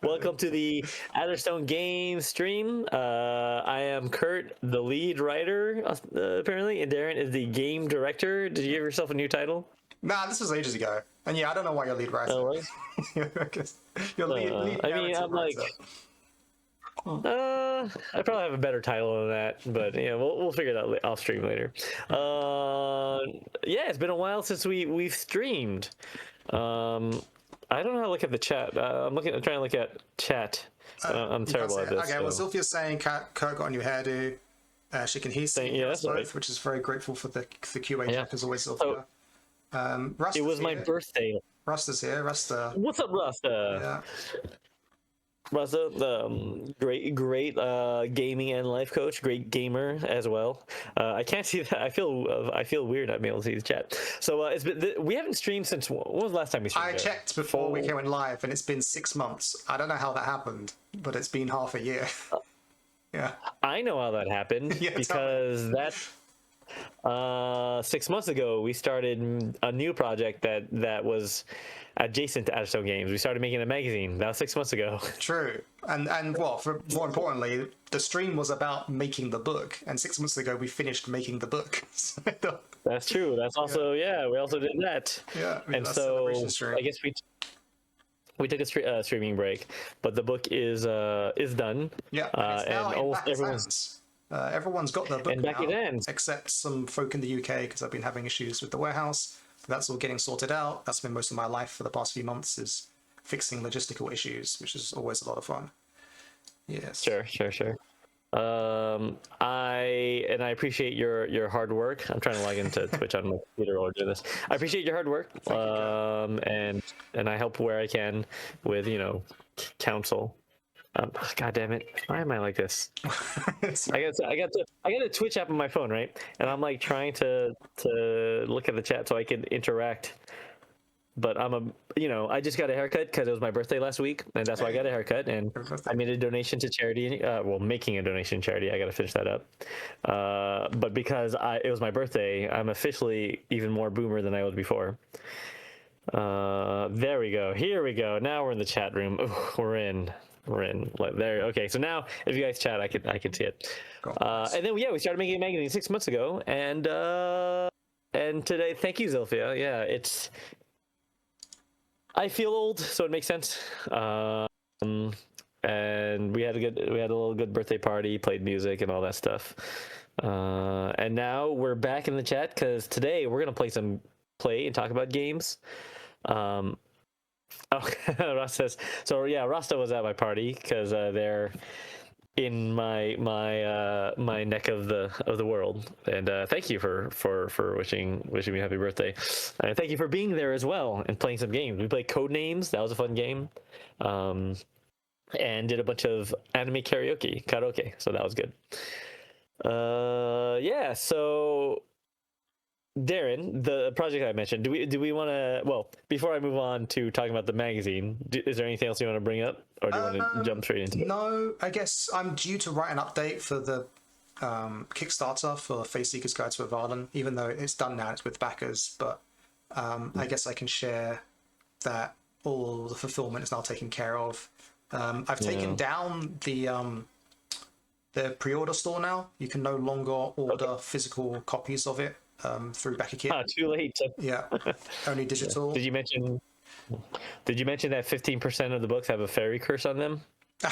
Welcome to the Atherstone Games stream. I am Kurt, the lead writer, apparently, and Darren is the game director. Did you give yourself a new title? Nah, this was ages ago. And yeah, I don't know why you're lead writer. Oh, what? You're lead I mean, I'm writer. I probably have a better title than that, but yeah, we'll figure it out off stream later. Yeah, it's been a while since we've streamed. I don't know how to look at the chat. I'm trying to look at chat. I'm terrible at this. Okay, well, Sylvia's saying Kurt got a new hairdo. She can hear us both, right. Which is very grateful for the QA check, as always, Sylvia. It was my birthday. Rusta's here. Rusta. What's up, Rusta? Yeah. Rusta, great gaming and life coach, great gamer as well. I can't see that. I feel weird not being able to see the chat. So it's been we haven't streamed since when was the last time we streamed? I checked before we came in live, and it's been 6 months. I don't know how that happened, but it's been half a year. Yeah. I know how that happened because that 6 months ago we started a new project that was adjacent to Atherstone Games. We started making a magazine. That was 6 months ago. True. And well, more importantly, the stream was about making the book, and 6 months ago we finished making the book. That's true. That's also we also did that. Yeah. And so I guess we took a streaming break, but the book is done. Yeah. And almost everyone's got their book and back now, except some folk in the UK, because I've been having issues with the warehouse. That's all getting sorted out. That's been most of my life for the past few months, is fixing logistical issues, which is always a lot of fun. Yes. Sure. I appreciate your hard work. I'm trying to log into Twitch on my computer while I do this. I appreciate your hard work. And I help where I can with counsel. God damn it! Why am I like this? I got a Twitch app on my phone, right? And I'm like trying to look at the chat so I can interact. But I just got a haircut because it was my birthday last week, and that's why I got a haircut. And I made a donation to charity. Making a donation to charity. I got to finish that up. But because it was my birthday, I'm officially even more boomer than I was before. There we go. Here we go. Now we're in the chat room. Ooh, we're in there. Okay, so now if you guys chat, I can see it. Cool. And then we started making a magazine 6 months ago, and today, thank you, Zilphia. Yeah, I feel old, so it makes sense. And we had a little good birthday party, played music and all that stuff. And now we're back in the chat because today we're gonna play and talk about games. Ross says so. Yeah, Rasta was at my party because they're in my neck of the world. And thank you for wishing me happy birthday. And thank you for being there as well and playing some games. We played Codenames. That was a fun game. And did a bunch of anime karaoke. So that was good. Yeah. So. Darren, the project I mentioned, do we want to, well, before I move on to talking about the magazine, is there anything else you want to bring up, or do you want to jump straight into it? No, I guess I'm due to write an update for the Kickstarter for Face Seeker's Guide to Avallen, even though it's done now, it's with backers, but I guess I can share that all the fulfillment is now taken care of. I've taken down the pre-order store now. You can no longer order physical copies of it. Through BackerKit. Too late. Yeah, only digital. Did you mention that 15% of the books have a fairy curse on them? I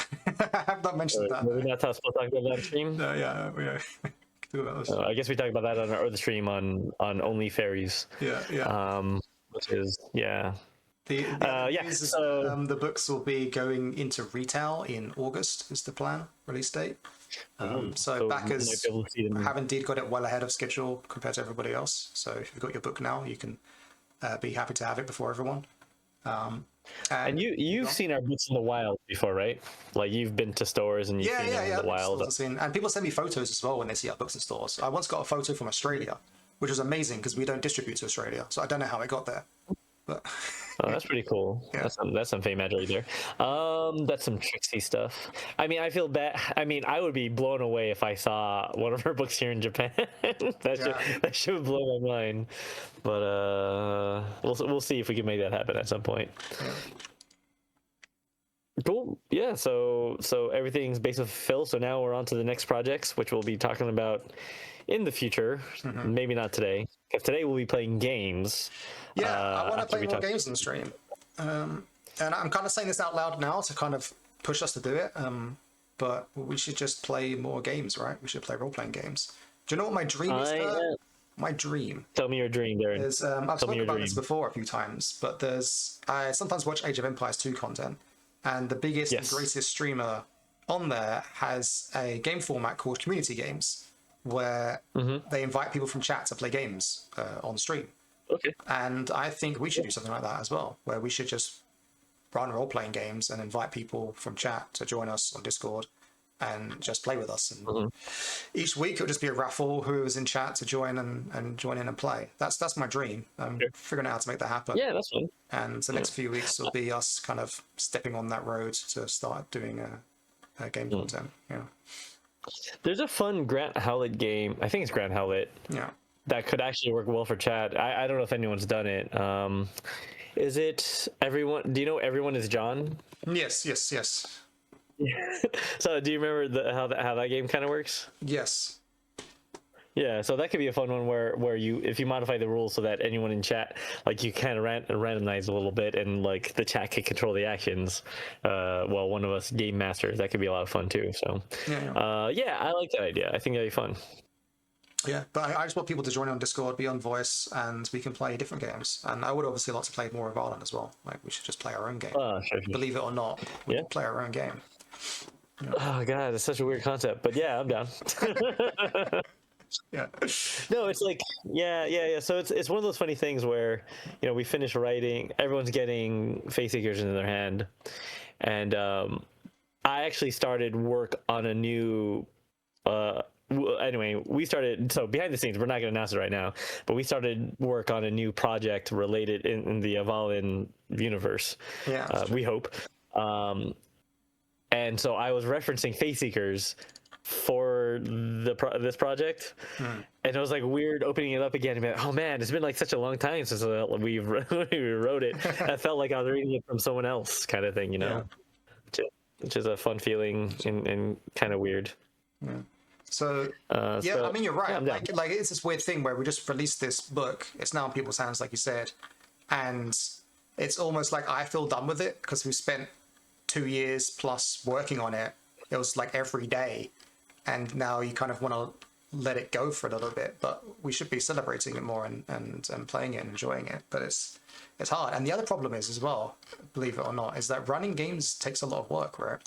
have not mentioned that. We're not supposed to talk about that stream. No, yeah, we do about this. I guess we talked about that on our other stream on Only Fairies. Yeah. Which is the books will be going into retail in August. Is the plan release date? So backers have indeed got it well ahead of schedule compared to everybody else. So if you've got your book now, you can be happy to have it before everyone. And you've seen our books in the wild before, right? Like you've been to stores and you've seen them in the wild. And people send me photos as well when they see our books in stores. I once got a photo from Australia, which was amazing because we don't distribute to Australia. So I don't know how it got there. But oh, that's pretty cool. Yeah. That's some fame magic right there. That's some tricksy stuff. I mean, I feel bad. I mean, I would be blown away if I saw one of her books here in Japan. that should blow my mind. But we'll see if we can make that happen at some point. Cool. Yeah. So everything's based with Phil. So now we're on to the next projects, which we'll be talking about in the future. Maybe not today, because today we'll be playing games. Yeah, I want to After play we more talk. games on the stream. And I'm kind of saying this out loud now to kind of push us to do it. But we should just play more games, right? We should play role-playing games. Do you know what my dream is? My dream Tell me your dream, Darren. is I've Tell me spoken your about this dream. before a few times, but I sometimes watch Age of Empires 2 content, and the biggest and Yes. greatest streamer on there has a game format called community games, where they invite people from chat to play games on stream. Okay. And I think we should do something like that as well, where we should just run role-playing games and invite people from chat to join us on Discord and just play with us. And each week it'll just be a raffle who is in chat to join and join in and play. That's my dream. I'm figuring out how to make that happen. Yeah, that's fun. And the next few weeks will be us kind of stepping on that road to start doing a game content. Yeah. There's a fun Grant Howlett game. I think it's Grant Howlett. Yeah. That could actually work well for chat. I don't know if anyone's done it. Is it everyone? Do you know Everyone is John? Yes. Yes. Yes. So do you remember how that game kind of works? Yes. Yeah, so that could be a fun one where you, if you modify the rules so that anyone in chat, like, you kind of randomize a little bit, and like the chat can control the actions, while one of us game masters. That could be a lot of fun too. So yeah, I like that idea. I think that'd be fun. Yeah, but I just want people to join on Discord, be on voice, and we can play different games. And I would obviously like to play more of Avallen as well. Like, we should just play our own game. Sure. Believe it or not, we can play our own game. Oh god, it's such a weird concept, but yeah, I'm down. Yeah. No, it's like yeah. So it's one of those funny things where, we finish writing, everyone's getting face seekers in their hand, and I actually started work on a new. Anyway, we started, so behind the scenes, we're not going to announce it right now, but we started work on a new project related in the Avallen universe. Yeah. We hope. And so I was referencing face seekers for this project, and it was like weird opening it up again and be like, oh man, it's been like such a long time since we wrote it. I felt like I was reading it from someone else, kind of thing, Yeah. which is a fun feeling and kind of weird. Yeah. So I mean, you're right. Like it's this weird thing where we just released this book. It's now in people's hands, like you said, and it's almost like I feel done with it because we spent 2 years plus working on it. It was like every day, and now you kind of want to let it go for a little bit. But we should be celebrating it more and playing it and enjoying it. But it's hard. And the other problem is as well, believe it or not, is that running games takes a lot of work, right?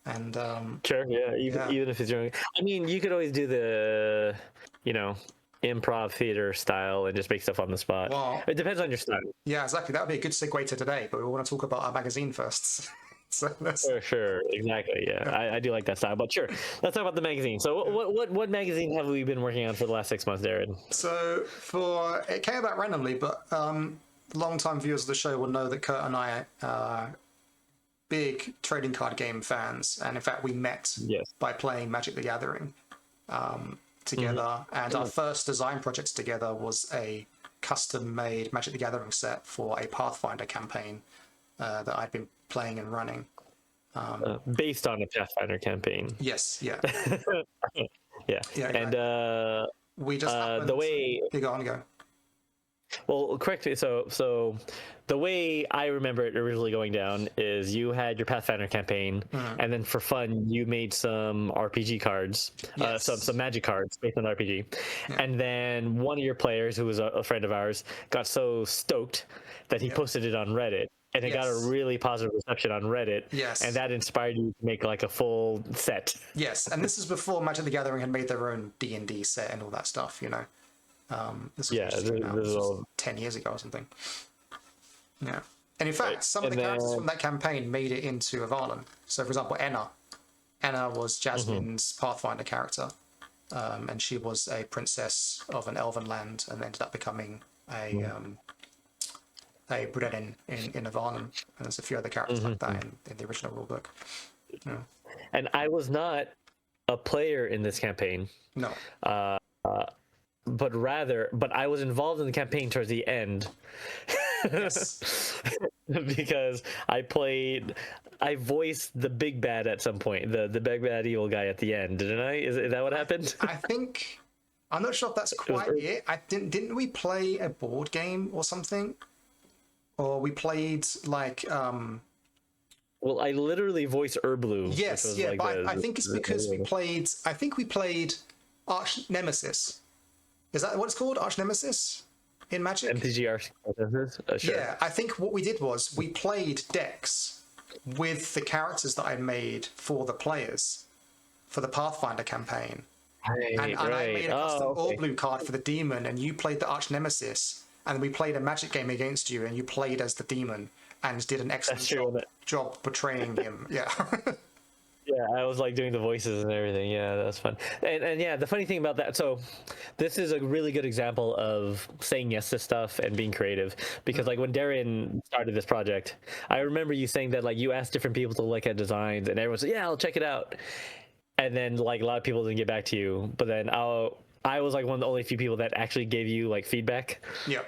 And sure, yeah, even if it's doing, I mean, you could always do the improv theater style and just make stuff on the spot. Well, it depends on your style. Yeah, exactly. That would be a good segue to today, but we want to talk about our magazine first. So For sure, exactly. Yeah, I do like that style. But sure, let's talk about the magazine. So what magazine have we been working on for the last 6 months, Darren? So it came about randomly, but long-time viewers of the show will know that Kurt and I are big trading card game fans, and in fact we met by playing Magic the Gathering together. And our first design project together was a custom-made Magic the Gathering set for a Pathfinder campaign that I'd been playing and running. Based on a Pathfinder campaign. Yes, yeah. Yeah. And we just the way you go on, go. Well, correct me. So the way I remember it originally going down is you had your Pathfinder campaign, and then for fun you made some RPG cards, some Magic cards based on RPG, and then one of your players, who was a friend of ours, got so stoked that he posted it on Reddit. And it got a really positive reception on Reddit. Yes. And that inspired you to make like a full set. Yes, and this is before Magic the Gathering had made their own D&D set and all that stuff, This was 10 years ago or something. Yeah. And in fact, some of the characters from that campaign made it into Avallen. So, for example, Enna was Jasmine's Pathfinder character. And she was a princess of an elven land and ended up becoming a Breton in Avallen. And there's a few other characters like that in the original rulebook. Yeah. And I was not a player in this campaign. No. But I was involved in the campaign towards the end. Yes. because I voiced the big bad at some point, the big bad evil guy at the end, didn't I? Is that what happened? I think I'm not sure if that's It was quite it. I didn't we play a board game or something, or we played like well, I literally voiced Erblu, which yes, was yeah, like but I think it's because we played. I think we played Arch Nemesis. Is that what it's called? Arch Nemesis in Magic? MTGR. Sure. Yeah, I think what we did was we played decks with the characters that I made for the players for the Pathfinder campaign. And I made a custom all blue card for the demon, and you played the Arch Nemesis, and we played a Magic game against you, and you played as the demon and did an excellent job portraying him. Yeah. Yeah, I was like doing the voices and everything. Yeah, that's fun. And yeah, the funny thing about that, so this is a really good example of saying yes to stuff and being creative. Because like when Darren started this project, I remember you saying that like you asked different people to look at designs, and everyone said, "Yeah, I'll check it out." And then like a lot of people didn't get back to you. But then I was like one of the only few people that actually gave you like feedback. Yeah.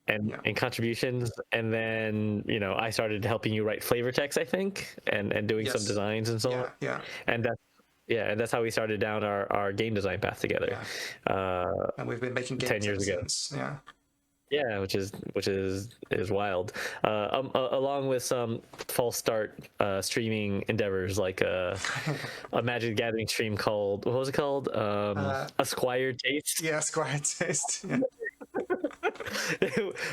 And contributions, and then I started helping you write flavor text, I think, and doing some designs and so on. Yeah. And that's how we started down our game design path together. Yeah. And we've been making games 10 years ago. Since. Yeah. Yeah, which is wild. Along with some false start streaming endeavors, like a Magic the Gathering stream called, what was it called? Acquired Taste. Yeah, Acquired Taste. Yeah.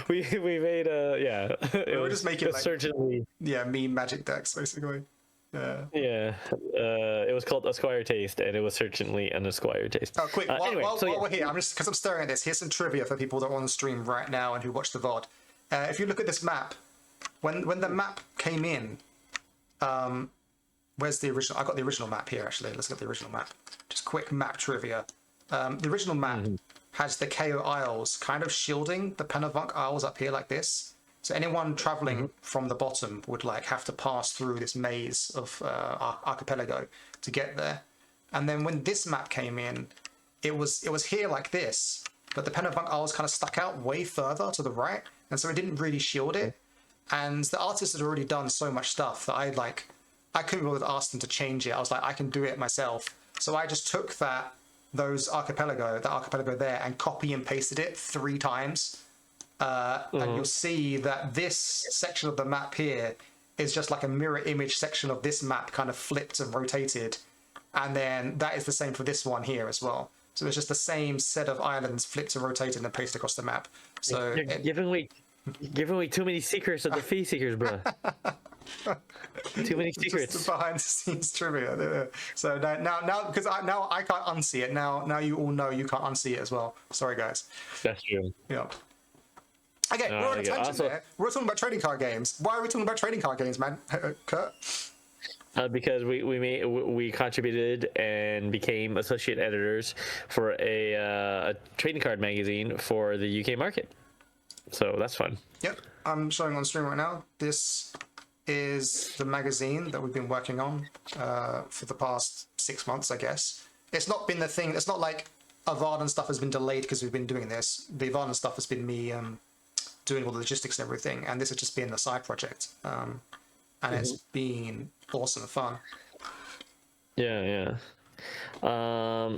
we made we were just making like, certainly meme Magic decks basically. It was called Acquired Taste, and it was certainly an Acquired Taste. Oh, quick! While we're here, I'm just because I'm staring at this. Here's some trivia for people that are on the stream right now and who watch the VOD. If you look at this map, when the map came in, where's the original? I got the original map here actually. Let's get the original map. Just quick map trivia. The original map has the KO Isles kind of shielding the Penavunk Isles up here like this. So anyone traveling from the bottom would like have to pass through this maze of archipelago to get there. And then when this map came in, it was here like this, but the Penavunk Isles kind of stuck out way further to the right, and so it didn't really shield it. And the artist had already done so much stuff that I couldn't really ask them to change it. I was like, I can do it myself. So I just took that archipelago there, and copy and pasted it 3 times. And you'll see that this section of the map here is just like a mirror image section of this map kind of flipped and rotated. And then that is the same for this one here as well. So it's just the same set of islands flipped and rotated and pasted across the map. So you're giving away too many secrets of the Fee Seekers, bro. Too many secrets. Just behind the scenes trivia. So now because now I can't unsee it. Now you all know you can't unsee it as well. Sorry guys. That's true. Yeah. Okay, we're on a tangent there. We're talking about trading card games. Why are we talking about trading card games, man? Kurt? Because we contributed and became associate editors for a trading card magazine for the UK market. So that's fun. Yep, I'm showing on stream right now. This is the magazine that we've been working on for the past 6 months, I guess. It's not been the thing. It's not like Avallen stuff has been delayed because we've been doing this. The Avallen stuff has been me doing all the logistics and everything, and this has just been the side project. And it's been awesome fun. Yeah.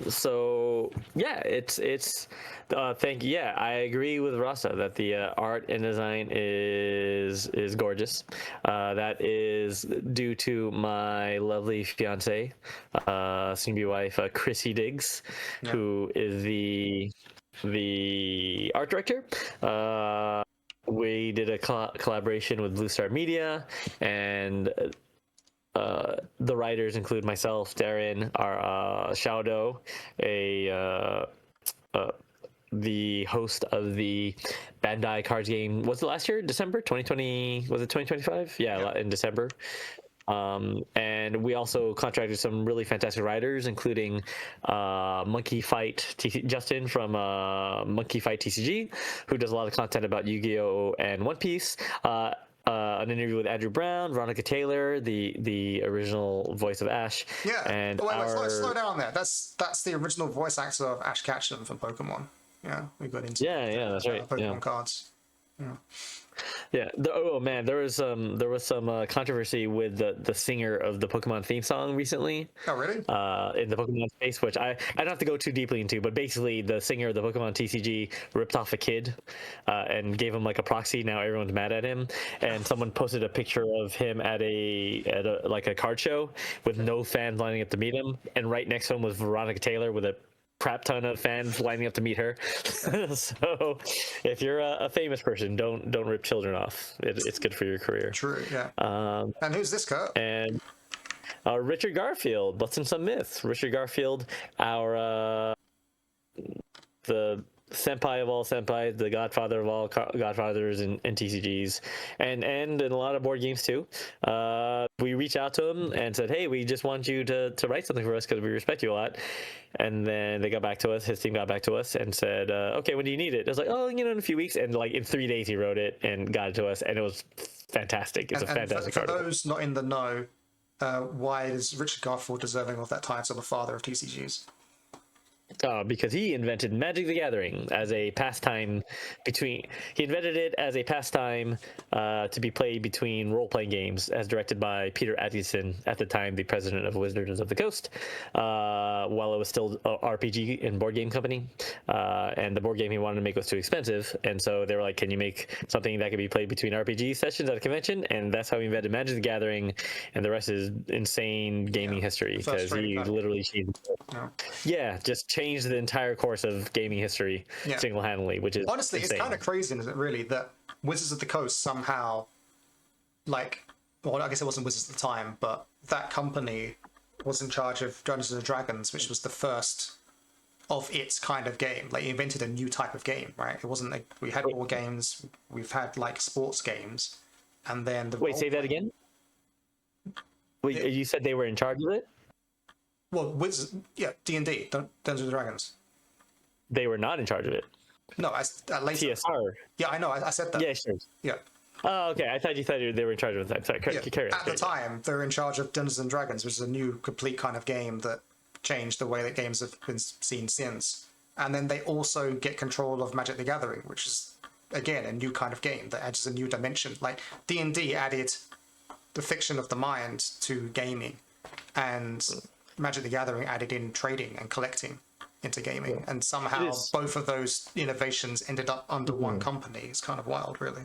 So yeah, it's thank you. Yeah, I agree with Rasa that the art and design is gorgeous. That is due to my lovely fiance, soon-to-be wife, Chrissy Diggs, who is the art director. We did a collaboration with Blue Star Media, and the writers include myself, Darren, our Shaudo, the host of the Bandai cards game. Was it last year, December 2020? Was it 2025? Yeah, in December. And we also contracted some really fantastic writers, including Monkey Fight Justin from Monkey Fight TCG, who does a lot of content about Yu-Gi-Oh! And One Piece. An interview with Andrew Brown, Veronica Taylor, the original voice of Ash. Yeah. And wait, slow down there. That's the original voice actor of Ash Ketchum from Pokemon. Yeah, we got into yeah, that's right. Pokemon cards. Yeah. Yeah. Oh man, there was some controversy with the singer of the Pokemon theme song recently. Oh, really? In the Pokemon space, which I don't have to go too deeply into, but basically the singer of the Pokemon TCG ripped off a kid and gave him like a proxy. Now everyone's mad at him, and someone posted a picture of him at a like a card show with no fans lining up to meet him, and right next to him was Veronica Taylor with a crap ton of fans lining up to meet her. So if you're a famous person, don't rip children off. It's good for your career. True, yeah. And who's this, Kurt? And Richard Garfield, Busting Some Myths. Richard Garfield, our the senpai of all senpais, the godfather of all godfathers and TCGs, and in a lot of board games too. We reached out to him and said, hey, we just want you to write something for us because we respect you a lot. And then they got back to us, his team got back to us and said, okay, when do you need it? It was like, oh, in a few weeks. And like in 3 days he wrote it and got it to us, and it was fantastic. It's a fantastic for article. those not in the know, why is Richard Garfield deserving of that title, the father of TCGs? Because he invented Magic the Gathering as a pastime he invented it as a pastime to be played between role-playing games, as directed by Peter Atkinson, at the time the president of Wizards of the Coast, while it was still a RPG and board game company. And the board game he wanted to make was too expensive, and so they were like, can you make something that could be played between RPG sessions at a convention? And that's how he invented Magic the Gathering, and the rest is insane gaming history, because he literally changed just changed the entire course of gaming history single-handedly, which is honestly insane. It's kind of crazy, isn't it, really, that Wizards of the Coast somehow, like, well, I guess it wasn't Wizards at the time, but that company was in charge of Dungeons and Dragons, which was the first of its kind of game. Like, it invented a new type of game, right? It wasn't like we had board games, we've had like sports games, and then say that again. Wait, you said they were in charge of it? Well, D&D, Dungeons and Dragons. They were not in charge of it. No, later. TSR. Yeah, I know. I said that. Yeah, sure. Yeah. Oh, okay. I thought they were in charge of that. Sorry, carry on. At the time, they were in charge of Dungeons and Dragons, which is a new, complete kind of game that changed the way that games have been seen since. And then they also get control of Magic the Gathering, which is, again, a new kind of game that adds a new dimension. Like, D&D added the fiction of the mind to gaming, and Magic the Gathering added in trading and collecting into gaming, and somehow both of those innovations ended up under one company. It's kind of wild, really.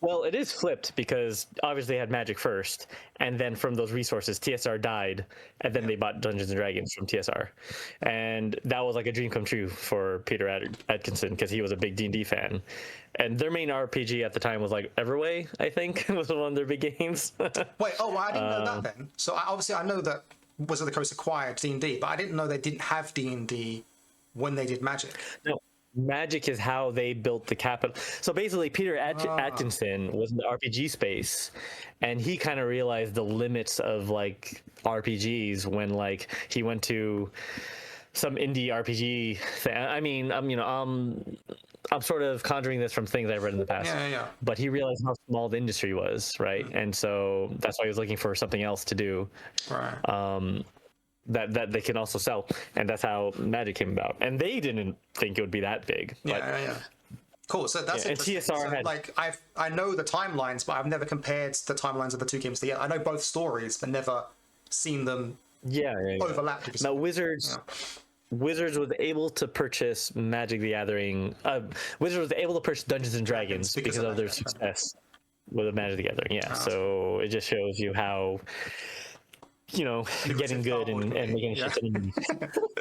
Well, it is flipped, because obviously they had Magic first, and then from those resources, TSR died, and then they bought Dungeons and Dragons from TSR, and that was like a dream come true for Peter Atkinson, because he was a big D&D fan, and their main RPG at the time was like Everway, I think, was one of their big games. Wait, well, I didn't know that then. So obviously I know that Wizards of the Coast acquired D&D, but I didn't know they didn't have D&D when they did Magic. No, Magic is how they built the capital. So basically, Peter Atkinson was in the RPG space, and he kind of realized the limits of like RPGs when like he went to some indie RPG thing. I mean, I'm sort of conjuring this from things I've read in the past. Yeah. But he realized how small the industry was, right? And so that's why he was looking for something else to do. Right. That they can also sell, and that's how Magic came about. And they didn't think it would be that big. Yeah. Cool. So that's interesting. And TSR had, like, I know the timelines, but I've never compared the timelines of the two games together. I know both stories, but never seen them overlap. Now Wizards was able to purchase Magic the Gathering. Wizards was able to purchase Dungeons and Dragons because of their success with the Magic the Gathering. Yeah, so it just shows you how, getting good and making shit.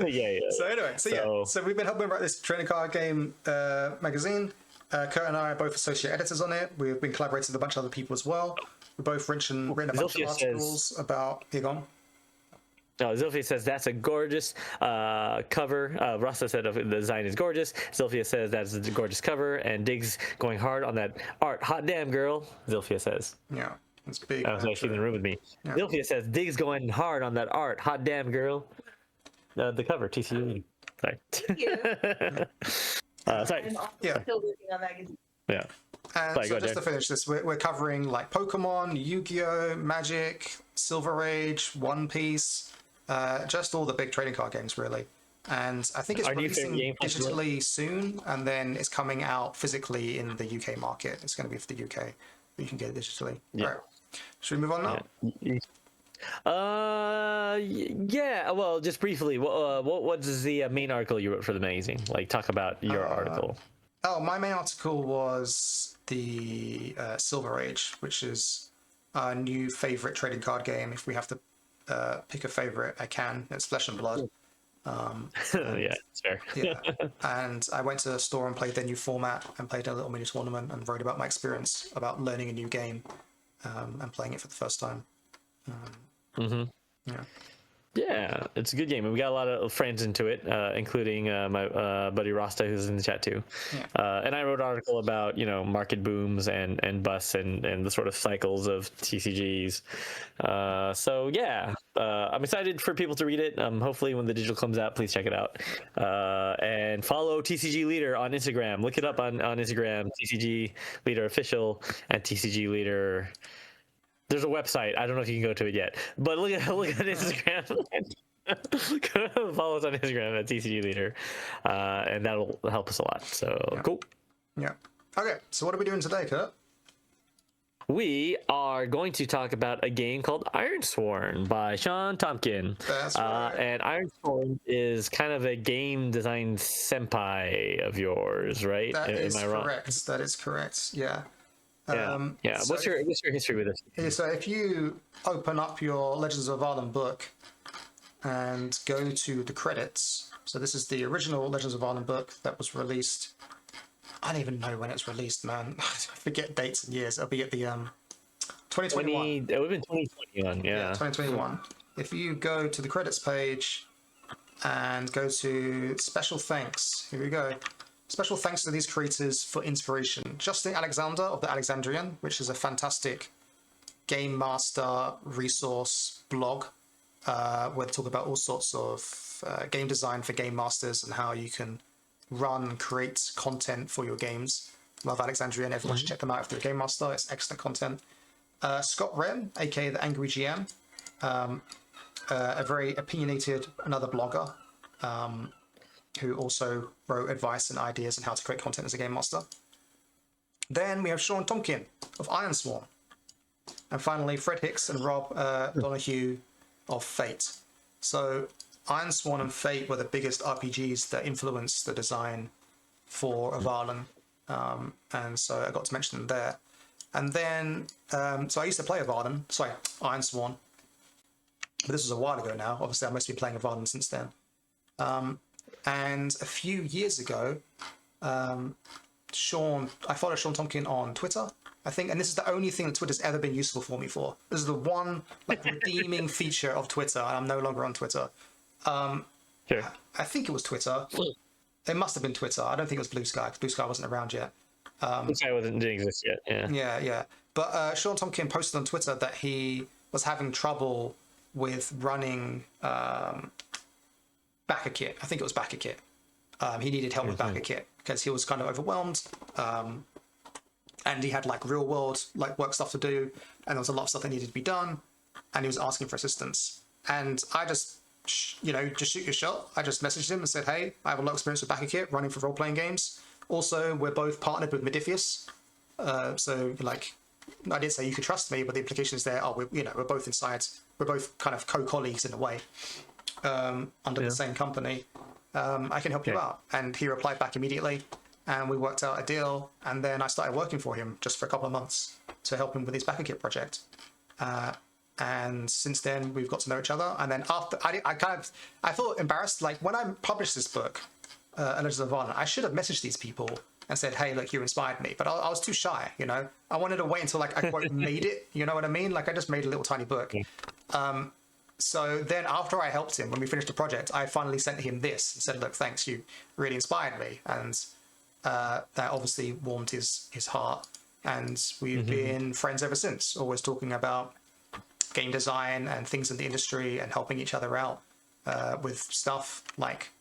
Yeah. So anyway, so we've been helping write this trading card game magazine. Kurt and I are both associate editors on it. We've been collaborating with a bunch of other people as well. We've both written a bunch of articles about Egon. Zilphia says that's a gorgeous cover. Rasta said the design is gorgeous. Zilphia says that's a gorgeous cover, and Diggs going hard on that art. Hot damn, girl. Zilphia says. Yeah, it's big. I was actually in the room with me. Yeah. Zilphia says Diggs going hard on that art. Hot damn, girl. The cover, TCG. Sorry. Thank you. Sorry. I'm still working on that. Yeah. And so just to finish this, we're covering like Pokemon, Yu-Gi-Oh, Magic, Silver Age, One Piece, just all the big trading card games, really. and I think it's Our new favorite releasing game festival? digitally soon, and then it's coming out physically in the UK market. It's going to be for the UK, but you can get it digitally. Yeah. All right, should we move on now? Yeah. Yeah. Well, just briefly, what is the main article you wrote for the magazine? Like, talk about your article. Oh, my main article was the Silver Age, which is our new favorite trading card game. If we have to pick a favorite, I can. It's Flesh and Blood. Yeah, it's fair. Yeah, and I went to a store and played their new format and played a little mini tournament and wrote about my experience about learning a new game and playing it for the first time. Yeah. Yeah, it's a good game, and we got a lot of friends into it, including my buddy Rasta, who's in the chat too. Yeah. And I wrote an article about market booms and busts and the sort of cycles of TCGs. So yeah, I'm excited for people to read it. Hopefully, when the digital comes out, please check it out. And follow TCG Leader on Instagram. Look it up on Instagram, TCG Leader Official and TCG Leader. There's a website. I don't know if you can go to it yet, but look at Instagram. Follow us on Instagram at TCG Leader, and that'll help us a lot. So cool. Yeah. Okay. So what are we doing today, Kurt? We are going to talk about a game called Ironsworn by Shawn Tomkin. That's right. And Ironsworn is kind of a game design senpai of yours, right? That is Am I wrong? correct. That is correct. Yeah. Yeah. So What's your history with this? So if you open up your Legends of Avallen book and go to the credits, so this is the original Legends of Avallen book that was released. I don't even know when it's released, man. I forget dates and years. It'll be at the 2021. It would have been 2021. Yeah. 2021. If you go to the credits page and go to special thanks, here we go. Special thanks to these creators for inspiration. Justin Alexander of the Alexandrian, which is a fantastic game master resource blog where they talk about all sorts of game design for game masters and how you can run and create content for your games. Love Alexandrian. Everyone should check them out if they're a game master. It's excellent content. Scott Wren, aka the Angry GM, a very opinionated another blogger. Who also wrote advice and ideas on how to create content as a game master. Then we have Shawn Tomkin of Ironsworn. And finally, Fred Hicks and Rob Donahue of Fate. So Ironsworn and Fate were the biggest RPGs that influenced the design for Avallen. And so I got to mention them there. And then, so I used to play Ironsworn. But this was a while ago now. Obviously, I must be playing Avallen since then. And a few years ago, I followed Shawn Tomkin on Twitter, I think, and this is the only thing that Twitter's ever been useful for me for. This is the one redeeming feature of Twitter, and I'm no longer on Twitter. Sure. I think it was Twitter. It must have been Twitter. I don't think it was Blue Sky, because Blue Sky wasn't around yet. Blue Sky didn't exist yet. Yeah. Yeah. But Shawn Tomkin posted on Twitter that he was having trouble with running backer kit. I think it was backer kit. He needed help with backer kit because he was kind of overwhelmed, and he had real world work stuff to do, and there was a lot of stuff that needed to be done, and he was asking for assistance. And I just just shoot your shot. I just messaged him and said, hey, I have a lot of experience with backer kit running for role playing games. Also, we're both partnered with Modifius, so I did say you could trust me, but the implication is there. We're both inside. We're both kind of co-colleagues in a way. Under the same company, I can help you out. And he replied back immediately, and we worked out a deal. And then I started working for him just for a couple of months to help him with his backer kit project. And since then, we've got to know each other. And then after, I felt embarrassed. When I published this book, Legends of Avallen, I should have messaged these people and said, hey, look, you inspired me. But I was too shy, I wanted to wait until I quote made it, you know what I mean? I just made a little tiny book. So then after I helped him, when we finished the project, I finally sent him this and said, look, thanks, you really inspired me. And that obviously warmed his heart. And we've been friends ever since, always talking about game design and things in the industry and helping each other out with stuff like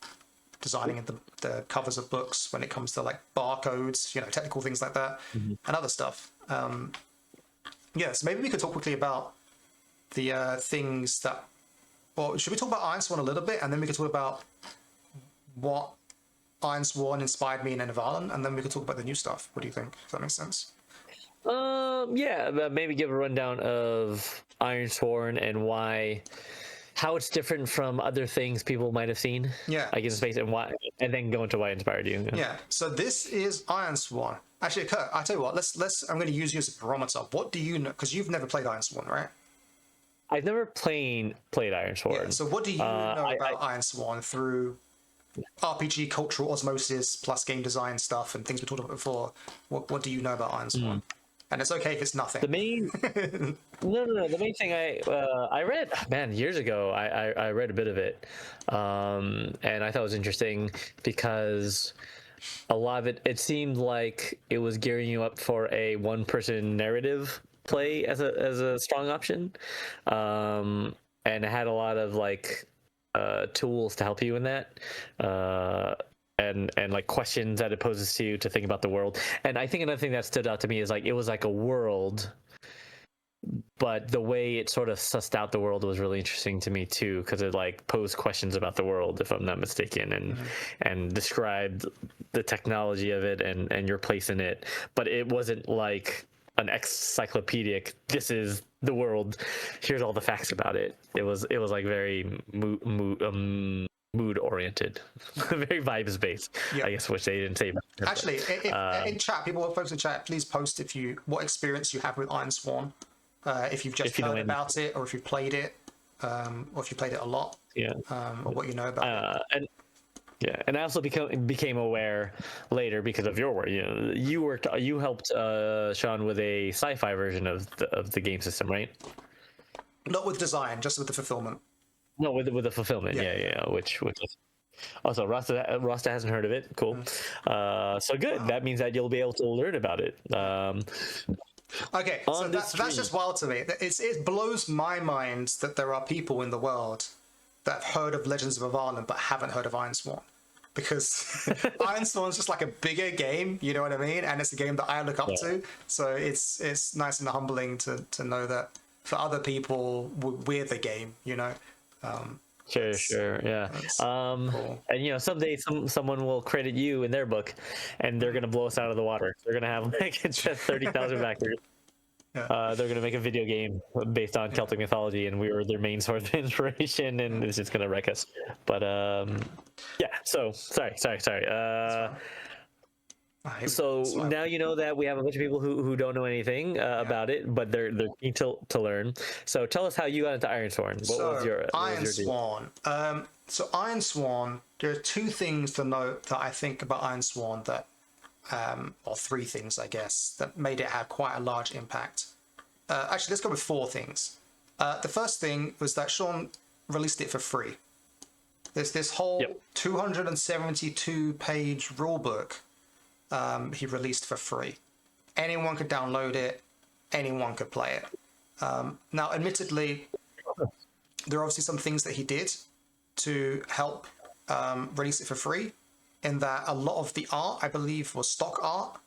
designing the covers of books when it comes to barcodes, technical things like that, and other stuff. So maybe we could talk quickly about the things that, well, should we talk about Ironsworn a little bit, and then we could talk about what Ironsworn inspired me in Avallen, and then we could talk about the new stuff. What do you think? Does that make sense? Yeah, maybe give a rundown of Ironsworn and how it's different from other things people might have seen. Yeah. Like in space, and why, and then go into why it inspired you. Yeah. So this is Ironsworn. Actually, Kurt, I tell you what. I'm going to use you as a barometer. What do you know? Because you've never played Ironsworn, right? I've never played Ironsworn. Yeah. So what do you know about Ironsworn through RPG cultural osmosis plus game design stuff and things we talked about before? What do you know about Ironsworn? And it's okay if it's nothing. The main no. The main thing I read, man, years ago. I read a bit of it, and I thought it was interesting because a lot of it seemed like it was gearing you up for a one-person narrative play as a strong option, and it had a lot of like tools to help you in that. And like questions that it poses to you to think about the world. And I think another thing that stood out to me is like it was like a world, but the way it sort of sussed out the world was really interesting to me too, because it like posed questions about the world, if I'm not mistaken, and described the technology of it and your place in it. But it wasn't like an encyclopedic, this is the world, here's all the facts about it. It was like very mood oriented, very vibes based. Yep. I guess, which they didn't say. Actually, in chat, folks in chat, please post what experience you have with Ironsworn, if you've just heard about it, or if you've played it, or if you played it a lot. Yeah. Or what you know about it. And I also became aware later because of your work. You helped Shawn with a sci-fi version of the game system, right? Not with design, just with the fulfillment. No, with the fulfillment, yeah. Which is also Rasta hasn't heard of it. Cool. So good. Wow. That means that you'll be able to learn about it. Okay, so that's just wild to me. It blows my mind that there are people in the world that have heard of Legends of Avallen but haven't heard of Ironsworn, because Ironsworn's just like a bigger game. You know what I mean? And it's a game that I look up to. So it's nice and humbling to know that for other people we're the game. You know. Sure, yeah. Cool. And someday someone will credit you in their book, and they're gonna blow us out of the water. They're gonna have like 30,000 backers. Yeah. They're gonna make a video game based on Celtic mythology, and we were their main source of inspiration, and it's just gonna wreck us. But yeah. So sorry. So now you know that we have a bunch of people who don't know anything about it, but they're keen to learn. So tell us how you got into Ironsworn. What was your Ironsworn? So Ironsworn, there are two things to note that I think about Ironsworn that, or three things I guess, that made it have quite a large impact. Actually, let's go with four things. The first thing was that Shawn released it for free. There's this whole 272-page rulebook. He released for free. Anyone could download it. Anyone could play it. Now, admittedly, there are obviously some things that he did to help release it for free, in that a lot of the art, I believe, was stock art,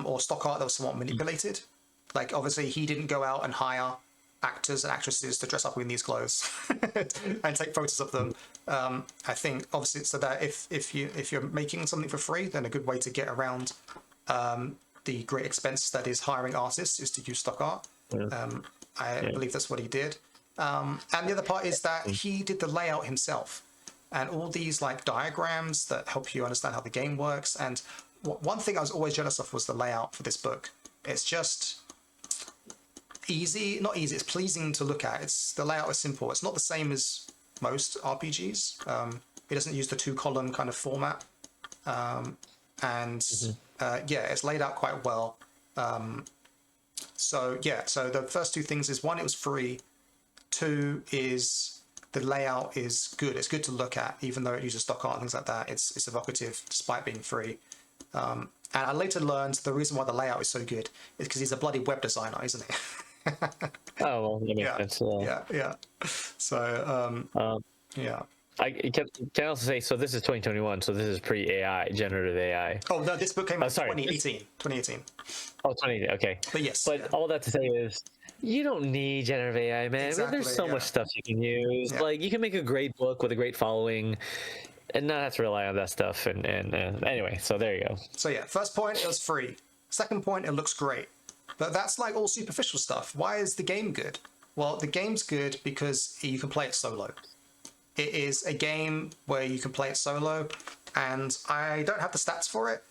or stock art that was somewhat manipulated. Like, obviously, he didn't go out and hire actors and actresses to dress up in these clothes and take photos of them. I think obviously, so that if you're making something for free, then a good way to get around the great expense that is hiring artists is to use stock art. I believe that's what he did. And the other part is that he did the layout himself, and all these like diagrams that help you understand how the game works. And one thing I was always jealous of was the layout for this book. It's just not easy, it's pleasing to look at. The layout is simple. It's not the same as most RPGs. It doesn't use the 2-column kind of format. It's laid out quite well. So the first two things is, one, it was free. Two is the layout is good. It's good to look at, even though it uses stock art and things like that. It's evocative despite being free. And I later learned the reason why the layout is so good is because he's a bloody web designer, isn't he? Oh, well, that makes sense. Yeah. So, I can also say, so this is 2021, so this is pre-AI, generative AI. Oh, no, this book came out in 2018. Oh, 2018, okay. But yes. But all that to say is, you don't need generative AI, man. Exactly, There's so much stuff you can use. Like, you can make a great book with a great following and not have to rely on that stuff. And anyway, so there you go. So yeah, first point, it was free. Second point, it looks great. But that's like all superficial stuff. Why is the game good? Well, the game's good because you can play it solo. It is a game where you can play it solo, and I don't have the stats for it,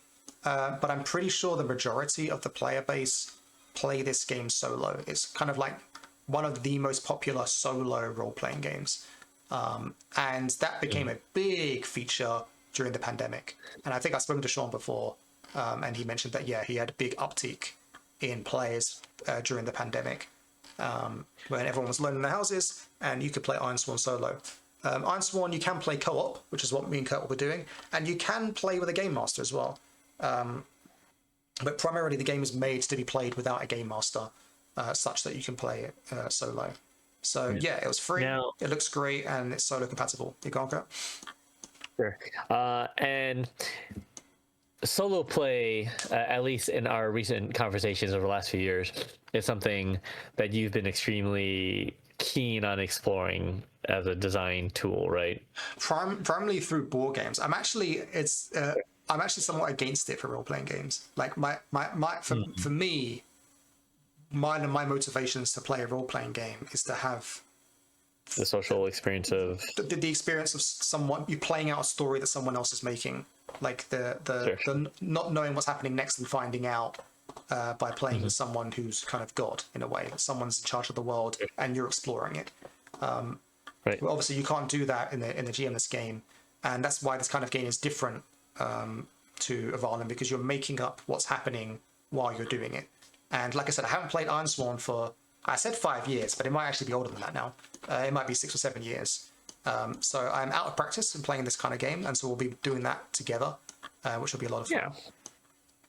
but I'm pretty sure the majority of the player base play this game solo. It's kind of like one of the most popular solo role-playing games. And that became a big feature during the pandemic. And I think I've spoken to Shawn before, and he mentioned that, yeah, he had a big uptick in players during the pandemic, when everyone was alone in their houses and you could play Ironsworn solo. Ironsworn, you can play co-op, which is what me and Kurt were doing, and you can play with a game master as well. But primarily the game is made to be played without a game master, such that you can play it solo. So yeah, it was free, it looks great, and it's solo compatible. You go on, Kurt? Sure. And solo play, at least in our recent conversations over the last few years, is something that you've been extremely keen on exploring as a design tool, right? Primarily through board games. I'm actually somewhat against it for role-playing games. Like for me, my motivations to play a role-playing game is to have the social experience of the experience of someone, you playing out a story that someone else is making, like the not knowing what's happening next and finding out by playing with someone who's kind of God in a way. Someone's in charge of the world and you're exploring it. Right. Well, obviously you can't do that in the GMless game, and that's why this kind of game is different to Avallen, because you're making up what's happening while you're doing it. And like I said, I haven't played Ironsworn for, I said 5 years, but it might actually be older than that now. It might be 6 or 7 years. So I'm out of practice in playing this kind of game, and so we'll be doing that together, which will be a lot of fun.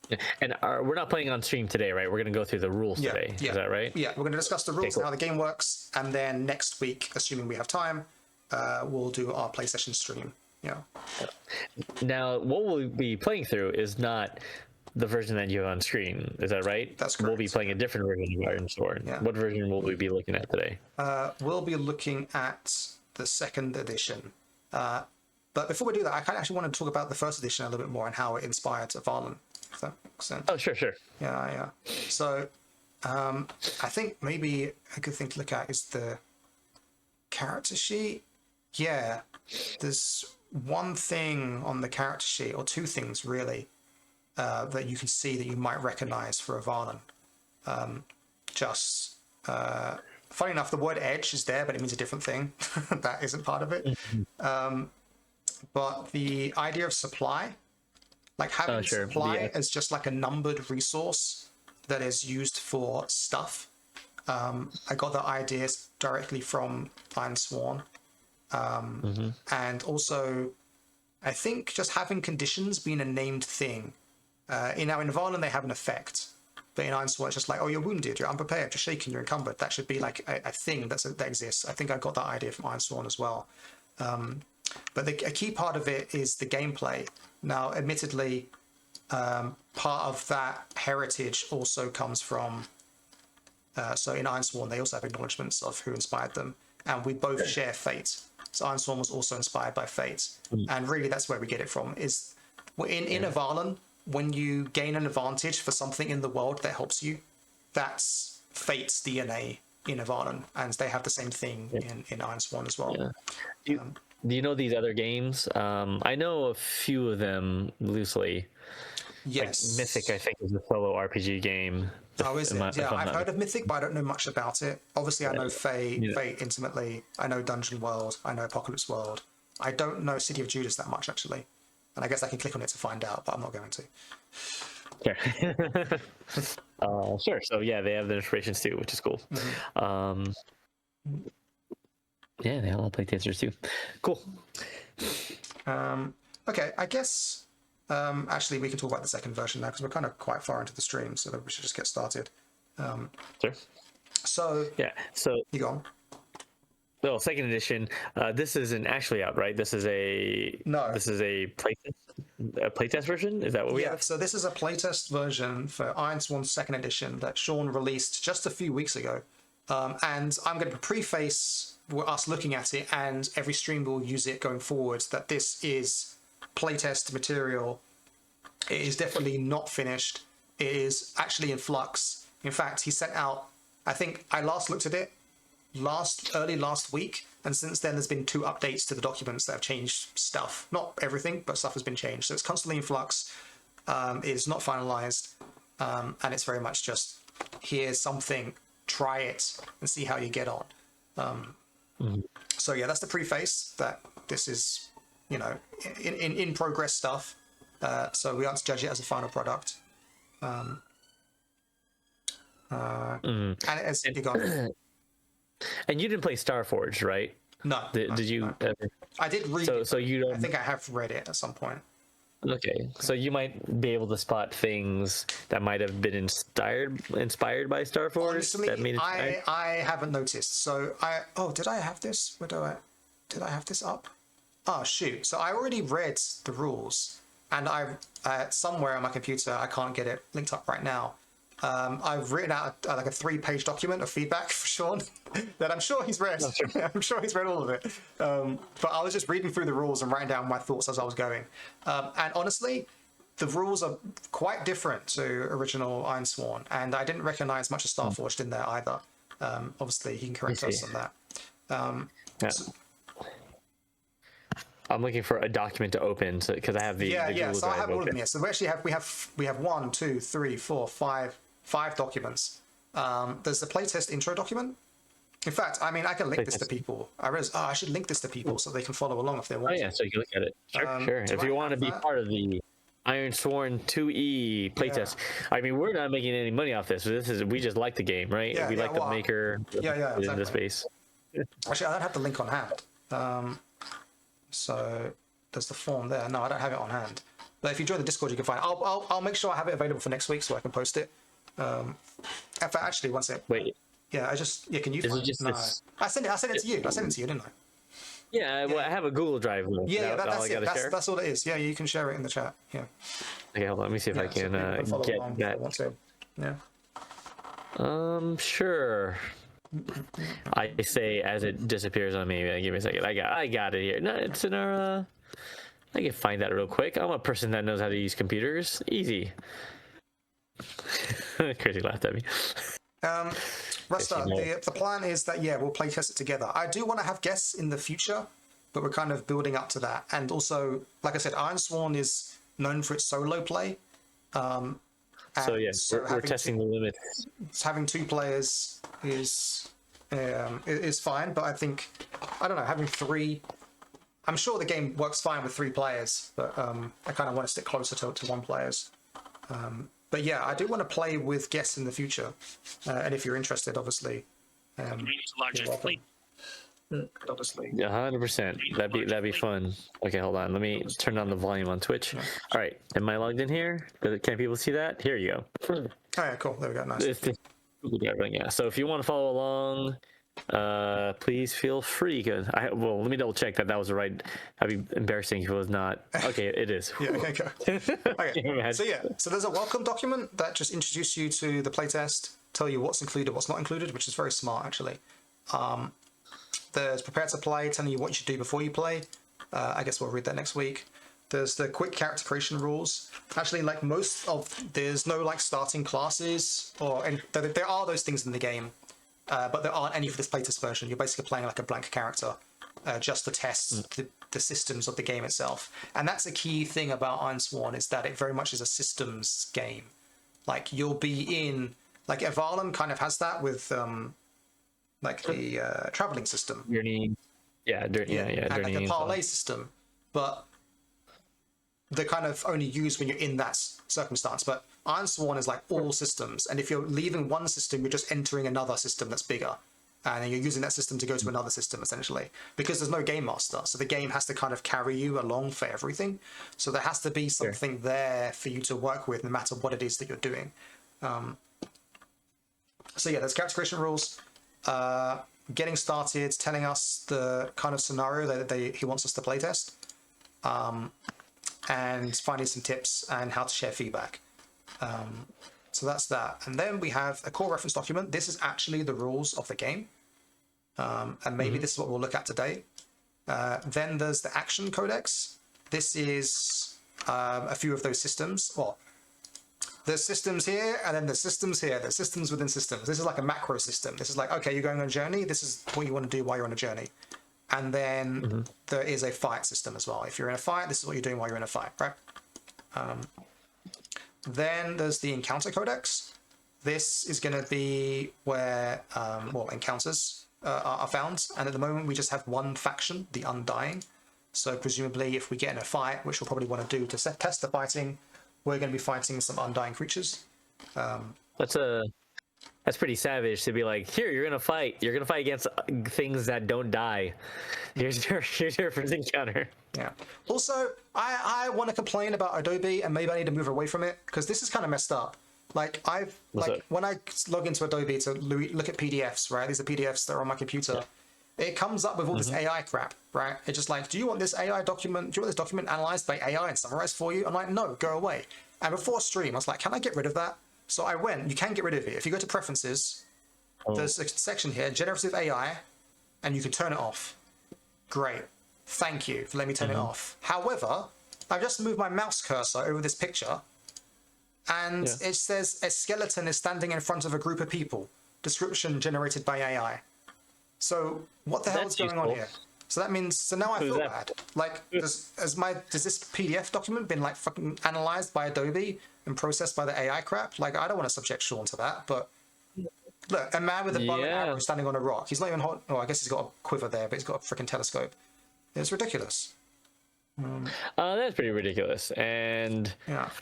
Yeah. And we're not playing on stream today, right? We're going to go through the rules today. Yeah. Is that right? Yeah, we're going to discuss the rules and how the game works, and then next week, assuming we have time, we'll do our play session stream. Yeah. Now, what we'll be playing through is not the version that you have on screen. Is that right? That's correct. We'll be playing a different version of Ironsworn. Yeah. What version will we be looking at today? We'll be looking at the second edition. But before we do that, I kind of actually want to talk about the first edition a little bit more and how it inspired Avallen, if that makes sense. Oh, sure. Yeah. So I think maybe a good thing to look at is the character sheet. Yeah, there's one thing on the character sheet, or two things really, that you can see that you might recognize for Avallen. Funny enough, the word edge is there, but it means a different thing. That isn't part of it. But the idea of supply, like having supply as just like a numbered resource that is used for stuff. I got the ideas directly from Ironsworn. And also, I think just having conditions being a named thing. In Avallen, they have an effect. But in Ironsworn, it's just like, oh, you're wounded, you're unprepared, you're shaken, you're encumbered. That should be like a thing that exists. I think I got that idea from Ironsworn as well. But a key part of it is the gameplay. Now, admittedly, part of that heritage also comes from... so in Ironsworn, they also have acknowledgements of who inspired them. And we both share fate. So Ironsworn was also inspired by fate. And really, that's where we get it from. Is in Avallen, when you gain an advantage for something in the world that helps you, that's fate's DNA in Avallen, and they have the same thing in Ironsworn as well. Yeah. Do you know these other games? I know a few of them loosely. Yes. Like Mythic, I think, is a solo RPG game. Oh, is it? Yeah, I've heard of Mythic, but I don't know much about it. Obviously, I know Fate intimately. I know Dungeon World. I know Apocalypse World. I don't know City of Judas that much, actually. And I guess I can click on it to find out, but I'm not going to. Sure. Sure. So yeah, they have the inspirations too, which is cool. Yeah, they all have playtesters too. Cool. Okay, I guess actually we can talk about the second version now, because we're kind of quite far into the stream, so we should just get started. Sure. So you go on. Well, second edition. This isn't actually out, right? This is a playtest version. Is that what we have? So this is a playtest version for Ironsworn second edition that Shawn released just a few weeks ago. And I'm going to preface us looking at it, and every stream will use it going forward, that this is playtest material. It is definitely not finished. It is actually in flux. In fact, he sent out, I think I last looked at it early last week, and since then there's been 2 updates to the documents that have changed stuff. Not everything, but stuff has been changed. So it's constantly in flux. It is not finalized, and it's very much just, here's something, try it and see how you get on. So yeah, that's the preface, that this is, you know, in progress stuff. So we aren't to judge it as a final product. And as you got, and you didn't play Starforged, right? no. Did you? No. I did read it. So you don't. I think I have read it at some point. Okay, so you might be able to spot things that might have been inspired by Starforged. Honestly, that made it I haven't noticed. So did I have this? Did I have this up? Oh shoot! So I already read the rules, and somewhere on my computer, I can't get it linked up right now. I've written out like a 3-page document of feedback for Shawn that I'm sure he's read. I'm sure he's read all of it. But I was just reading through the rules and writing down my thoughts as I was going. And honestly, the rules are quite different to original Ironsworn, and I didn't recognize much of Starforged in there either. Obviously, he can correct us on that. Yeah. I'm looking for a document to open, because I have the Google So I Drive have all of open. them here. So we actually have 1, 2, 3, 4, 5 documents. There's the playtest intro document. In fact, I mean, I can link this to people. I should link this to people so they can follow along if they want. Oh yeah, so you can look at it. Sure. If you want to be part of the Ironsworn 2E playtest, I mean, we're not making any money off this. We just like the game, right? We like the maker. Exactly. In the space. Actually, I don't have the link on hand. So there's the form there. No, I don't have it on hand. But if you join the Discord, you can find it. I'll make sure I have it available for next week so I can post it. In fact, actually, one sec. Wait. Yeah, can you find it? No. I sent it to you. I sent it to you, didn't I? Yeah, well, I have a Google Drive link. That's it. That's all it is. Yeah, you can share it in the chat. Yeah. Okay, hold on. Let me see if I can get that. Yeah. Sure. I say as it disappears on me. Give me a second. I got it here. No, it's in our. I can find that real quick. I'm a person that knows how to use computers. Easy. Crazy laughed at me. Resta, the plan is that we'll play test it together. I do want to have guests in the future, but we're kind of building up to that. And also, like I said, Ironsworn is known for its solo play. We're testing the limits. Having 2 players is fine, but I think, I don't know, having 3. I'm sure the game works fine with 3 players, but I kind of want to stick closer to 1 players. But yeah, I do want to play with guests in the future, and if you're interested, obviously. Obviously. 100%. That'd be fun. Okay, hold on. Let me turn down the volume on Twitch. All right, am I logged in here? Can people see that? Here you go. Oh yeah, cool. There we go. Nice. Yeah. So if you want to follow along, please feel free. Cause let me double check that was the right. That'd be embarrassing if it was not. Okay, it is. Yeah. Okay. Cool. Okay. So there's a welcome document that just introduces you to the playtest, tell you what's included, what's not included, which is very smart actually. There's prepare to play, telling you what you should do before you play. I guess we'll read that next week. There's the quick character creation rules. Actually, like there's no like starting classes and there are those things in the game, but there aren't any for this playtest version. You're basically playing like a blank character, just to test the systems of the game itself. And that's a key thing about Ironsworn, is that it very much is a systems game. Like you'll be in, like Avallen kind of has that with like the traveling system. Journey. And like the parlay system, but they're kind of only used when you're in that circumstance. But Ironsworn is like all systems, and if you're leaving one system, you're just entering another system that's bigger, and you're using that system to go to another system essentially, because there's no game master, so the game has to kind of carry you along for everything. So there has to be something there for you to work with, no matter what it is that you're doing. So yeah, there's character creation rules. Getting started, telling us the kind of scenario that he wants us to playtest, and finding some tips and how to share feedback. So that's that. And then we have a core reference document. This is actually the rules of the game. and maybe this is what we'll look at today. Then there's the action codex. This is a few of those systems. Well, there's systems here, and then there's systems here. There's systems within systems. This is like a macro system. This is like, okay, you're going on a journey. This is what you want to do while you're on a journey. And then there is a fight system as well. If you're in a fight, this is what you're doing while you're in a fight, right? Then there's the encounter codex. This is going to be where, encounters are found. And at the moment, we just have one faction, the Undying. So presumably, if we get in a fight, which we'll probably want to do to test the fighting, we're going to be fighting some Undying creatures. That's pretty savage to be like, here, you're gonna fight against things that don't die. Here's your first encounter. Yeah. Also, I want to complain about Adobe, and maybe I need to move away from it, because this is kind of messed up. Like, when I log into Adobe to look at PDFs, right? These are PDFs that are on my computer. Yeah. It comes up with all this AI crap, right? It's just like, do you want this AI document? Do you want this document analyzed by AI and summarized for you? I'm like, no, go away. And before stream, I was like, can I get rid of that? So I went, you can get rid of it. If you go to preferences, there's a section here, generative AI, and you can turn it off. Great. Thank you for letting me turn it off. However, I've just moved my mouse cursor over this picture, and it says a skeleton is standing in front of a group of people. Description generated by AI. So what the hell is going on here? So that means, so now I feel bad. Like, does this PDF document been like fucking analyzed by Adobe and processed by the AI crap? Like, I don't want to subject Shawn to that, but look, a man with a bow and arrow standing on a rock. He's not even hot. Oh, I guess he's got a quiver there, but he's got a freaking telescope. It's ridiculous. That's pretty ridiculous. And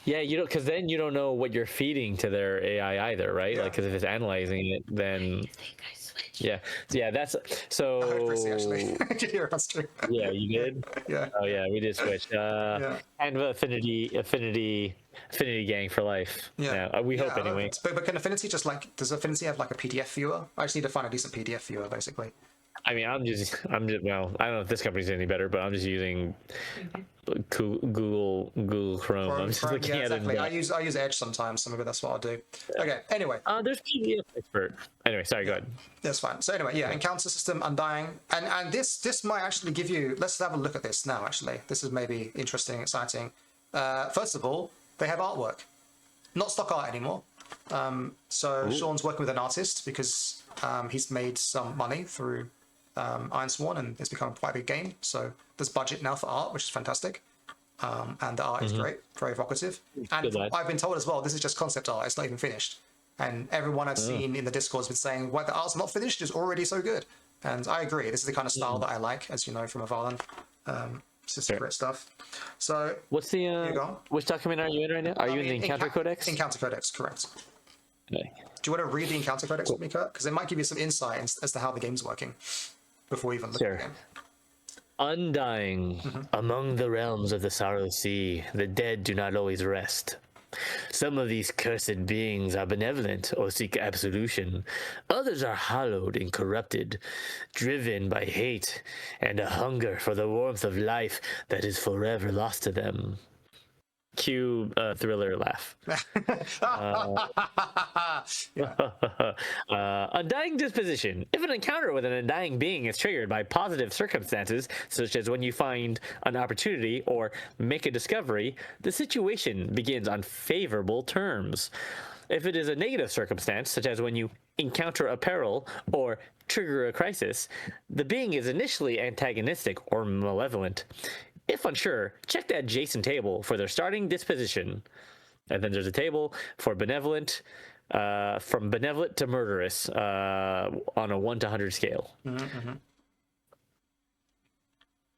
you don't, because then you don't know what you're feeding to their AI either, right? Like, because if it's analyzing it, then that's so. I heard Chrissy, actually. I could hear her on stream. Yeah, you did. Yeah. Oh yeah, we did switch. And affinity gang for life. We hope anyway. But can Affinity does Affinity have like a PDF viewer? I just need to find a decent PDF viewer, basically. I mean, I'm just well, I don't know if this company's any better, but I'm just using Google Chrome. I'm just looking at it. I use Edge sometimes. Some of it, that's what I'll do. Okay. Anyway. There's PDF expert. Anyway, sorry. Go ahead. That's fine. So anyway, encounter system, Undying, and this might actually give you. Let's have a look at this now. Actually, this is maybe interesting, exciting. First of all, they have artwork, not stock art anymore. So Shawn's working with an artist because he's made some money through Ironsworn, and it's become quite a big game. So there's budget now for art, which is fantastic. And the art is great, very evocative. And I've been told as well, this is just concept art. It's not even finished. And everyone I've seen in the Discord has been saying, "Why the art's not finished? It's already so good." And I agree. This is the kind of style that I like, as you know from Avallen. It's just great stuff. So what's the which document are you in right now? Are you in the Encounter Codex? Encounter Codex, correct. Okay. Do you want to read the Encounter Codex with me, Kurt? Because it might give you some insight as to how the game's working before we even look at the game. Undying, among the realms of the Sorrow Sea, the dead do not always rest. Some of these cursed beings are benevolent or seek absolution. Others are hallowed and corrupted, driven by hate and a hunger for the warmth of life that is forever lost to them. Cue thriller laugh. Undying disposition. If an encounter with an undying being is triggered by positive circumstances, such as when you find an opportunity or make a discovery, the situation begins on favorable terms. If it is a negative circumstance, such as when you encounter a peril or trigger a crisis, the being is initially antagonistic or malevolent. If unsure, check the adjacent table for their starting disposition. And then there's a table for benevolent, from benevolent to murderous, on a 1 to 100 scale.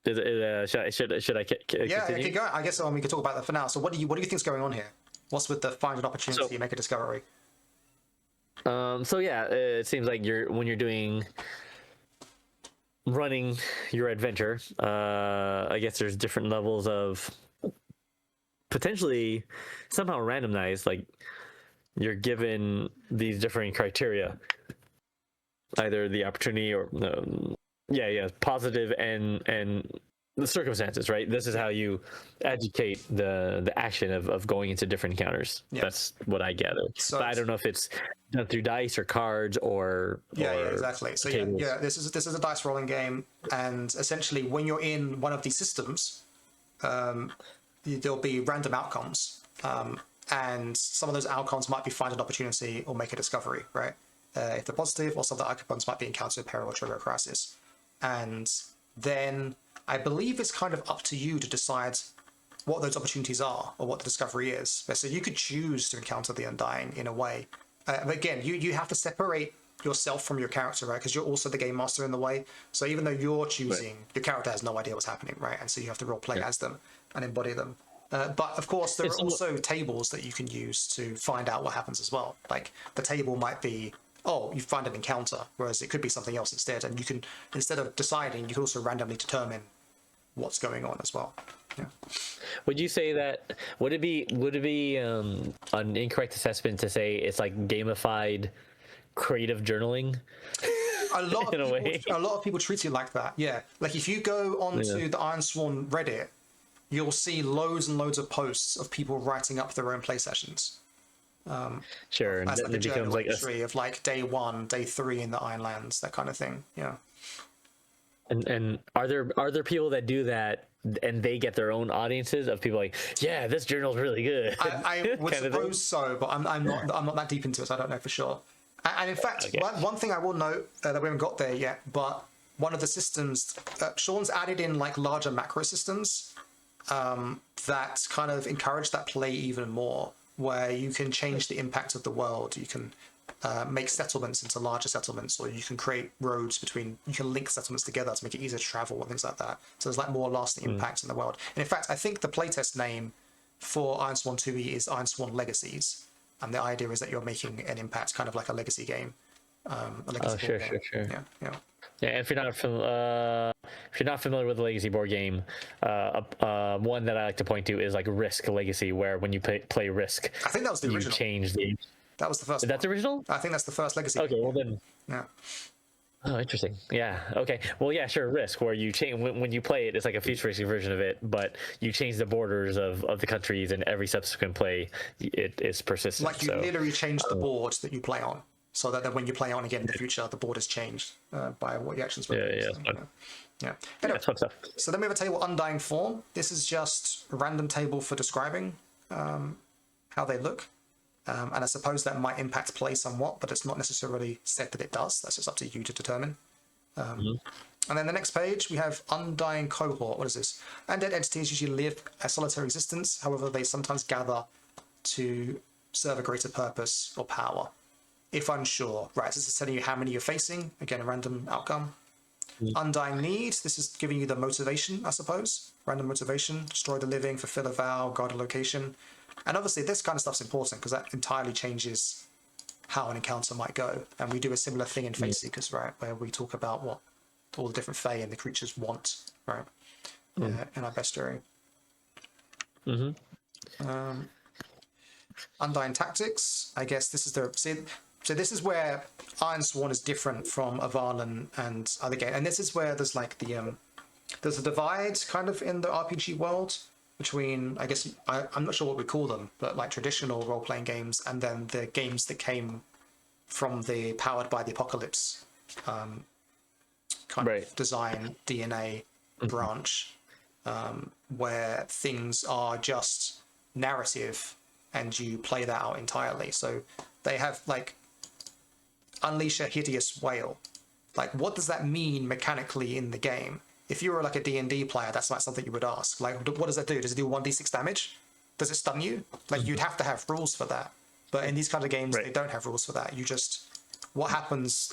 Should I continue? Yeah, keep going. I guess we could talk about that for now. So what do you think is going on here? What's with the find an opportunity, make a discovery? It seems like when you're running your adventure, I guess there's different levels of potentially somehow randomized, like you're given these different criteria, either the opportunity or positive and the circumstances, right? This is how you educate the action of going into different encounters. Yeah. That's what I gather. So But I don't know if it's done through dice or cards or yeah, exactly. So tables. yeah, this is a dice rolling game, and essentially when you're in one of these systems, there'll be random outcomes, and some of those outcomes might be find an opportunity or make a discovery, right? If they're positive, or some of the outcomes might be encounter a peril or trigger a crisis, and then I believe it's kind of up to you to decide what those opportunities are or what the discovery is. So you could choose to encounter the Undying in a way. But again, you have to separate yourself from your character, right? Because you're also the game master in the way. So even though you're choosing, your character has no idea what's happening, right? And so you have to role play as them and embody them. But of course, there are also tables that you can use to find out what happens as well. Like the table might be, oh, you find an encounter, whereas it could be something else instead. And you can, instead of deciding, you can also randomly determine what's going on as well. Yeah. Would you say that would it be an incorrect assessment to say it's like gamified creative journaling? A lot In a way. of people treat it like that. Yeah, like if you go onto the Ironsworn Reddit, you'll see loads and loads of posts of people writing up their own play sessions. Sure, and As then like a it becomes journal like entry of like day 1, day 3 in the Ironlands, that kind of thing. Yeah. and are there people that do that and they get their own audiences of people like, yeah, this journal's really good? I would suppose so, but I'm not that deep into it, so I don't know for sure. And in fact, one thing I will note that we haven't got there yet, but one of the systems, Shawn's added in like larger macro systems that kind of encourage that play even more, where you can change the impact of the world. You can make settlements into larger settlements, or you can create roads between, you can link settlements together to make it easier to travel and things like that. So there's like more lasting impact in the world. And in fact, I think the playtest name for Ironsworn 2e is Ironsworn Legacies. And the idea is that you're making an impact, kind of like a legacy game. A legacy board game. Sure. Yeah. Yeah, if you're not familiar with the Legacy board game, one that I like to point to is like Risk Legacy, where when you play Risk, I think that was the you original. change the. That was the first. That's original. I think that's the first legacy. Okay, well then. Yeah. Oh, interesting. Yeah. Okay. Well, yeah, sure. Risk, where you change when you play it, it's like a futuristic version of it, but you change the borders of the countries, and every subsequent play, it is persistent. Like you literally change the board that you play on, so that when you play on again in the future, the board is changed by what the actions were. Yeah. Anyway, that's fun stuff. so then we have a table, Undying Form. This is just a random table for describing how they look. And I suppose that might impact play somewhat, but it's not necessarily said that it does. That's just up to you to determine. And then the next page, we have Undying Cohort. What is this? Undead entities usually live a solitary existence. However, they sometimes gather to serve a greater purpose or power. If unsure, right, so this is telling you how many you're facing. Again, a random outcome. Undying Need. This is giving you the motivation, I suppose. Random motivation. Destroy the living, fulfill a vow, guard a location. And obviously this kind of stuff's important because that entirely changes how an encounter might go. And we do a similar thing in Fate Seekers, right? Where we talk about what all the different Fae and the creatures want, right? In our bestiary. Undying Tactics. I guess this is so this is where Ironsworn is different from Avallen and other games. And this is where there's like there's a divide kind of in the RPG world between, I guess, I'm not sure what we call them, but like traditional role-playing games, and then the games that came from the Powered by the Apocalypse kind of design DNA branch, where things are just narrative and you play that out entirely. So they have like Unleash a Hideous Whale. Like, what does that mean mechanically in the game? If you were like a D&D player, that's like something you would ask. Like, what does that do? Does it do 1d6 damage? Does it stun you? Like, you'd have to have rules for that. But in these kind of games, they don't have rules for that. You just, what happens,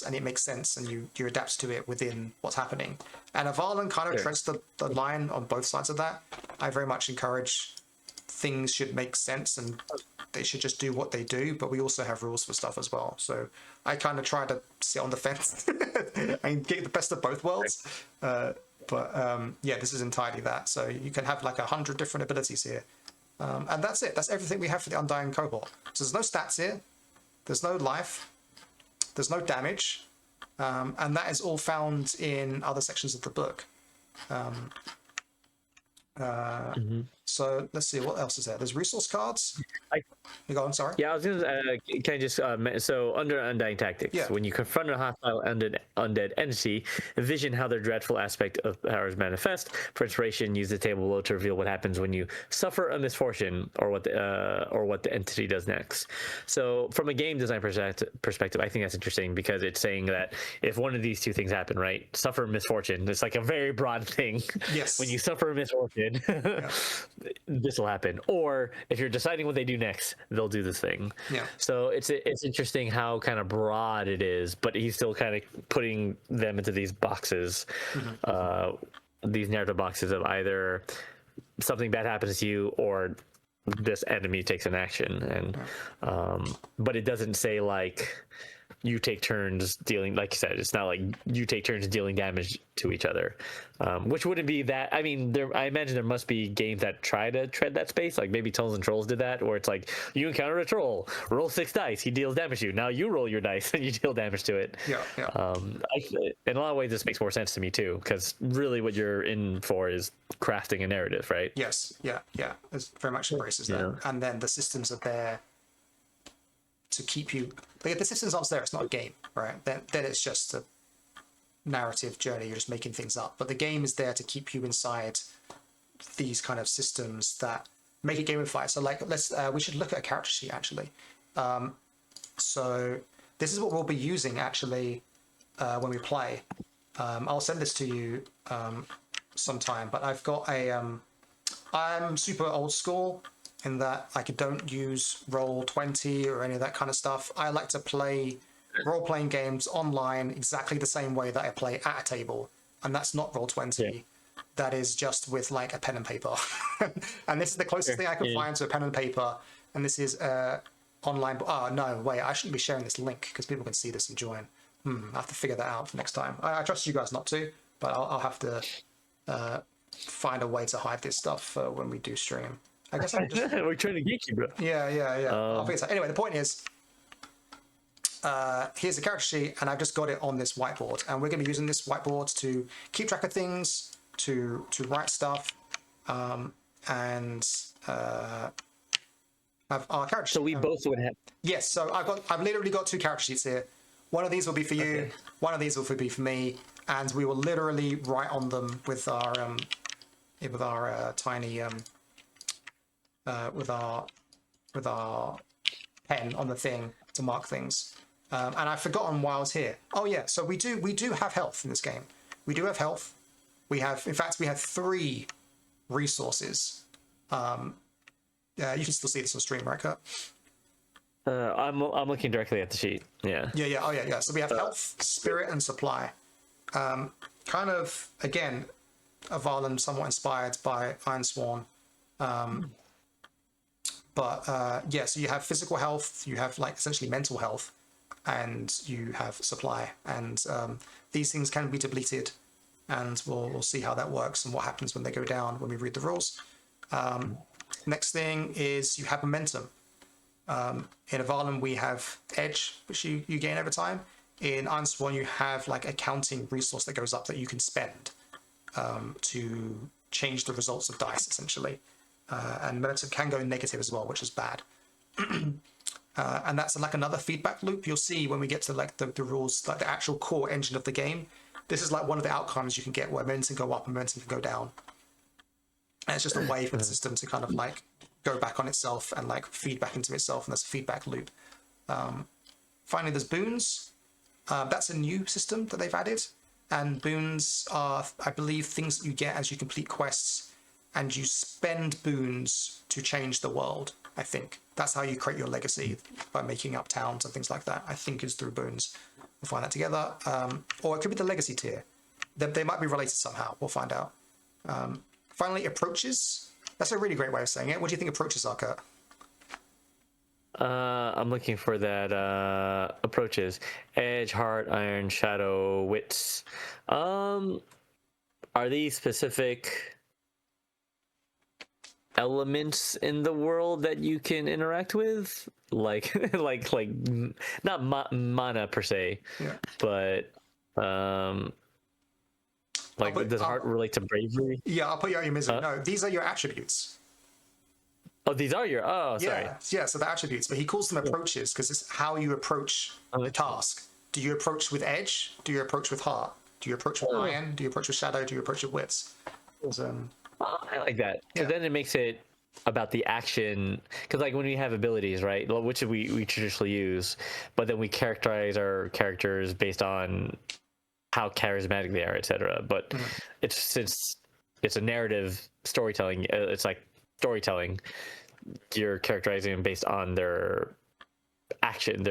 and it makes sense, and you adapt to it within what's happening. And Avallen kind of treads the line on both sides of that. I very much encourage things should make sense, and they should just do what they do, but we also have rules for stuff as well. So I kind of try to sit on the fence and get the best of both worlds. Yeah, this is entirely that. So you can have like 100 different abilities here. And that's it. That's everything we have for the Undying Cohort. So there's no stats here. There's no life. There's no damage. And that is all found in other sections of the book. So let's see, what else is there? There's resource cards. I, You go on, sorry. Yeah, I was gonna. Can I just so under Undying Tactics, Yeah. when you confront a hostile undead entity, envision how their dreadful aspect of powers manifest. For inspiration, use the table below to reveal what happens when you suffer a misfortune, or what the entity does next. So, from a game design perspective, I think that's interesting because it's saying that if one of these two things happen, right, suffer misfortune. It's like a very broad thing. Yes. When you suffer a misfortune, this will happen. Or if you're deciding what they do next, they'll do this thing. Yeah. So it's interesting how kind of broad it is, but he's still kind of putting them into these boxes, these narrative boxes of either something bad happens to you or this enemy takes an action, and but it doesn't say like you take turns dealing, like you said, it's not like you take turns dealing damage to each other, which wouldn't be that. I mean, I imagine there must be games that try to tread that space, like maybe Tunnels and Trolls did that, where it's like you encounter a troll, roll 6 dice, he deals damage to you. Now you roll your dice and you deal damage to it. In a lot of ways, this makes more sense to me too, because really what you're in for is crafting a narrative, right? Yes. Yeah. It very much embraces that, and then the systems are there to keep you. Like, the systems aren't there, it's not a game, right? Then it's just a narrative journey. You're just making things up. But the game is there to keep you inside these kind of systems that make it gamified. So like, we should look at a character sheet actually. So this is what we'll be using actually when we play. I'll send this to you sometime. But I've got I'm super old school in that I don't use Roll20 or any of that kind of stuff. I like to play role-playing games online exactly the same way that I play at a table, and that's not Roll20. Yeah. That is just with like a pen and paper. And this is the closest thing I can find to a pen and paper. And this is online. Oh no, wait! I shouldn't be sharing this link because people can see this and join. I have to figure that out for next time. I trust you guys not to, but I'll have to find a way to hide this stuff when we do stream. I guess I'm just... We're trying to geek you, bro. Yeah. I'll figure it out. Anyway, the point is, here's the character sheet, and I've just got it on this whiteboard, and we're going to be using this whiteboard to keep track of things, to write stuff, and have our character sheet. So we both would have. Yes. So I've literally got 2 character sheets here. One of these will be for you. Okay. One of these will be for me, and we will literally write on them with our tiny with our pen on the thing to mark things. And I've forgotten why I was here. Oh yeah, so we do have health in this game. We do have health. We have 3 resources. You can still see this on stream, right, Kurt? I'm looking directly at the sheet. Yeah. Yeah. Oh yeah. So we have health, spirit, and supply. Kind of again, Avallen, somewhat inspired by Ironsworn. But so you have physical health, you have like essentially mental health, and you have supply. And these things can be depleted, and we'll see how that works and what happens when they go down when we read the rules. Next thing is you have momentum. In Avallen, we have edge, which you gain over time. In Ironsworn, you have like a counting resource that goes up that you can spend to change the results of dice, essentially. And momentum can go negative as well, which is bad. And that's like another feedback loop. You'll see when we get to like the rules, like the actual core engine of the game. This is like one of the outcomes you can get where momentum can go up and momentum can go down. And it's just a way for the system to kind of like go back on itself and like feed back into itself, and there's a feedback loop. Finally, there's boons. That's a new system that they've added. And boons are, I believe, things that you get as you complete quests, and you spend boons to change the world, I think. That's how you create your legacy, by making up towns and things like that, I think is through boons. We'll find that together. Or it could be the legacy tier. They might be related somehow. We'll find out. Finally, approaches. That's a really great way of saying it. What do you think approaches are, Kurt? I'm looking for that approaches. Edge, heart, iron, shadow, wits. Are these specific elements in the world that you can interact with? Like not mana per se, but Like, does heart relate to bravery? Yeah, I'll put you out your misery. No, these are your attributes. Oh, these are your. Oh, sorry. Yeah, so the attributes, but he calls them approaches because it's how you approach the task. Do you approach with edge? Do you approach with heart? Do you approach with iron? Do you approach with shadow? Do you approach with wits? I like that because then it makes it about the action. Because like when we have abilities, right, which we traditionally use, but then we characterize our characters based on how charismatic they are, etc. But it's since it's a narrative storytelling, it's like storytelling. You're characterizing them based on their action,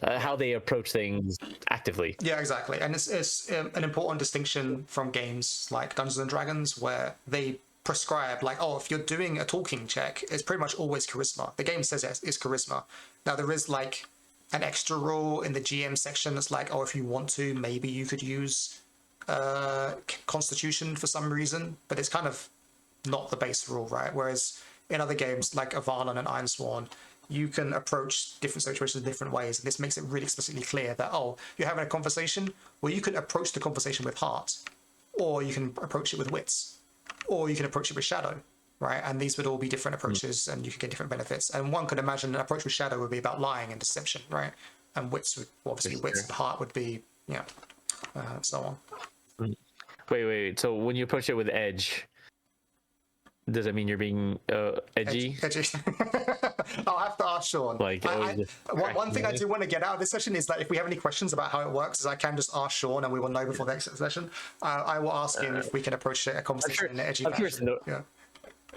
how they approach things actively. Yeah, exactly. And it's an important distinction from games like Dungeons and Dragons where they prescribe like, oh, if you're doing a talking check, it's pretty much always charisma. The game says it's charisma. Now there is like an extra rule in the GM section that's like, oh, if you want to, maybe you could use Constitution for some reason, but it's kind of not the base rule, right? Whereas in other games like Avallen and Ironsworn, you can approach different situations in different ways, and this makes it really explicitly clear that, oh, you're having a conversation, well, you can approach the conversation with heart, or you can approach it with wits, or you can approach it with shadow, right? And these would all be different approaches, and you could get different benefits. And one could imagine an approach with shadow would be about lying and deception, right? And wits would, obviously, wits and heart would be, so on. Wait. So when you approach it with edge, does that mean you're being edgy? Edgy. I'll have to ask Shawn. Like, one thing I do want to get out of this session is that if we have any questions about how it works, is I can just ask Shawn and we will know before the next session. I will ask him if we can approach a conversation in an edgy fashion.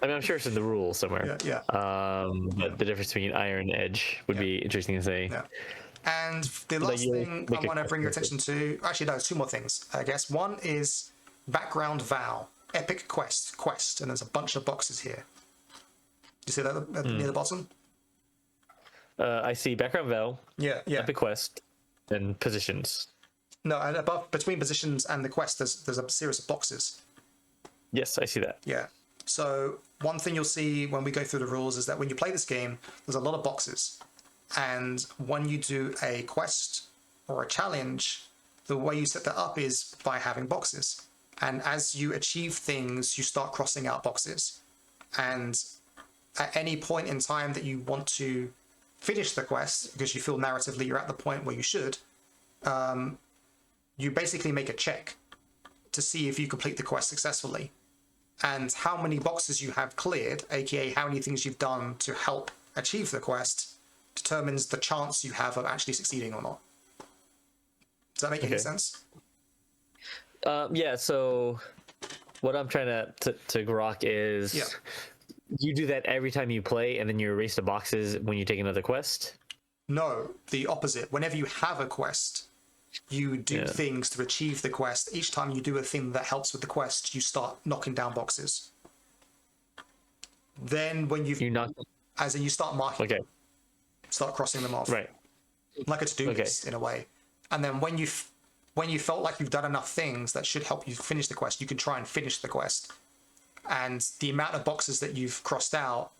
I'm sure it's in the rules somewhere. Yeah. But the difference between iron and edge would be interesting to say. Yeah. And the last thing I want to bring your attention to, actually, no, two more things, I guess. One is background vow. Epic quest, and there's a bunch of boxes here. You see that near the bottom? I see background vow. Yeah. Epic quest, and positions. No, and above, between positions and the quest, there's a series of boxes. Yes, I see that. Yeah. So one thing you'll see when we go through the rules is that when you play this game, there's a lot of boxes, and when you do a quest or a challenge, the way you set that up is by having boxes. And as you achieve things, you start crossing out boxes. And at any point in time that you want to finish the quest, because you feel narratively you're at the point where you should, you basically make a check to see if you complete the quest successfully. And how many boxes you have cleared, aka how many things you've done to help achieve the quest, determines the chance you have of actually succeeding or not. Does that make any sense? So what I'm trying to grok is you do that every time you play and then you erase the boxes when you take another quest? No, the opposite. Whenever you have a quest, you do things to achieve the quest. Each time you do a thing that helps with the quest, you start knocking down boxes. Then when you start marking them, start crossing them off. Right. Like a to-do list in a way. And then when you felt like you've done enough things that should help you finish the quest, you can try and finish the quest. And the amount of boxes that you've crossed out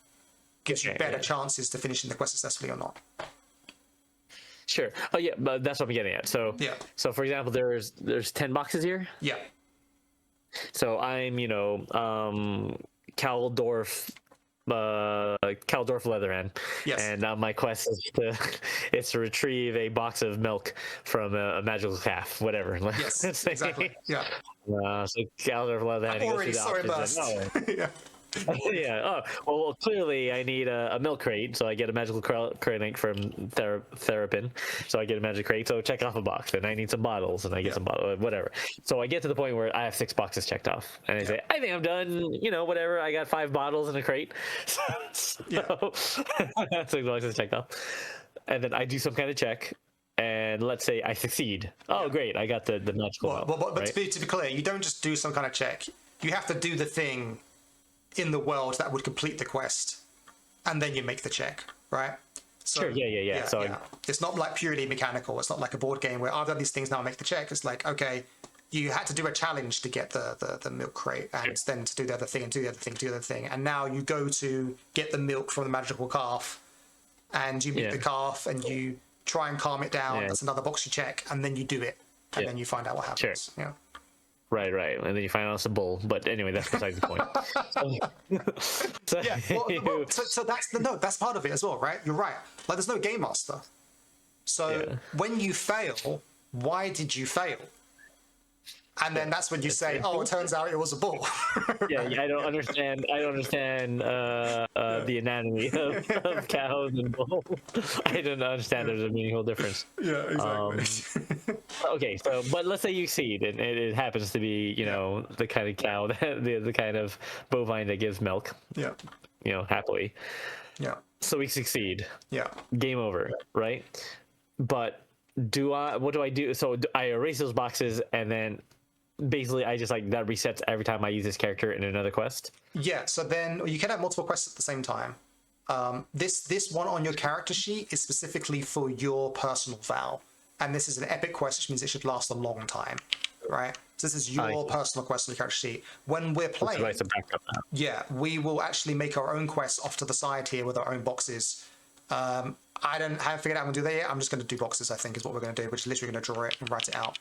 gives you better chances to finishing the quest successfully or not. Sure. Oh yeah, but that's what I'm getting at. So So for example, there's 10 boxes here. Yeah. So I'm Caldorf Leatherhand. Yes. And my quest is to retrieve a box of milk from a magical calf, whatever. Yes, exactly. Yeah. So Caldorf Leatherhand. I'm already so embarrassed. Yeah. Yeah. Oh, well, clearly I need a milk crate, so I get a magical crate from Therapin. So I get a magic crate, so check off a box. And I need some bottles, and I get some bottles, whatever. So I get to the point where I have 6 boxes checked off, and I say, I think I'm done. Whatever. I got 5 bottles in a crate. So 6 boxes checked off, and then I do some kind of check. And let's say I succeed. Oh, great! I got the magical. But to be clear, you don't just do some kind of check. You have to do the thing in the world that would complete the quest, and then you make the check, right? So, sure. Yeah. It's not like purely mechanical. It's not like a board game where I've done these things, now I make the check. It's like, okay, you had to do a challenge to get the milk crate, and then to do the other thing, and do the other thing, do the other thing, and now you go to get the milk from the magical calf, and you meet the calf, and you try and calm it down. That's another box you check, and then you do it, and then you find out what happens. Sure. Right, and then you find out it's a bull. But anyway, that's besides the point. So Yeah, well, so that's part of it as well, right? You're right. Like, there's no game master. So yeah. when you fail, why did you fail? And then that's when you say, "Oh, it turns out it was a bull." Yeah, Right? yeah, I don't understand. I don't understand the anatomy of cows and bulls. I don't understand. There's a meaningful difference. Yeah, exactly. Okay, so but let's say you succeed, and it happens to be the kind of cow that the kind of bovine that gives milk, Yeah, happily. yeah, So we succeed. yeah. Game over, right? But what do I do? So I erase those boxes, and then basically I just like that resets every time I use this character in another quest. Yeah, so then you can have multiple quests at the same time. This one on your character sheet is specifically for your personal vow, and this is an epic quest, which means it should last a long time, right? So this is your personal quest on the character sheet. When we're playing, Nice to back up now. yeah, we will actually make our own quests off to the side here with our own boxes. I haven't figured out how to do that yet. I'm just going to do boxes, I think, is what we're going to do, which is literally going to draw it and write it out.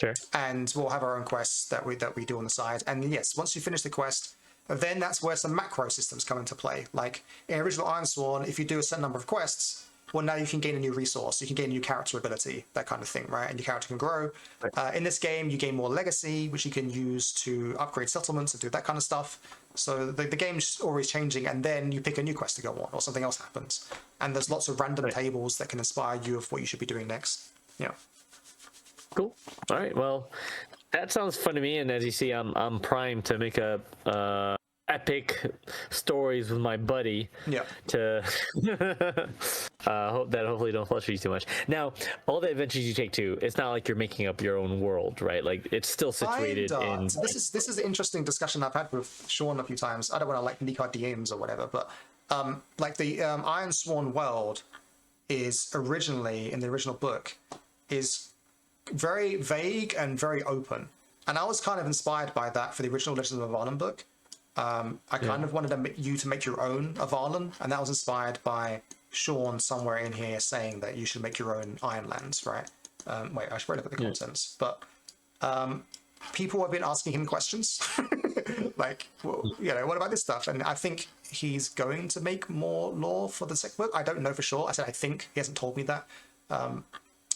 Sure. And we'll have our own quests that we do on the side. And yes, once you finish the quest, then that's where some macro systems come into play. Like in original Ironsworn, if you do a certain number of quests, well, now you can gain a new resource, you can gain a new character ability, that kind of thing, right? And your character can grow. Right. In this game, you gain more legacy, which you can use to upgrade settlements and do that kind of stuff. So the game's always changing, and then you pick a new quest to go on, or something else happens. And there's lots of random tables that can inspire you of what you should be doing next. Yeah. Cool. All right. Well, that sounds fun to me. And as you see, I'm primed to make a epic stories with my buddy. Yeah. To hope that hopefully don't frustrate you too much. Now, all the adventures you take too, it's not like you're making up your own world, right? Like it's still situated in. So this is an interesting discussion I've had with Shawn a few times. I don't want to like leak our DMs or whatever, but like the Ironsworn world is originally in the original book is very vague and very open, and I was kind of inspired by that for the original Legends of Avallen book. I kind of wanted you to make your own Avallen, and that was inspired by Shawn somewhere in here saying that you should make your own Ironlands, right? Wait, I should probably look at the contents, but people have been asking him questions like, well, what about this stuff? And I think he's going to make more lore for the second book. I don't know for sure. I said I think. He hasn't told me that.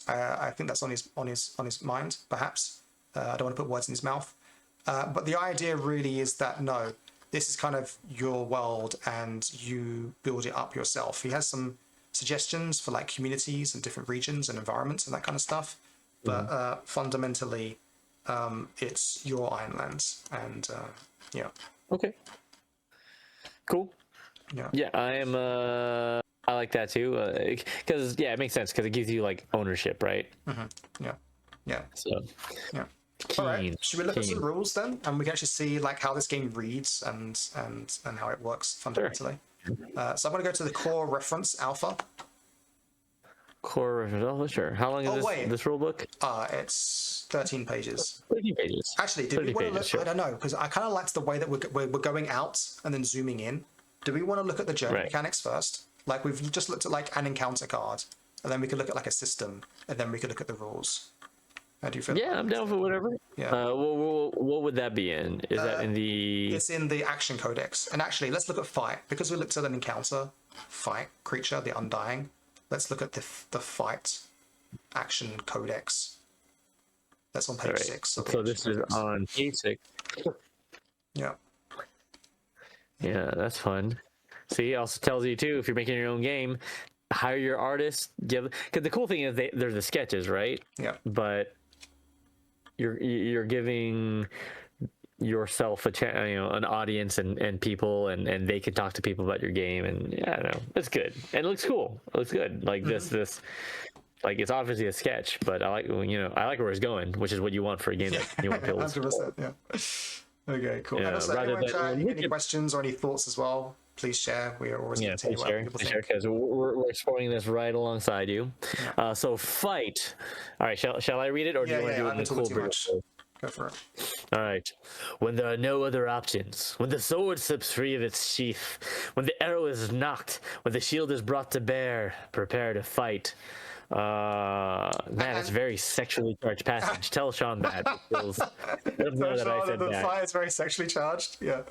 I think that's on his mind, perhaps. I don't want to put words in his mouth. But the idea really is that, no, this is kind of your world and you build it up yourself. He has some suggestions for like communities and different regions and environments and that kind of stuff. But fundamentally, it's your Ironlands. And yeah. Okay. Cool. Yeah. Yeah, I like that too, because it makes sense because it gives you like ownership, right? Mm-hmm. Yeah. Yeah. So yeah. Keen, all right. Should we look at some rules then, and we can actually see like how this game reads and how it works fundamentally. Sure. So I'm going to go to the core reference alpha. Core reference alpha, sure. How long is this rule book? It's 13 pages. 13 pages. Actually, did we want to look? Sure. I don't know, because I kind of liked the way that we're going out and then zooming in. Do we want to look at the journey mechanics first? Like we've just looked at like an encounter card, and then we could look at like a system, and then we could look at the rules. How do you feel? Yeah, I'm down for whatever. Yeah. What would that be in? Is that in the? It's in the action codex. And actually, let's look at fight, because we looked at an encounter, fight, creature, the Undying. Let's look at the fight action codex. That's on page 6. So this is on page 6. Yeah. Yeah, that's fun. See, it also tells you too, if you're making your own game, hire your artist. Because the cool thing is they're the sketches, right? Yeah. But you're giving yourself an audience and people, and they can talk to people about your game, and I don't know, it's good and it looks cool. It looks good. Like this. Like it's obviously a sketch, but I like where it's going, which is what you want for a game that you want to build. 100%, yeah. Okay, cool. Yeah, and also, any questions or any thoughts as well, please share. We are always going to tell you what people think. Because we're exploring this right alongside you. Yeah. So fight. All right, shall I read it, or do you want to do it in the cool British? Go for it. All right. When there are no other options, when the sword slips free of its sheath, when the arrow is knocked, when the shield is brought to bear, prepare to fight. Man, that's very sexually charged passage. Tell Shawn that. It feels, let him know that I said The that. fight is very sexually charged. Yeah.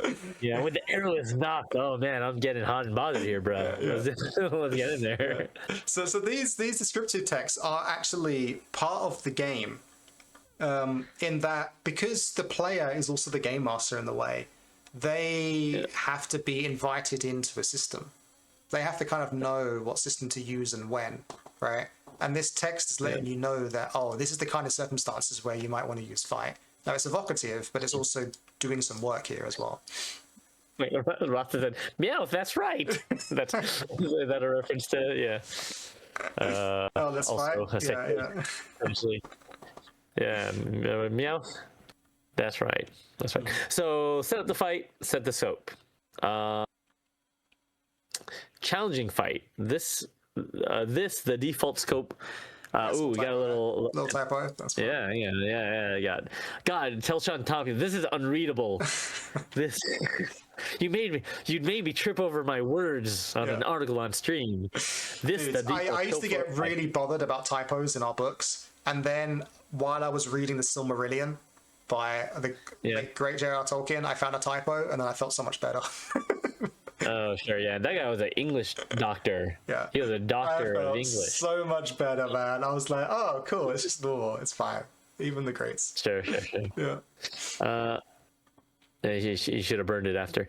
Yeah, when the arrow is knocked, oh man, I'm getting hot and bothered here, bro. Let's get in there. So these descriptive texts are actually part of the game, in that because the player is also the game master in the way, they have to be invited into a system. They have to kind of know what system to use and when, right? And this text is letting you know that, oh, this is the kind of circumstances where you might want to use fight. Now, it's evocative, but it's also doing some work here as well. Wait, Rasta said, meow, that's right. That's is that a reference to, yeah. Oh, that's also fine. Yeah. Essentially. Yeah, meow. That's right. That's right. So set up the fight, set the scope. Challenging fight. The default scope. We got a little typo. That's fine. Yeah. God, tell Shawn Tomkin, this is unreadable. This you'd made me trip over my words on an article on stream. I used to get really bothered about typos in our books, and then while I was reading the Silmarillion by the great J.R. Tolkien, I found a typo, and then I felt so much better. Oh, sure, yeah. That guy was an English doctor. Yeah. He was a doctor of English. So much better, man. I was like, oh, cool. It's just normal. It's fine. Even the greats. Sure. Yeah. You should have burned it after.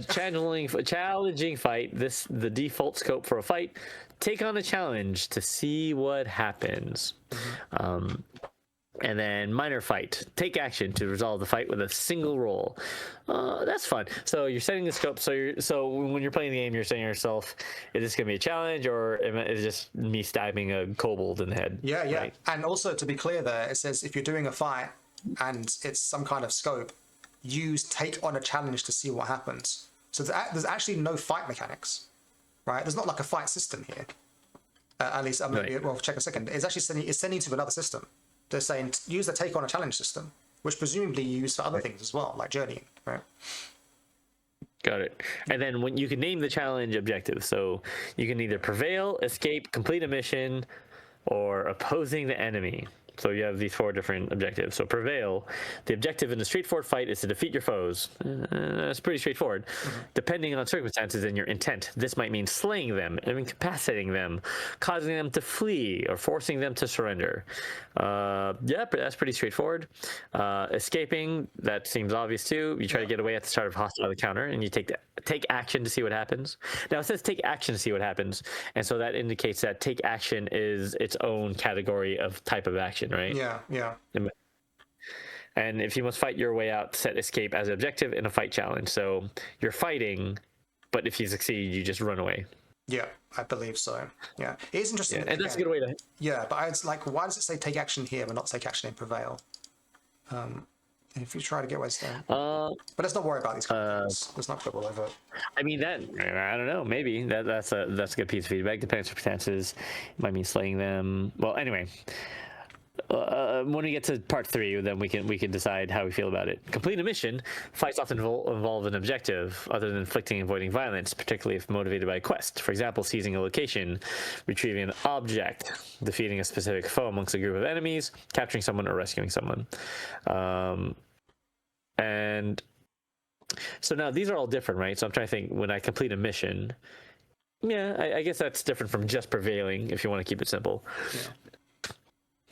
Challenging fight. The default scope for a fight. Take on a challenge to see what happens. And then minor fight. Take action to resolve the fight with a single roll. That's fun. So you're setting the scope. So when you're playing the game, you're saying to yourself, is this going to be a challenge or is it just me stabbing a kobold in the head? Yeah. Right? And also, to be clear there, it says if you're doing a fight and it's some kind of scope, take on a challenge to see what happens. So there's actually no fight mechanics, right? There's not like a fight system here. At least, well, check a second. It's actually sending to another system. They're saying use the take on a challenge system, which presumably you use for other things as well, like journeying, right? Got it. And then when you can name the challenge objective, so you can either prevail, escape, complete a mission, or opposing the enemy. So you have these 4 different objectives. So prevail, the objective in a straightforward fight is to defeat your foes. That's pretty straightforward. Depending on circumstances and your intent, this might mean slaying them, incapacitating them, causing them to flee, or forcing them to surrender. That's pretty straightforward. Escaping, that seems obvious too. You try to get away at the start of a hostile encounter, and you take action to see what happens. Now it says take action to see what happens, and so that indicates that take action is its own category of type of action. Right? Yeah. And if you must fight your way out, set escape as an objective in a fight challenge. So you're fighting, but if you succeed, you just run away. Yeah, I believe so. Yeah, it is interesting. And that's a good way to. Yeah, but it's like, why does it say take action here but not take action in prevail? If you try to get ways down. But let's not worry about these things. Let's not quibble over it. I mean, I don't know. Maybe that's a good piece of feedback. Depends on circumstances. It might mean slaying them. Well, anyway. When we get to part 3, then we can decide how we feel about it. Complete a mission. Fights often involve an objective other than inflicting and avoiding violence, particularly if motivated by a quest. For example, seizing a location, retrieving an object, defeating a specific foe amongst a group of enemies, capturing someone, or rescuing someone. And so now these are all different, right? So I'm trying to think, when I complete a mission, I guess that's different from just prevailing, if you want to keep it simple. Yeah.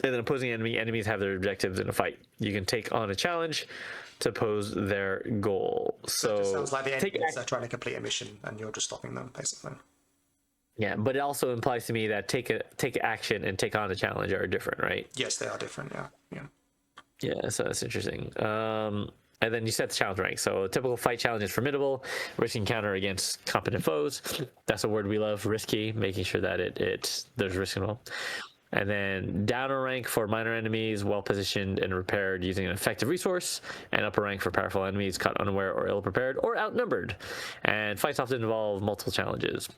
And then opposing enemies have their objectives in a fight. You can take on a challenge to oppose their goal. So it just sounds like the enemies are trying to complete a mission and you're just stopping them, basically. Yeah, but it also implies to me that take action and take on a challenge are different, right? Yes, they are different, yeah. Yeah, so that's interesting. And then you set the challenge rank. So a typical fight challenge is formidable, risky encounter against competent foes. That's a word we love, risky, making sure that there's risk involved. And then downer rank for minor enemies, well-positioned and repaired using an effective resource, and upper rank for powerful enemies caught unaware or ill-prepared or outnumbered. And fights often involve multiple challenges.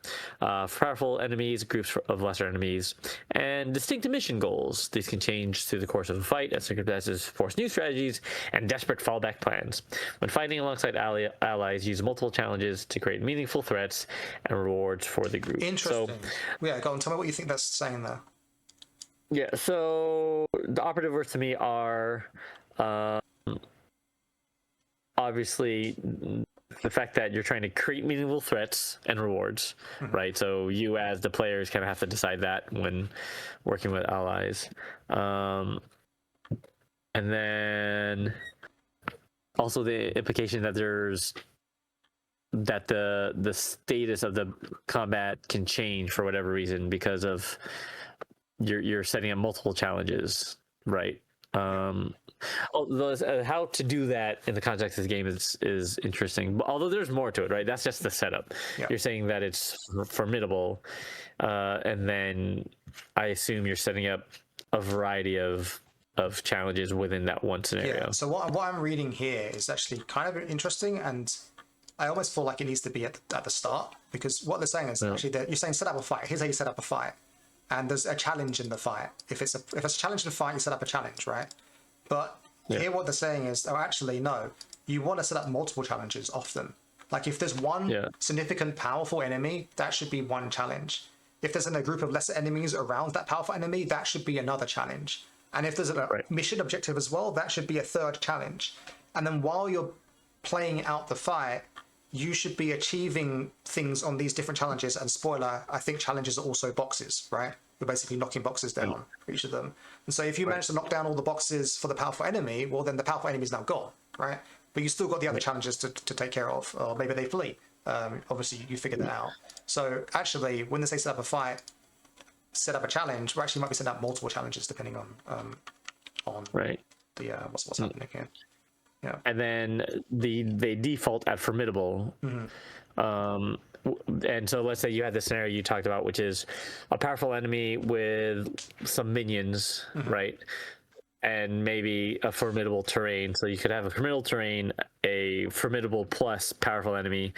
For powerful enemies, groups of lesser enemies, and distinct mission goals. These can change through the course of a fight as circumstances force new strategies and desperate fallback plans. When fighting alongside allies, use multiple challenges to create meaningful threats and rewards for the group. Interesting. Go on, tell me what you think that's saying there. Yeah, so the operative words to me are um, obviously the fact that you're trying to create meaningful threats and rewards, right? So you as the players kind of have to decide that when working with allies. And then also the implication that the status of the combat can change for whatever reason because of you're setting up multiple challenges, right? Although how to do that in the context of the game is interesting. But although there's more to it, right? That's just the setup. Yeah. You're saying that it's formidable, and then I assume you're setting up a variety of challenges within that one scenario. Yeah. So what I'm reading here is actually kind of interesting, and I almost feel like it needs to be at the start, because what they're saying is actually that you're saying set up a fight. Here's how you set up a fight, and there's a challenge in the fight. If it's a challenge in the fight, you set up a challenge, right? But here what they're saying is, oh, actually no, you want to set up multiple challenges often. Like if there's one significant powerful enemy, that should be one challenge. If there's a group of lesser enemies around that powerful enemy, that should be another challenge. And if there's a mission objective as well, that should be a third challenge. And then while you're playing out the fight, you should be achieving things on these different challenges. And spoiler, I think challenges are also boxes, right? You're basically knocking boxes down for each of them. And so if you manage to knock down all the boxes for the powerful enemy, well, then the powerful enemy is now gone, right? But you still got the other challenges to take care of, or maybe they flee. Obviously, you figured that out. So actually, when they say set up a fight, set up a challenge, we actually might be setting up multiple challenges depending on the what's happening here. Yeah. And then they default at formidable. And so let's say you had the scenario you talked about, which is a powerful enemy with some minions, right? And maybe a formidable terrain. So you could have a formidable terrain, a formidable plus powerful enemy,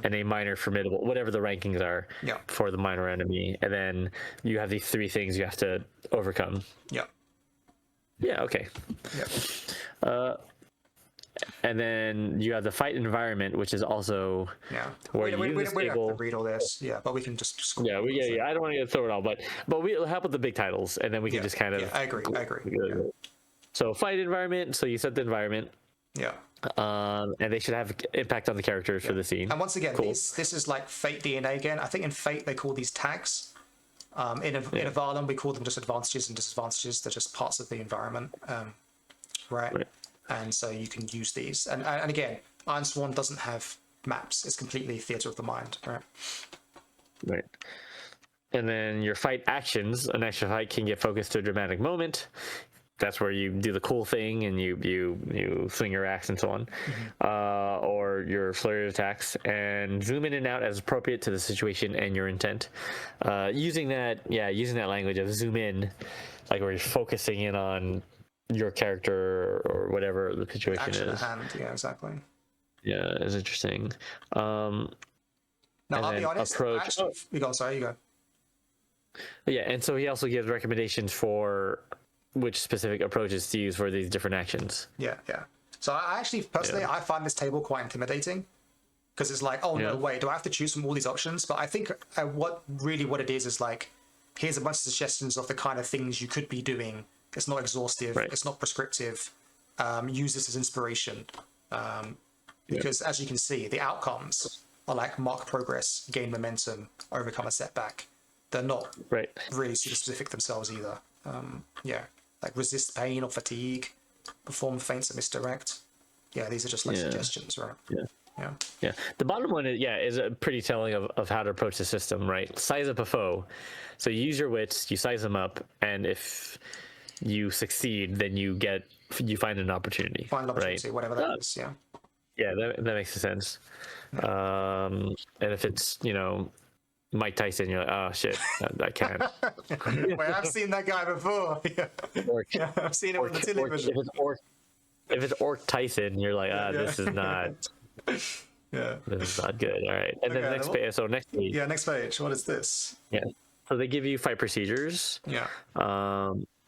and a minor formidable, whatever the rankings are for the minor enemy. And then you have these three things you have to overcome. Yeah. Yeah, okay. Yeah. And then you have the fight environment, which is also where we you don't have to read all this, but we can just I don't want to throw it all, but we'll help with the big titles, and then we can just kind of I agree. So fight environment. So you set the environment. Yeah. And they should have impact on the characters for the scene. And once again, this is like Fate DNA again. I think in Fate they call these tags. In Avallen we call them just advantages and disadvantages. They're just parts of the environment, right? And so you can use these. And again, Ironsworn doesn't have maps. It's completely theater of the mind, right? Right. And then your fight actions. An extra fight can get focused to a dramatic moment. That's where you do the cool thing and you swing your axe and so on, or your flurry of attacks, and zoom in and out as appropriate to the situation and your intent. Using that language of zoom in, like where you're focusing in on your character or whatever the situation Action is. at hand, yeah, exactly. Yeah, it's interesting. Now I'll be honest. You go. Yeah, and so he also gives recommendations for which specific approaches to use for these different actions. Yeah. So I actually, personally, I find this table quite intimidating, because it's like, oh no, wait, do I have to choose from all these options? But I think what it is like, here's a bunch of suggestions of the kind of things you could be doing. It's not exhaustive. It's not prescriptive. Use this as inspiration, because as you can see, the outcomes are like mark progress, gain momentum, overcome a setback. They're not really super specific themselves either. Like resist pain or fatigue, perform feints and misdirect. Yeah, these are just like suggestions, right? Yeah. The bottom one is a pretty telling of how to approach the system, right? Size up a foe. So you use your wits, you size them up, and if you succeed, then you find an opportunity. Find an opportunity, whatever that is. Yeah, that makes sense. And if it's Mike Tyson, you're like, oh shit, I can't. Wait, I've seen that guy before. I've seen it on the television. If it's Orc Tyson, you're like, this is not. This is not good. All right, and then next page. So next page. Yeah, next page. What is this? Yeah. So they give you fight procedures. Yeah.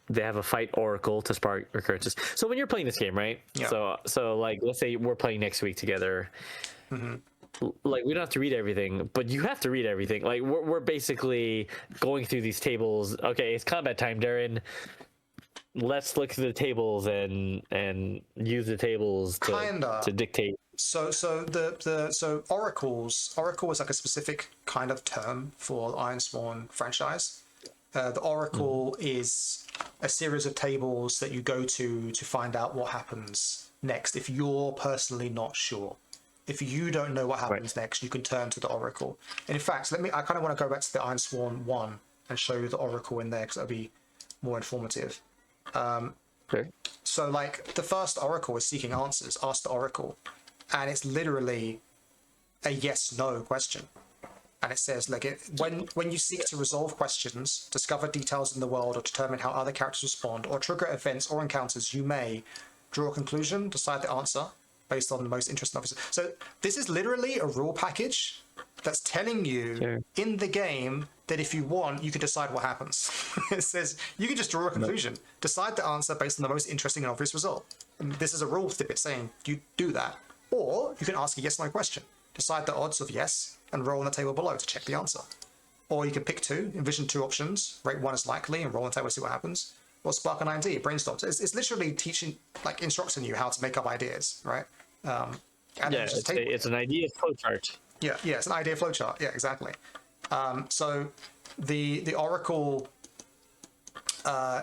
They have a fight oracle to spark recurrences. So when you're playing this game, right? Yeah. So like, let's say we're playing next week together. like we don't have to read everything, but you have to read everything. Like we're basically going through these tables. Okay, it's combat time, Darren. Let's look through the tables and use the tables to dictate. So Oracle is like a specific kind of term for the Ironsworn franchise. The Oracle is a series of tables that you go to find out what happens next if you're personally not sure. If you don't know what happens next, you can turn to the Oracle. And in fact, I kind of want to go back to the Ironsworn 1 and show you the Oracle in there because that'll be more informative. Okay. So like the first Oracle is seeking answers, ask the Oracle. And it's literally a yes/no question. And it says, like, when you seek to resolve questions, discover details in the world, or determine how other characters respond, or trigger events or encounters, you may draw a conclusion, decide the answer based on the most interesting officer. So this is literally a rule package that's telling you in the game that if you want, you can decide what happens. It says you can just draw a conclusion, decide the answer based on the most interesting and obvious result. And this is a rule snippet saying you do that. Or you can ask a yes/no question, decide the odds of yes, and roll on the table below to check the answer. Or you can pick two, envision two options, rate one as likely, and roll on the table to see what happens. Or spark an idea, brainstorm. So it's literally teaching, like instructing you how to make up ideas, right? And yeah, it's an idea flowchart. Yeah, it's an idea flowchart. Yeah, exactly. So the Oracle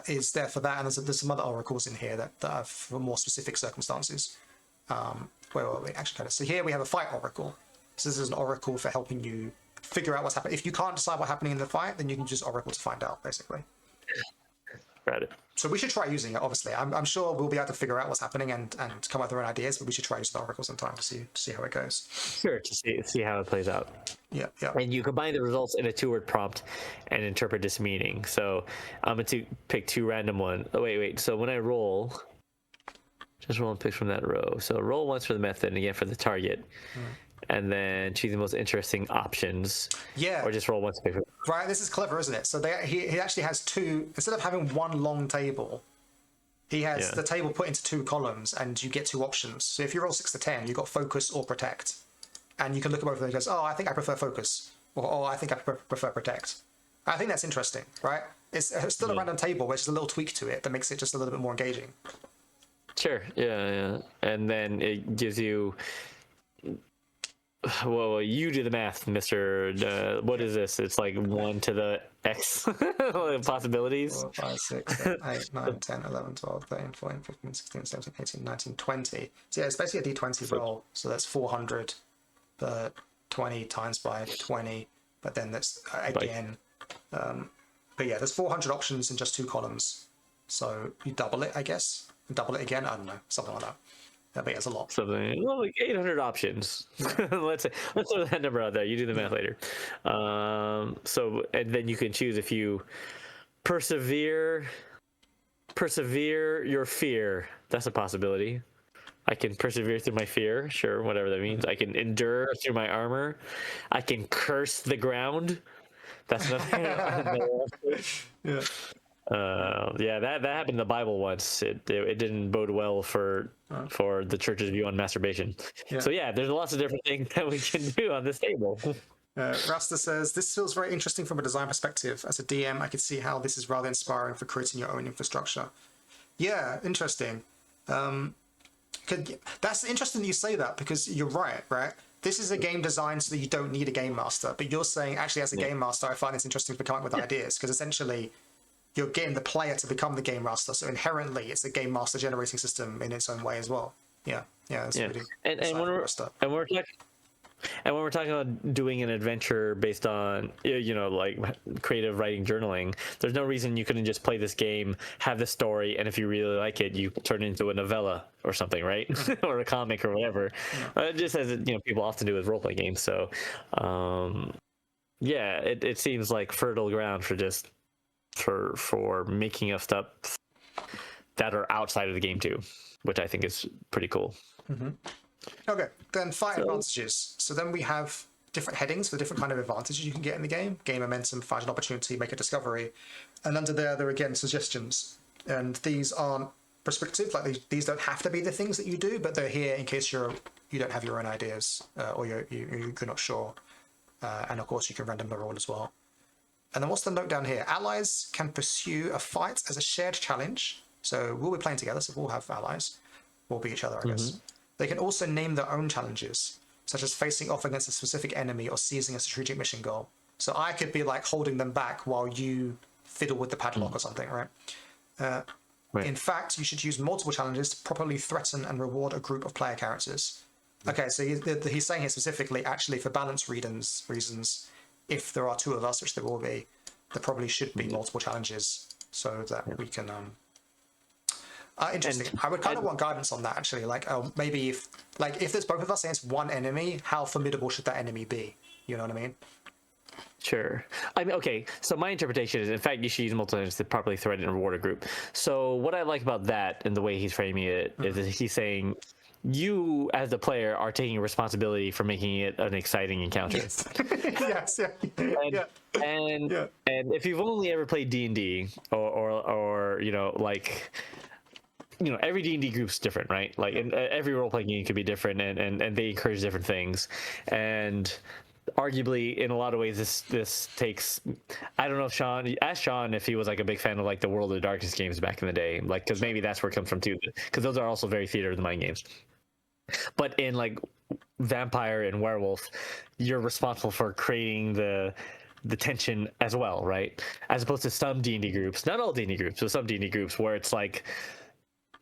is there for that, and there's some other oracles in here that are for more specific circumstances. Where were we? Actually, so here we have a fight oracle. So this is an oracle for helping you figure out what's happening. If you can't decide what's happening in the fight, then you can just oracle to find out, basically. Got it. So we should try using it. Obviously, I'm sure we'll be able to figure out what's happening and come up with our own ideas. But we should try using the oracle sometime to see how it goes. Sure, to see how it plays out. Yeah. And you combine the results in a 2-word prompt and interpret this meaning. So I'm going to pick two random ones. Oh, wait. So when I roll, just roll and pick from that row. So roll once for the method and again for the target. And then choose the most interesting options. Yeah. Or just roll once. Right, this is clever, isn't it? So he actually has two, instead of having one long table, he has the table put into two columns and you get two options. So if you roll 6 to 10, you've got focus or protect. And you can look at both of them and goes, oh, I think I prefer focus. Or, oh, I think I prefer protect. I think that's interesting, right? It's still a random table, but it's just a little tweak to it that makes it just a little bit more engaging. Sure, yeah. And then it gives you... Well, you do the math, Mr. What is this? It's like 1 to the X possibilities. 4, 5, 6, 7, 8, 9, 10, 11, 12, 13, 14, 15, 16, 17, 18, 19, 20. So yeah, it's basically a D20 roll. So that's 400 per 20 times by 20. But then that's again. But yeah, there's 400 options in just two columns. So you double it, I guess. Double it again. I don't know, something like that. But yeah, it's a lot. Something like 800 options. let's throw that number out there. You do the math later. So and then you can choose if you persevere your fear. That's a possibility. I can persevere through my fear. Sure, whatever that means. I can endure through my armor. I can curse the ground. That's nothing. That happened in the Bible once. It didn't bode well for the church's view on masturbation. So there's lots of different things that we can do on this table. Rasta says, this feels very interesting from a design perspective. As a DM, I could see how this is rather inspiring for creating your own infrastructure. Yeah, interesting. That's interesting that you say that, because you're right? This is a game designed so that you don't need a game master, but you're saying, actually, as a game master, I find it's interesting to come up with ideas, because essentially you're getting the player to become the game master, so inherently it's a game master generating system in its own way as well. That's really and when we're talking about doing an adventure based on like creative writing, journaling, there's no reason you couldn't just play this game, have the story, and if you really like it, you turn it into a novella or something, right? Or a comic or whatever. Just as people often do with role-play games. So it seems like fertile ground for just for making up stuff that are outside of the game too, which I think is pretty cool. Okay, then fight advantages. So then we have different headings for different kind of advantages you can get in the game. Gain momentum, find an opportunity, make a discovery. And under there are again suggestions. And these aren't prescriptive, like these don't have to be the things that you do, but they're here in case you're you don't have your own ideas, or you're not sure. And of course, you can random the roll as well. And then what's the note down here? Allies can pursue a fight as a shared challenge. So we'll be playing together, so we'll have allies. We'll be each other, I guess. They can also name their own challenges, such as facing off against a specific enemy or seizing a strategic mission goal. So I could be like holding them back while you fiddle with the padlock or something, right? Right. In fact, you should use multiple challenges to properly threaten and reward a group of player characters. Okay, so he's saying here specifically, actually, for balance reasons, if there are 2 of us, which there will be, there probably should be multiple challenges so that we can... interesting. I would kind of want guidance on that, actually. Like, maybe if there's both of us against one enemy, how formidable should that enemy be? You know what I mean? Sure. I mean, okay, so my interpretation is, in fact, you should use multiple challenges to properly threaten and reward a group. So what I like about that and the way he's framing it is that he's saying, you as the player are taking responsibility for making it an exciting encounter. Yes. Yes. Yeah. And if you've only ever played D&D or you know, like, you know, every D&D group's different, right? Like, every role-playing game could be different, and they encourage different things. And arguably, in a lot of ways, this takes... I don't know if ask Shawn if he was like a big fan of like the World of Darkness games back in the day, like, because maybe that's where it comes from too, because those are also very theater of the mind games. But in like Vampire and Werewolf, you're responsible for creating the tension as well, right? As opposed to some D&D groups, not all D&D groups, but some D&D groups where it's like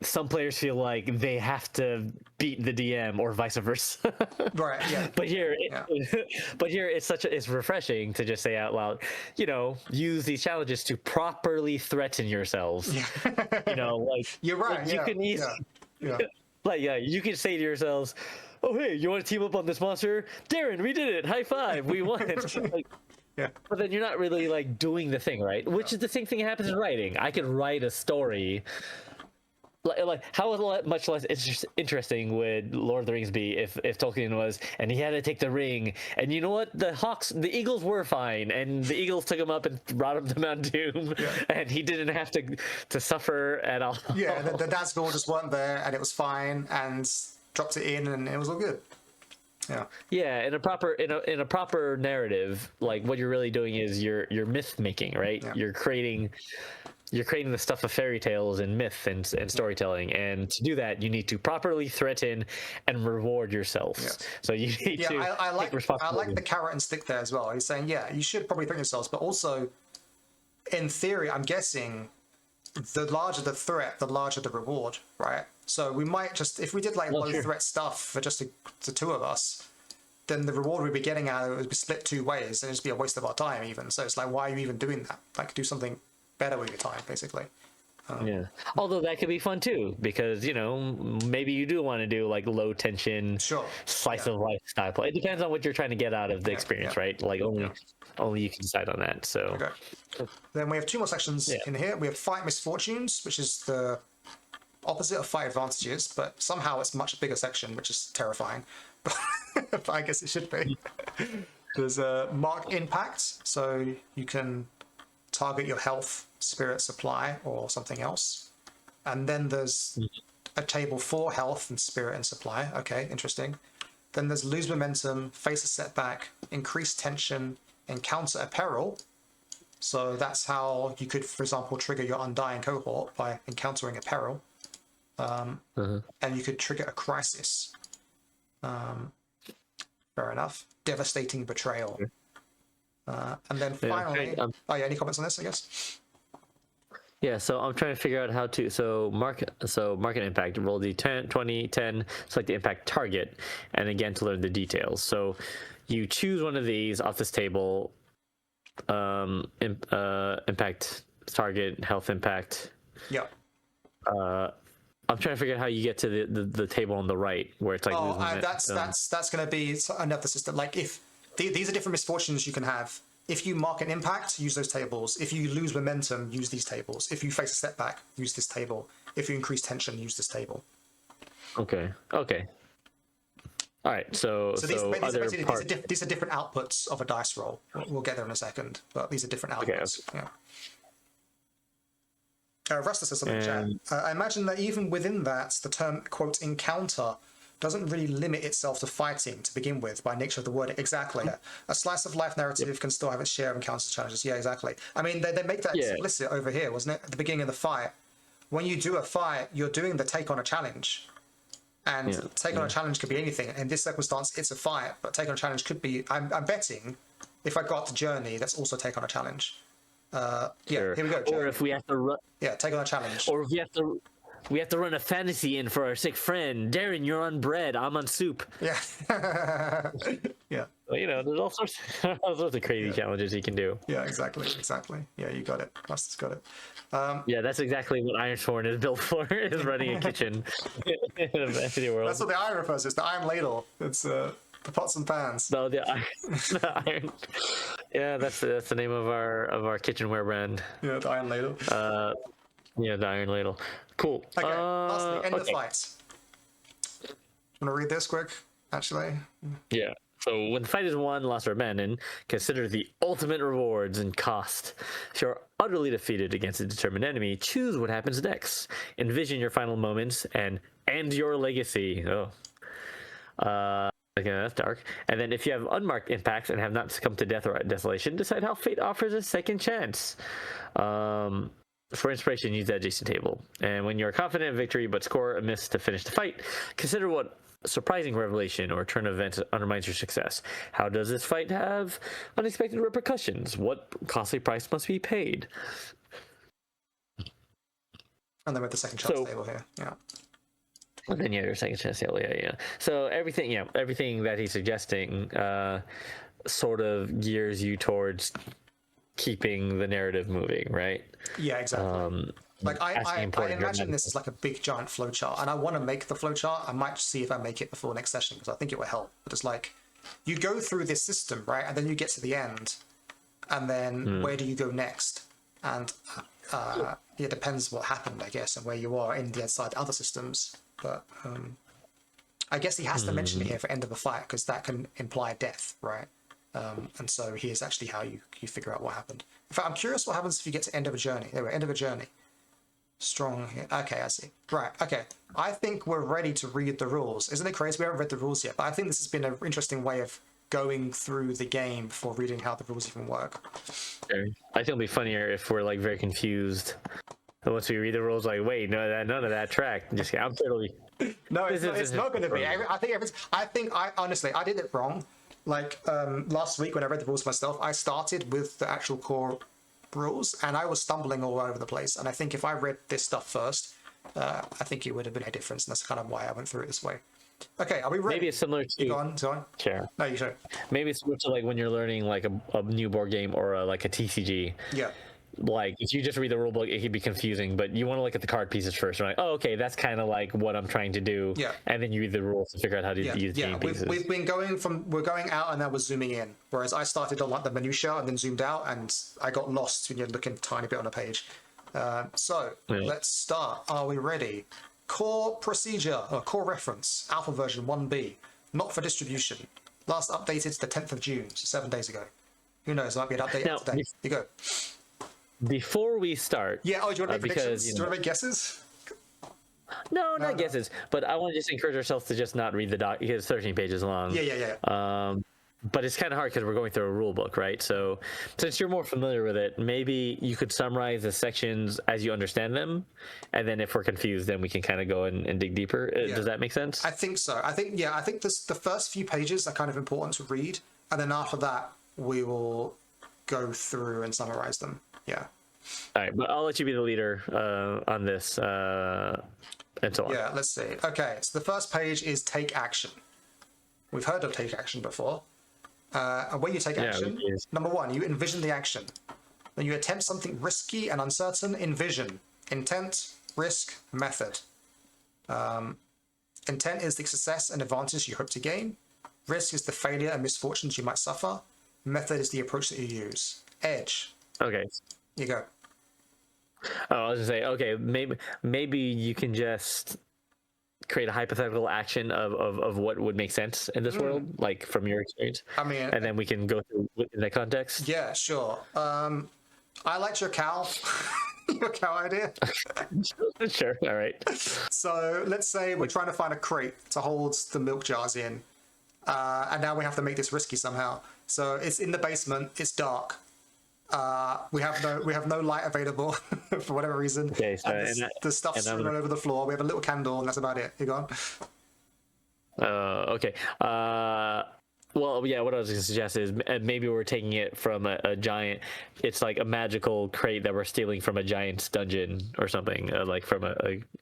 some players feel like they have to beat the DM or vice versa. Right. Yeah. But here, it's refreshing to just say out loud, you know, use these challenges to properly threaten yourselves. You know, like, you're right. Like, you can easily, like, you can say to yourselves, "Oh, hey, you want to team up on this monster? Darren, we did it! High five, we won!" Like, yeah. But then you're not really like doing the thing, right? Which is the same thing that happens in writing. I could write a story. Like how much less interesting would Lord of the Rings be if Tolkien was, and he had to take the ring, and you know what, the Eagles were fine, and the Eagles took him up and brought him to Mount Doom, and he didn't have to suffer at all. Yeah, the Nazgul just weren't there, and it was fine, and dropped it in, and it was all good. Yeah. In a proper narrative, like, what you're really doing is you're myth making, right? Yeah. You're creating the stuff of fairy tales and myth and storytelling, and to do that, you need to properly threaten and reward yourself. Yes. So you need to take responsibility. I like the carrot and stick there as well. He's saying, you should probably threaten yourselves, but also, in theory, I'm guessing, the larger the threat, the larger the reward, right? So we might just, if we did like low threat stuff for just the 2 of us, then the reward we'd be getting out of it would be split 2 ways, and it'd just be a waste of our time even. So it's like, why are you even doing that? Like, do something better with your time, basically. Although that could be fun too, because, you know, maybe you do want to do like low tension slice of life style play. It depends on what you're trying to get out of the experience, right? Like, only you can decide on that. So then we have 2 more sections in here. We have Fight Misfortunes, which is the opposite of Fight Advantages, but somehow it's a much bigger section, which is terrifying. But I guess it should be. There's a Mark Impact, so you can target your health, spirit, supply, or something else. And then there's a table for health and spirit and supply. Okay, interesting. Then there's Lose Momentum, Face a Setback, Increase Tension, Encounter a Peril. So that's how you could, for example, trigger your Undying cohort by encountering a peril. And you could trigger a crisis. Fair enough. Devastating Betrayal. And then finally, any comments on this, I guess? Yeah, so I'm trying to figure out how to, market impact, roll the 10, 20, 10, select the impact target, and again to learn the details. So you choose one of these off this table, impact target, health impact. Yeah. I'm trying to figure out how you get to the table on the right where it's like. That's going to be another system. Like, if these are different misfortunes you can have. If you mark an impact, use those tables. If you lose momentum, use these tables. If you face a setback, use this table. If you increase tension, use this table. Okay. All right. So these are different outputs of a dice roll. We'll get there in a second, but these are different outputs. Okay. Yeah. Rusta says something in chat. I imagine that even within that, the term, quote, encounter doesn't really limit itself to fighting to begin with by nature of the word. Exactly. A slice of life narrative can still have its share of encounters and challenges. Yeah, exactly. I mean, they make that explicit over here, wasn't it? At the beginning of the fight. When you do a fight, you're doing the take on a challenge. And take on a challenge could be anything. In this circumstance, it's a fight, but take on a challenge could be, I'm betting, if I got the journey, that's also take on a challenge. Here we go. Or if we have to run. Yeah, take on a challenge. Or if we have to run a fantasy in for our sick friend. Darren, you're on bread. I'm on soup. Yeah. Yeah. Well, you know, there's all sorts of crazy challenges you can do. Yeah, exactly. Yeah, you got it. Master's got it. Yeah, that's exactly what Ironsworn is built for, is running a kitchen in a fantasy world. That's what the iron refers to. It's the iron ladle. It's the pots and pans. No, the iron. Yeah, that's the name of our kitchenware brand. Yeah, the iron ladle. Yeah, the iron ladle. Cool. Okay, lastly, end of the fight. Want to read this quick, actually? Yeah. So when the fight is won, lost, or abandoned, consider the ultimate rewards and cost. If you're utterly defeated against a determined enemy, choose what happens next. Envision your final moments and end your legacy. Oh. Okay, that's dark. And then if you have unmarked impacts and have not succumbed to death or desolation, decide how fate offers a second chance. For inspiration, use that adjacent table. And when you're confident in victory but score a miss to finish the fight, consider what surprising revelation or turn of events undermines your success. How does this fight have unexpected repercussions? What costly price must be paid? And then with the second chance table here. Yeah. And then your second chance table, yeah. So everything that he's suggesting sort of gears you towards keeping the narrative moving, right? Yeah, exactly. Like I imagine this is like a big giant flowchart, and I want to make the flowchart. I might see if I make it before next session because I think it will help. But it's like you go through this system, right, and then you get to the end, and then where do you go next? And it depends what happened, I guess, and where you are in the inside other systems. But I guess he has to mention it here for end of a fight because that can imply death, right? And so here's actually how you figure out what happened. In fact, I'm curious what happens if you get to end of a journey. There we go, end of a journey. Strong here. Okay, I see. Right, okay. I think we're ready to read the rules. Isn't it crazy? We haven't read the rules yet, but I think this has been an interesting way of going through the game before reading how the rules even work. I think it'll be funnier if we're like very confused. And once we read the rules, like, wait, none of that track. Just I'm totally. No, it's not going to be. I think honestly, I did it wrong. Like last week when I read the rules myself, I started with the actual core rules and I was stumbling all over the place. And I think if I read this stuff first, I think it would have been a difference. And that's kind of why I went through it this way. Okay, are we ready? Maybe it's similar to. Go on. Sure. No, you should. Maybe it's similar to like when you're learning like a new board game or like a TCG. Yeah. Like if you just read the rule book, it could be confusing, but you want to look at the card pieces first. You're like, oh, okay, that's kind of like what I'm trying to do. Yeah. And then you read the rules to figure out how to use the game pieces. We've been we're going out and now we're zooming in. Whereas I started on like the minutia and then zoomed out and I got lost when you're looking a tiny bit on a page. Let's start. Are we ready? Core procedure or core reference, alpha version 1B, not for distribution. Last updated the 10th of June, so 7 days ago. Who knows? There might be an update today. You go. Before we start, do you want to make predictions? Do you want to make guesses? No, not guesses. But I want to just encourage ourselves to just not read the doc because it's 13 pages long. Yeah. But it's kind of hard because we're going through a rule book, right? So since you're more familiar with it, maybe you could summarize the sections as you understand them, and then if we're confused, then we can kind of go and dig deeper. Does that make sense? I think so. I think the first few pages are kind of important to read, and then after that we will go through and summarize them. Yeah. All right, but I'll let you be the leader on this and so on. Yeah, let's see. Okay, so the first page is take action. We've heard of take action before. And when you take action, number one, you envision the action. When you attempt something risky and uncertain, envision. Intent, risk, method. Intent is the success and advantage you hope to gain. Risk is the failure and misfortunes you might suffer. Method is the approach that you use. Edge. Okay. You go. Oh, I was gonna say, okay, maybe you can just create a hypothetical action of what would make sense in this world, like from your experience. I mean, and then we can go through in that context. Yeah, sure. I liked your cow. Your cow idea. Sure. All right. So let's say we're trying to find a crate to hold the milk jars in, and now we have to make this risky somehow. So it's in the basement. It's dark. We have no light available for whatever reason. Okay. So And the stuff's strewn all over the floor. We have a little candle, and that's about it. You gone? Okay. Well, yeah. What I was going to suggest is maybe we're taking it from a giant. It's like a magical crate that we're stealing from a giant's dungeon or something. Like from a.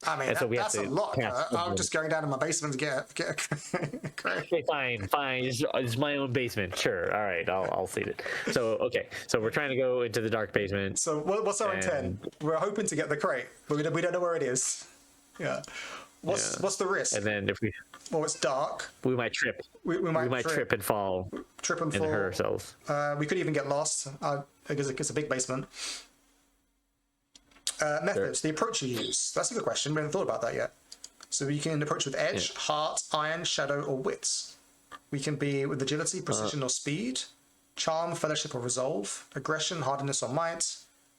I mean, so that's a lot. I'm just going down to my basement to get a crate. Okay, fine. It's my own basement. Sure. All right. I'll see it. So okay. So we're trying to go into the dark basement. So what's our intent? We're hoping to get the crate, but we don't know where it is. Yeah. What's the risk? And then if we. Well, it's dark. We might trip. We might trip and fall. Trip and fall. And hurt ourselves. We could even get lost because it's a big basement. Methods, the approach you use. That's a good question. We haven't thought about that yet. So we can approach with edge, heart, iron, shadow, or wits. We can be with agility, precision, or speed. Charm, fellowship, or resolve. Aggression, hardiness, or might.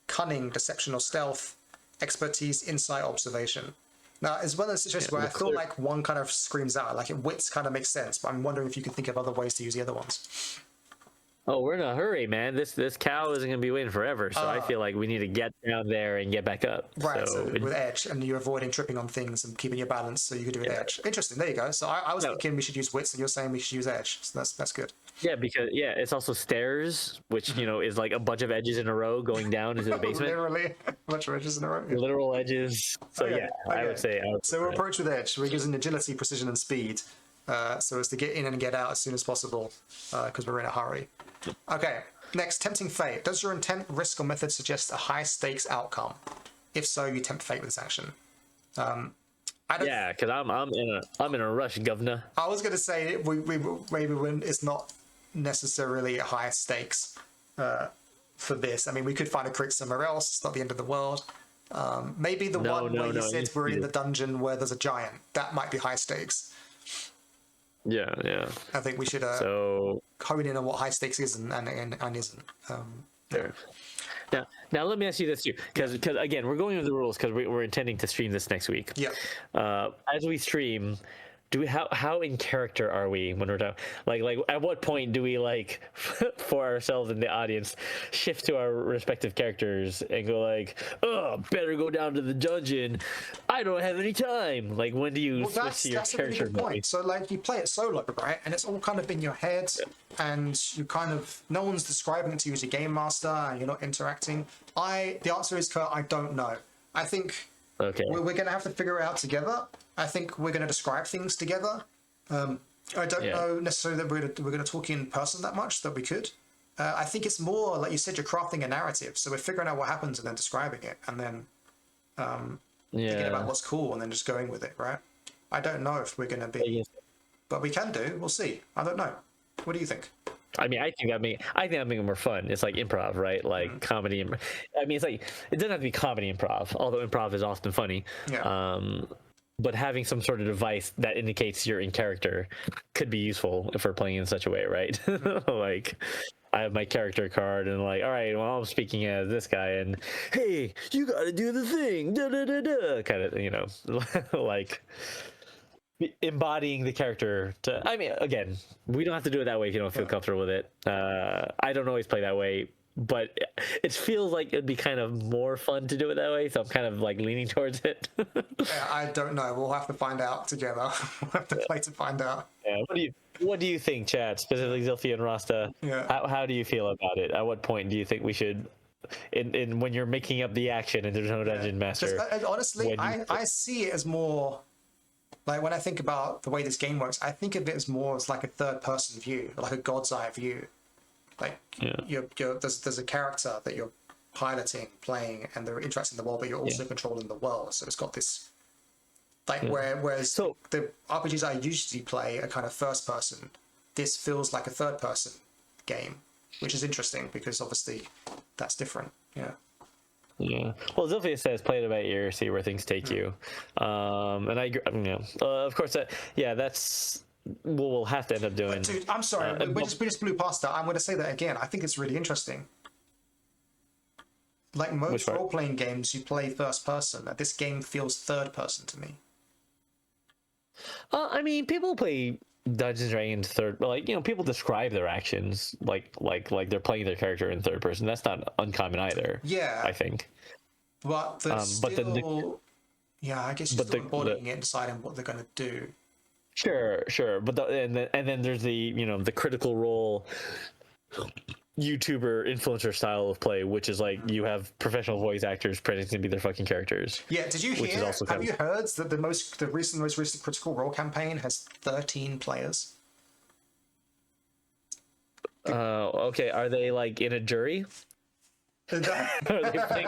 Cunning, deception, or stealth. Expertise, insight, observation. Now, as well as situations where I feel like one kind of screams out, like wits kind of makes sense, but I'm wondering if you can think of other ways to use the other ones. Oh, we're in a hurry, man. This cow isn't going to be waiting forever, so I feel like we need to get down there and get back up. Right, so with edge, and you're avoiding tripping on things and keeping your balance, so you could do an edge. Interesting, there you go. So I was thinking we should use wits, and you're saying we should use edge, so that's good. Yeah, because it's also stairs, which is like a bunch of edges in a row going down into the basement. Literally, a bunch of edges in a row. Yeah. Literal edges. So I would say. So we'll approach with edge. We're using agility, precision, and speed, so as to get in and get out as soon as possible, because we're in a hurry. Okay. Next, tempting fate. Does your intent, risk, or method suggest a high stakes outcome? If so, you tempt fate with this action. Because I'm in a rush, governor. I was going to say we maybe when it's not necessarily high stakes for this. I mean, we could find a crate somewhere else. It's not the end of the world. Maybe the one where you said we're in the dungeon where there's a giant. That might be high stakes. Yeah. I think we should hone in on what high stakes is and isn't. There. Now let me ask you this too, because again we're going over the rules because we're intending to stream this next week. Yeah. As we stream, how in character are we when we're done? Like at what point do we for ourselves in the audience shift to our respective characters and go better go down to the dungeon, I don't have any time. Like when do you switch to your character? That's a really good point. So you play it solo, right, and it's all kind of in your head, and you kind of no one's describing it to you as a game master, and you're not interacting. The answer is, Kurt, I don't know. I think we're going to have to figure it out together. I think we're going to describe things together. I don't know necessarily that we're going to talk in person that much, that we could. I think it's more, like you said, you're crafting a narrative. So we're figuring out what happens and then describing it and then thinking about what's cool and then just going with it, right? I don't know if we're going to be... But we can do. We'll see. I don't know. What do you think? I mean, I think that make it more fun. It's like improv, right? Like comedy. I mean, it's like it doesn't have to be comedy improv, although improv is often funny. Yeah. But having some sort of device that indicates you're in character could be useful if we're playing in such a way, right? Like, I have my character card and all right, well, I'm speaking as this guy, and hey, you got to do the thing, da da da da, kind of, like. Embodying the character I mean, again, we don't have to do it that way if you don't feel comfortable with it. I don't always play that way, but it feels like it'd be kind of more fun to do it that way, so I'm kind of leaning towards it. I don't know. We'll have to find out together. We'll have to play to find out. Yeah. What do you think, Chad? Specifically, Zilphia and Rasta. Yeah. How do you feel about it? At what point do you think we should, in when you're making up the action and there's no dungeon master? Honestly, I see it as more. Like when I think about the way this game works, I think of it as more as like a third-person view, like a god's eye view. Like there's a character that you're piloting, playing, and they're interacting in the world, but you're also controlling the world. So it's got this, whereas the RPGs I usually play are kind of first-person. This feels like a third-person game, which is interesting because obviously that's different. Yeah. Yeah. Well, Zilphia says, "Play it by ear, see where things take you," and I agree. Of course, that's what we'll have to end up doing. Dude, I'm sorry, we just blew past that. I'm going to say that again. I think it's really interesting. like Which most part? role-playing games, you play first person. This game feels third person to me. I mean, people play Dungeons and Dragons third, but like people describe their actions like they're playing their character in third person. That's not uncommon either. Yeah, I think. but there's But still, yeah, I guess you're but still the embodying it and deciding what they're gonna do. sure, but and then there's the the critical role YouTuber influencer style of play, which is like you have professional voice actors pretending to be their fucking characters. Yeah, did you Which is hear? also Have kind you heard that the most recent Critical Role campaign has 13 players? Okay, are they like in a jury? Are they playing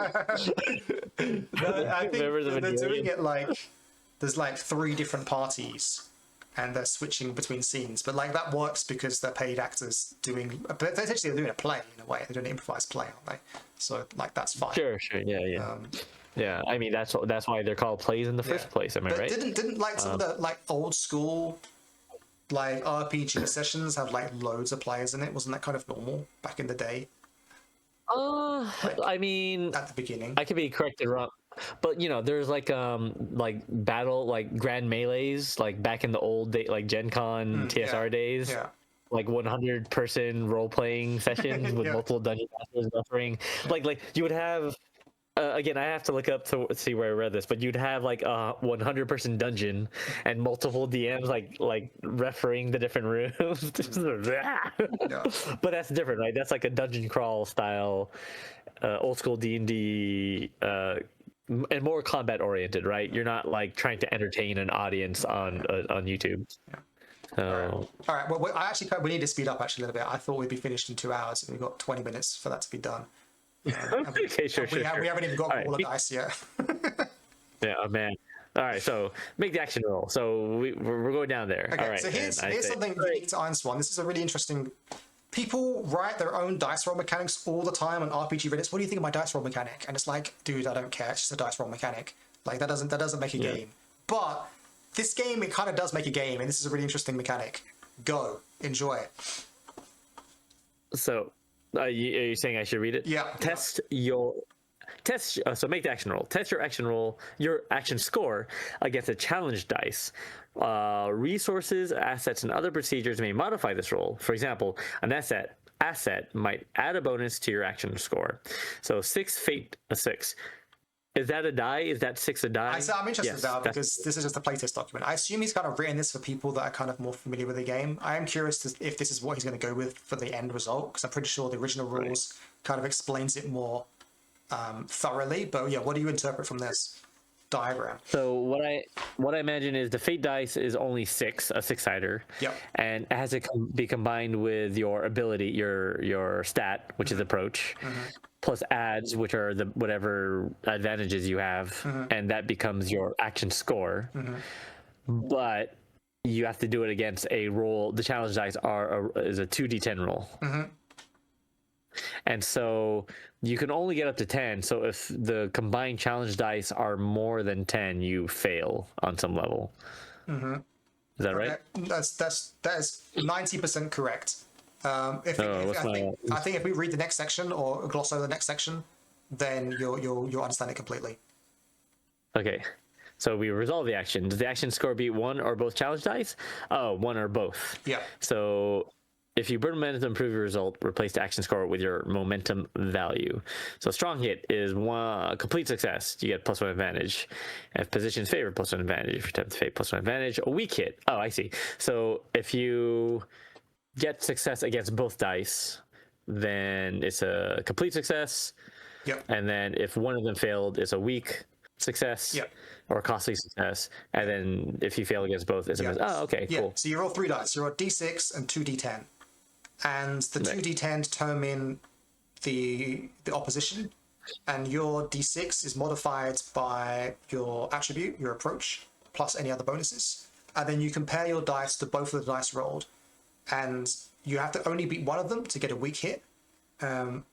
I think members of a they're jury? doing it like there's like 3 different parties and they're switching between scenes, but like that works because they're paid actors doing, but essentially they're doing a play in a way. They're doing an improvised play, aren't they? So like that's fine. Sure, yeah. Yeah, I mean that's why they're called plays in the first place. Am I But right? didn't like some of the like old school like RPG sessions have like loads of players in it? Wasn't that kind of normal back in the day I mean, at the beginning? I could be corrected wrong, but there's like battle like grand melees like back in the old day, like Gen Con TSR days. Yeah. Like 100-person role-playing sessions with Yeah. multiple dungeon masters buffering. Like you would have. Again, I have to look up to see where I read this, but you'd have like a 100-person dungeon and multiple DMs like refereeing the different rooms. But that's different, right? That's like a dungeon crawl style, old school D&D, and more combat oriented, right? You're not like trying to entertain an audience on YouTube. So All right. Well, we need to speed up actually a little bit. I thought we'd be finished in 2 hours, and we've got 20 minutes for that to be done. okay, sure. We haven't even got all the right. dice yet. Yeah, oh, man. All right, so make the action roll. So we're going down there. Okay, All right, so here's something unique to Ironsworn. This is a really interesting. People write their own dice roll mechanics all the time on RPG Reddit. What do you think of my dice roll mechanic? And it's like, dude, I don't care. It's just a dice roll mechanic. Like that doesn't make a game. But this game, it kind of does make a game, and this is a really interesting mechanic. Go, enjoy it. So, are you saying I should read it? Yeah. So make the action roll. Test your action score against a challenge dice. Resources, assets, and other procedures may modify this roll. For example, an asset might add a bonus to your action score. So 6 fate, a 6. Is that a die? Is that 6 a die? I'm interested now because this is just a playtest document. I assume he's kind of written this for people that are kind of more familiar with the game. I am curious if this is what he's going to go with for the end result, because I'm pretty sure the original rules kind of explains it more thoroughly. But yeah, what do you interpret from this diagram? So what I imagine is the fate dice is only 6, a 6-sider. Yep. And it has to be combined with your ability, your stat, which is approach, plus adds, which are the whatever advantages you have, and that becomes your action score. But you have to do it against a roll. The challenge dice is a 2d10 roll. And so you can only get up to 10. So if the combined challenge dice are more than 10, you fail on some level. Is that right? That is 90% correct. I think if we read the next section or gloss over the next section, then you'll understand it completely. Okay. So we resolve the action. Does the action score be 1 or both challenge dice? Oh, 1 or both. Yeah. So if you burn momentum to improve your result, replace the action score with your momentum value. So strong hit is a complete success. You get +1 advantage. If position's favored, +1 advantage. If you attempt to fate, +1 advantage. A weak hit. Oh, I see. So if you get success against both dice, then it's a complete success. Yep. And then if one of them failed, it's a weak success. Yep. Or costly success. And then if you fail against both, it's a miss. Oh, okay, cool. So you roll 3 dice. You roll D6 and 2d10. And the 2d10 determine the opposition, and your d6 is modified by your attribute, your approach, plus any other bonuses. And then you compare your dice to both of the dice rolled, and you have to only beat one of them to get a weak hit. And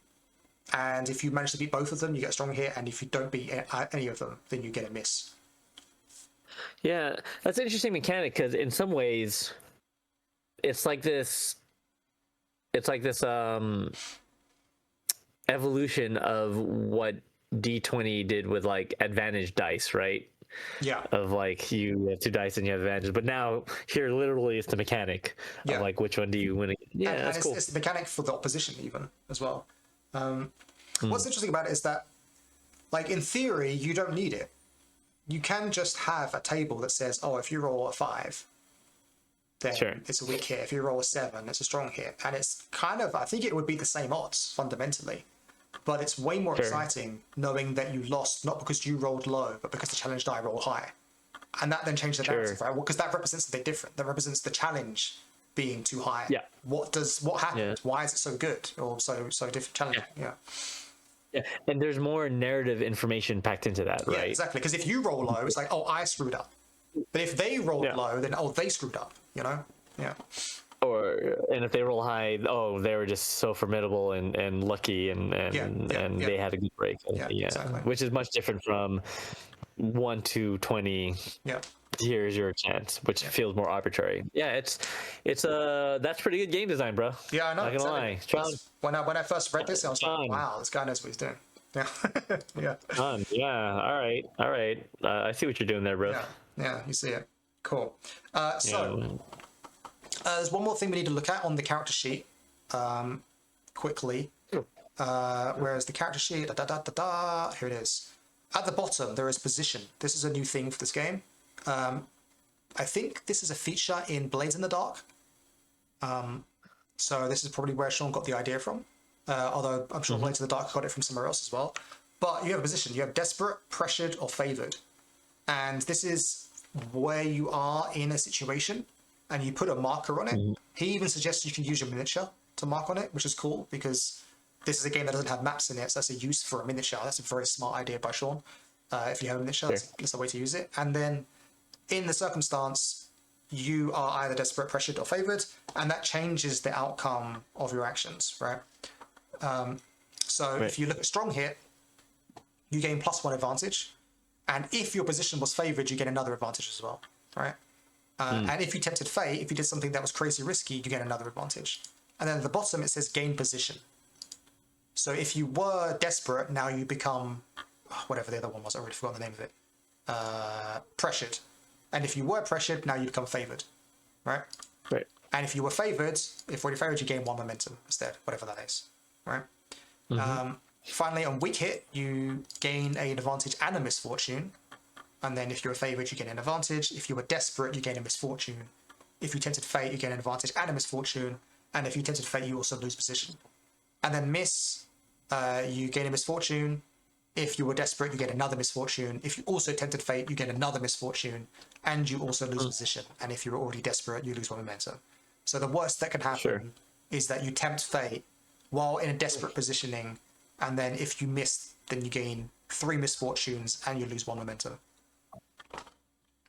if you manage to beat both of them, you get a strong hit, and if you don't beat any of them, then you get a miss. Yeah, that's an interesting mechanic, because in some ways, it's like this evolution of what D20 did with like advantage dice, right? Yeah, Of like you have 2 dice and you have advantage, but now here literally it's the mechanic of yeah, like which one do you win? Yeah, and that's cool. it's the mechanic for the opposition even as well. Mm, What's interesting about it is that, like in theory, you don't need it. You can just have a table that says, oh, if you roll a 5, then sure. it's a weak hit. If you roll a 7, it's a strong hit. And it's kind of, I think it would be the same odds fundamentally. But it's way more Sure. exciting knowing that you lost not because you rolled low, but because the challenge die rolled high. And that then changes the narrative, Sure. right? Well, because that represents something different. That represents the challenge being too high. Yeah. What Yeah. happened? Why is it so good or so different challenging? Yeah. Yeah. And there's more narrative information packed into that, Yeah, right? exactly. Because if you roll low, it's like, oh, I screwed up. But if they rolled Yeah. low, then oh, they screwed up. You know? Yeah. And if they roll high, oh, they were just so formidable and lucky Yeah. and they had a good break. Yeah. Exactly. Which is much different from 1 to 20. Yeah. Here's your chance, which feels more arbitrary. Yeah, it's that's pretty good game design, bro. Yeah, I know. Not gonna Exactly. lie, Shawn, When I first read this, I was like, Shawn, wow, this guy knows what he's doing. Yeah. Yeah. Shawn. Yeah, all right. I see what you're doing there, bro. Yeah. Yeah. You see it. Cool. Yeah. There's one more thing we need to look at on the character sheet, quickly. Whereas the character sheet, here it is. At the bottom, there is position. This is a new thing for this game. I think this is a feature in Blades in the Dark. So this is probably where Shawn got the idea from. Although I'm sure Blades in the Dark got it from somewhere else as well. But you have a position. You have desperate, pressured, or favored. And this is where you are in a situation and you put a marker on it. He even suggests you can use your miniature to mark on it, which is cool because this is a game that doesn't have maps in it, so that's a use for a miniature. That's a very smart idea by Shawn. If you have a miniature, that's a way to use it. And then in the circumstance, you are either desperate, pressured, or favored, and that changes the outcome of your actions, right? So if you look at strong hit, you gain +1 advantage. And if your position was favored, you get another advantage as well, right? And if you tempted fate, if you did something that was crazy risky, you get another advantage. And then at the bottom, it says gain position. So if you were desperate, now you become, whatever the other one was, I already forgot the name of it, pressured. And if you were pressured, now you become favored, right? Right. And if you were favored, if already favored, you gain 1 momentum instead, whatever that is, right? Finally, on weak hit, you gain an advantage and a misfortune. And then if you were favored, you gain an advantage. If you were desperate, you gain a misfortune. If you tempted fate, you gain an advantage and a misfortune. And if you tempted fate, you also lose position. And then miss, you gain a misfortune. If you were desperate, you get another misfortune. If you also tempted fate, you get another misfortune. And you also lose position. And if you're already desperate, you lose 1 momentum. So the worst that can happen is that you tempt fate while in a desperate positioning. And then if you miss, then you gain 3 misfortunes and you lose 1 momentum.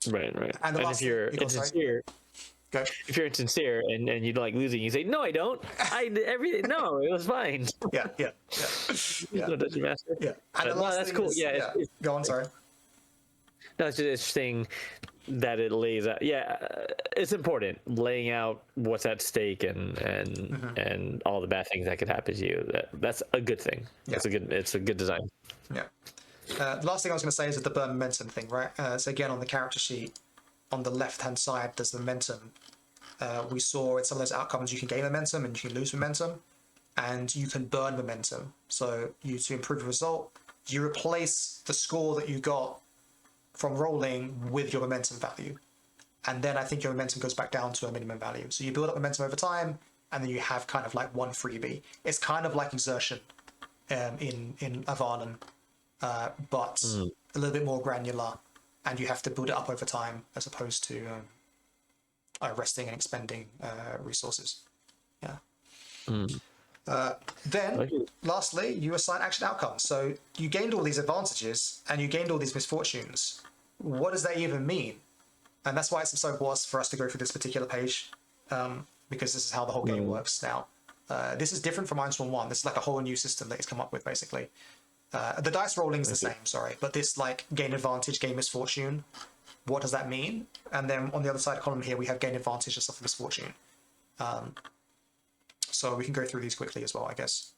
Right. And if you're insincere, Go. if you're insincere and you like losing, you say, "No, I don't. I did everything. No, it was fine." Yeah. No, doesn't matter. Yeah. And the No, last that's thing cool. is, Yeah. Go on, sorry. No, it's just interesting that it lays out. Yeah, it's important laying out what's at stake and all the bad things that could happen to you. That's a good thing. Yeah. It's a good design. Yeah. The last thing I was going to say is the burn momentum thing, right? So again, on the character sheet, on the left-hand side, there's the momentum. We saw in some of those outcomes, you can gain momentum and you can lose momentum, and you can burn momentum. So to improve the result, you replace the score that you got from rolling with your momentum value. And then I think your momentum goes back down to a minimum value. So you build up momentum over time, and then you have kind of like one freebie. It's kind of like exertion in Avallen, but a little bit more granular, and you have to build it up over time as opposed to resting and expending resources. Yeah. Then, lastly, you assign action outcomes. So you gained all these advantages and you gained all these misfortunes. What does that even mean? And that's why it's so important for us to go through this particular page, because this is how the whole game works now. This is different from Ironsworn 1. This is like a whole new system that he's come up with, basically. The dice rolling is the same, sorry, but this like gain advantage, gain misfortune, what does that mean? And then on the other side column here, we have gain advantage and suffer misfortune. So we can go through these quickly as well, I guess.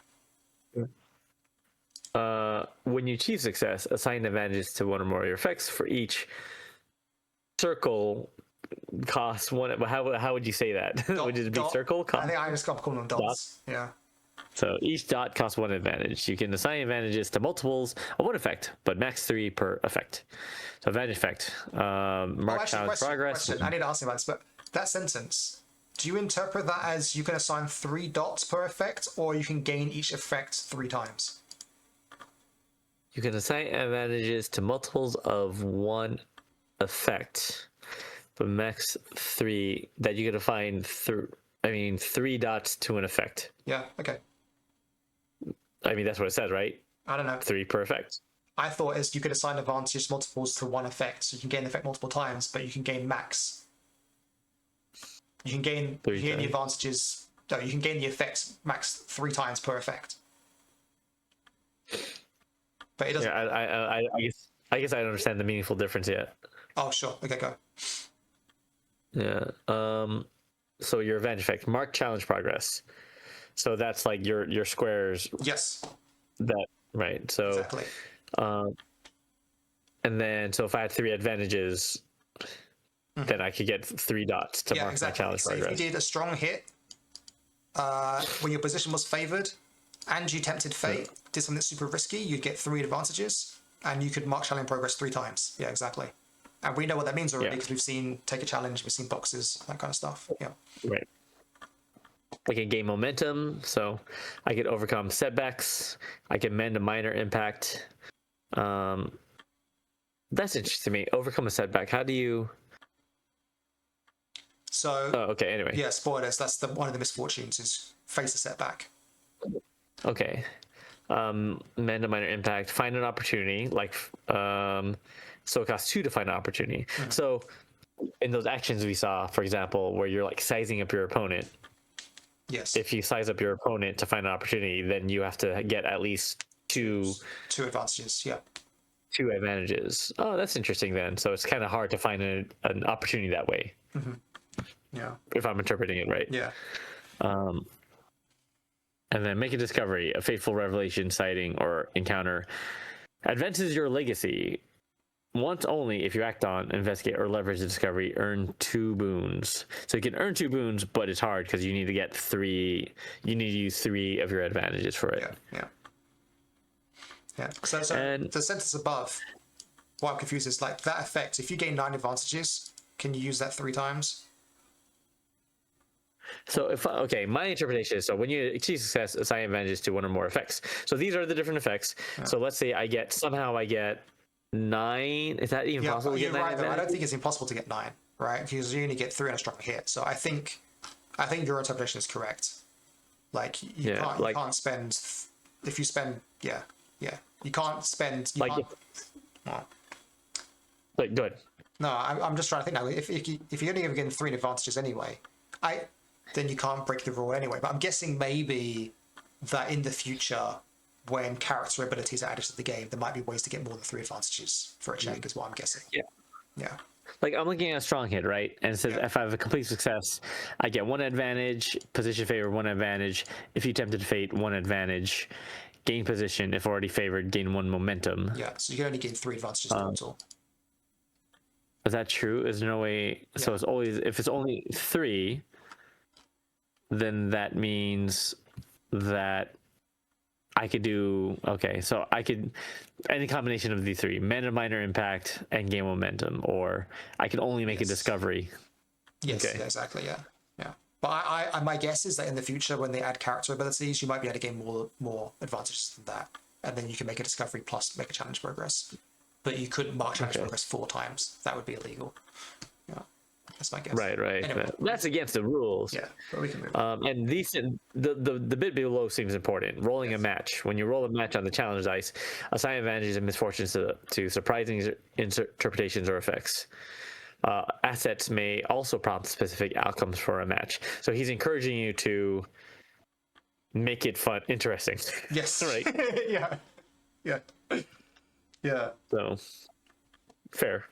when you achieve success, assign advantages to one or more of your effects. For each circle costs one. How would you say that? Would it be circle? I think I just got calling them dots. Yeah. So each dot costs one advantage. You can assign advantages to multiples of one effect, but max 3 per effect. So advantage effect. Mark challenge progress. Question. I need to ask you about this, but that sentence, do you interpret that as you can assign 3 dots per effect, or you can gain each effect 3 times? You can assign advantages to multiples of one effect, but max 3 that you can find through. 3 dots to an effect. Yeah. Okay. That's what it says, right? I don't know. 3 per effect. I thought you could assign advantage multiples to one effect, so you can gain the effect multiple times, but you can gain max. You can gain the advantages. No, you can gain the effects max 3 times per effect. But it doesn't. Yeah, I guess I don't understand the meaningful difference yet. Oh, sure. Okay, go. Yeah. So your advantage effect, mark challenge progress. So that's like your squares. Yes. That right. So exactly. And then so if I had 3 advantages, then I could get 3 dots to mark my challenge progress. So if you did a strong hit, when your position was favored, and you tempted fate, did something that's super risky, you'd get 3 advantages, and you could mark challenge progress 3 times. Yeah, exactly. And we know what that means already because we've seen take a challenge, we've seen boxes, that kind of stuff. Yeah. Right. I can gain momentum, so I could overcome setbacks. I can mend a minor impact. That's interesting to me. Overcome a setback. How do you? So. Oh, okay. Anyway. Yeah, spoilers. That's one of the misfortunes is face a setback. Okay. Mend a minor impact. Find an opportunity. So it costs 2 to find an opportunity. So in those actions we saw, for example, where you're like sizing up your opponent. Yes. If you size up your opponent to find an opportunity, then you have to get at least 2 advantages. Yeah. 2 advantages. Oh, that's interesting then. So it's kind of hard to find an opportunity that way. Mm-hmm. Yeah. If I'm interpreting it right. Yeah. And then make a discovery, a fateful revelation, sighting, or encounter. Advances your legacy. Once only if you act on, investigate, or leverage the discovery, earn 2 boons. So you can earn 2 boons, but it's hard because you need to get 3. You need to use 3 of your advantages for it. Yeah. So the sentence above, what I'm confused is like that effect. If you gain 9 advantages, can you use that 3 times? So my interpretation is, so when you achieve success, assign advantages to one or more effects. So these are the different effects. Yeah. So let's say I get 9. Is that even possible to get 9? Right, though. I don't think it's impossible to get 9, right? Because you only get 3 on a strong hit. So I think your interpretation is correct. Like you can't spend if you spend you can't spend Like good. No, I'm just trying to think now. If you only ever get 3 advantages anyway, then you can't break the rule anyway. But I'm guessing maybe that in the future, when character abilities are added to the game, there might be ways to get more than 3 advantages for a check, is what I'm guessing. Yeah. Like I'm looking at a strong hit, right? And it says if I have a complete success, I get 1 advantage, position favor 1 advantage. If you tempted fate, 1 advantage. Gain position, if already favored, gain 1 momentum. Yeah, so you can only gain 3 advantages total. Is that true? Is there no way? Yeah. So it's always, if it's only 3, then that means that I could do, so I could, any combination of the 3, mend a minor impact and gain momentum, or I can only make a discovery. Yes, exactly, yeah. But my guess is that in the future, when they add character abilities, you might be able to gain more advantages than that. And then you can make a discovery plus make a challenge progress. But you couldn't mark challenge progress 4 times. That would be illegal. Yeah, that's my guess. Right. Anyway, that's against the rules. Yeah, but we can move on. And the bit below seems important. Rolling a match. When you roll a match on the challenge dice, assign advantages and misfortunes to surprising interpretations or effects. Assets may also prompt specific outcomes for a match. So he's encouraging you to make it fun, interesting. Yes. Right. Yeah. So fair.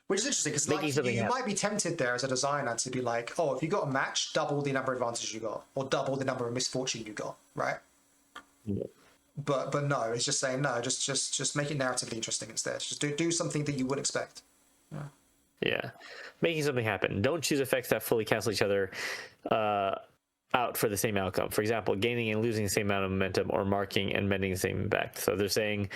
Which is interesting because you might be tempted there as a designer to be like, oh, if you got a match, double the number of advantages you got, or double the number of misfortune you got, right? Yeah. but no, it's just saying no. Just make it narratively interesting instead. Just do something that you would expect. Yeah, making something happen. Don't choose effects that fully cancel each other out for the same outcome. For example, gaining and losing the same amount of momentum, or marking and mending the same impact. So they're saying,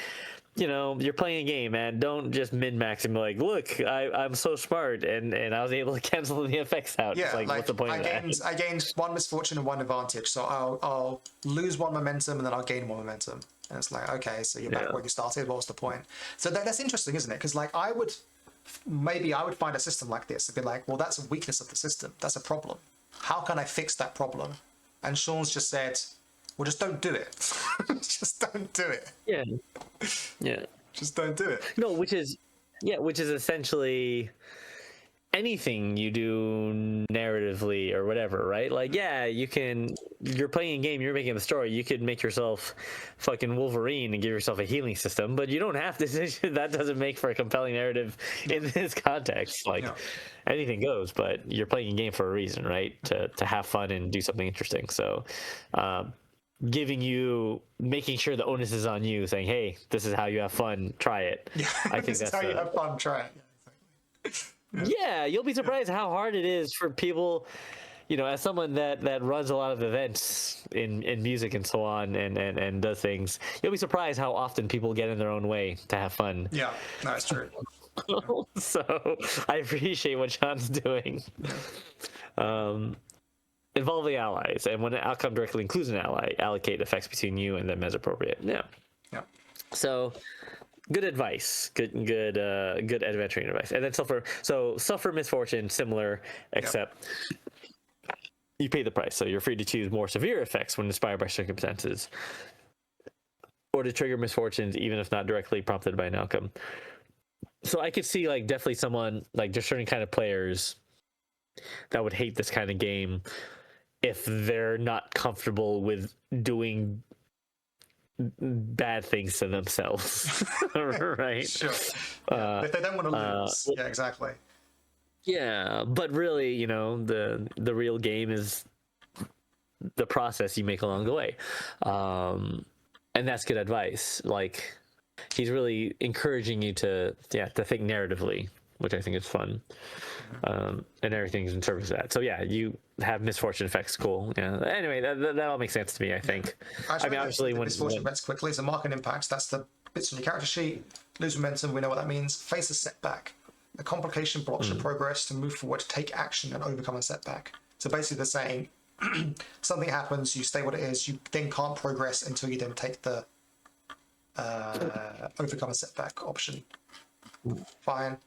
you're playing a game, man. Don't just min-max and be like, look, I'm so smart, and I was able to cancel the effects out. Yeah, it's like, what's the point of that? I gained one misfortune and one advantage, so I'll lose one momentum and then I'll gain one momentum. And it's like, okay, so you're back where you started. What was the point? So that's interesting, isn't it? Because like I would find a system like this and be like, well, that's a weakness of the system. That's a problem. How can I fix that problem? And Shawn's just said, well, just don't do it. Just don't do it. Yeah. Yeah. Just don't do it. No, which is essentially anything you do narratively or whatever, right? Like, yeah, you're playing a game, you're making a story, you could make yourself fucking Wolverine and give yourself a healing system, but you don't have to. That doesn't make for a compelling narrative in this context. Like, anything goes, but you're playing a game for a reason, right? To have fun and do something interesting. So, making sure the onus is on you, saying, hey, this is how you have fun, try it. Yeah, I think that's how you have fun, try it. Yeah, you'll be surprised how hard it is for people, as someone that runs a lot of events in music and so on, and does things. You'll be surprised how often people get in their own way to have fun. Yeah, that's true. So I appreciate what Shawn's doing. Involving allies, and when an outcome directly includes an ally, allocate effects between you and them as appropriate. Yeah. So good advice, good adventuring advice. And then suffer misfortune, similar, except you pay the price. So you're free to choose more severe effects when inspired by circumstances, or to trigger misfortunes even if not directly prompted by an outcome. So I could see like definitely someone like just certain kind of players that would hate this kind of game if they're not comfortable with doing bad things to themselves. Right? Sure. If they don't want to lose. Yeah, exactly. Yeah, but really, the real game is the process you make along the way. And that's good advice. Like, he's really encouraging you to think narratively, which I think is fun. And everything's in service of that. So yeah, you have misfortune effects. Cool. Yeah. Anyway, that all makes sense to me, I think. I mean, obviously, when misfortune events quickly, it's a mark and impact. That's the bits on your character sheet. Lose momentum. We know what that means. Face a setback. A complication blocks your progress to move forward, to take action and overcome a setback. So basically, they're saying something happens, you stay what it is, you then can't progress until you then take the overcome a setback option. Fine.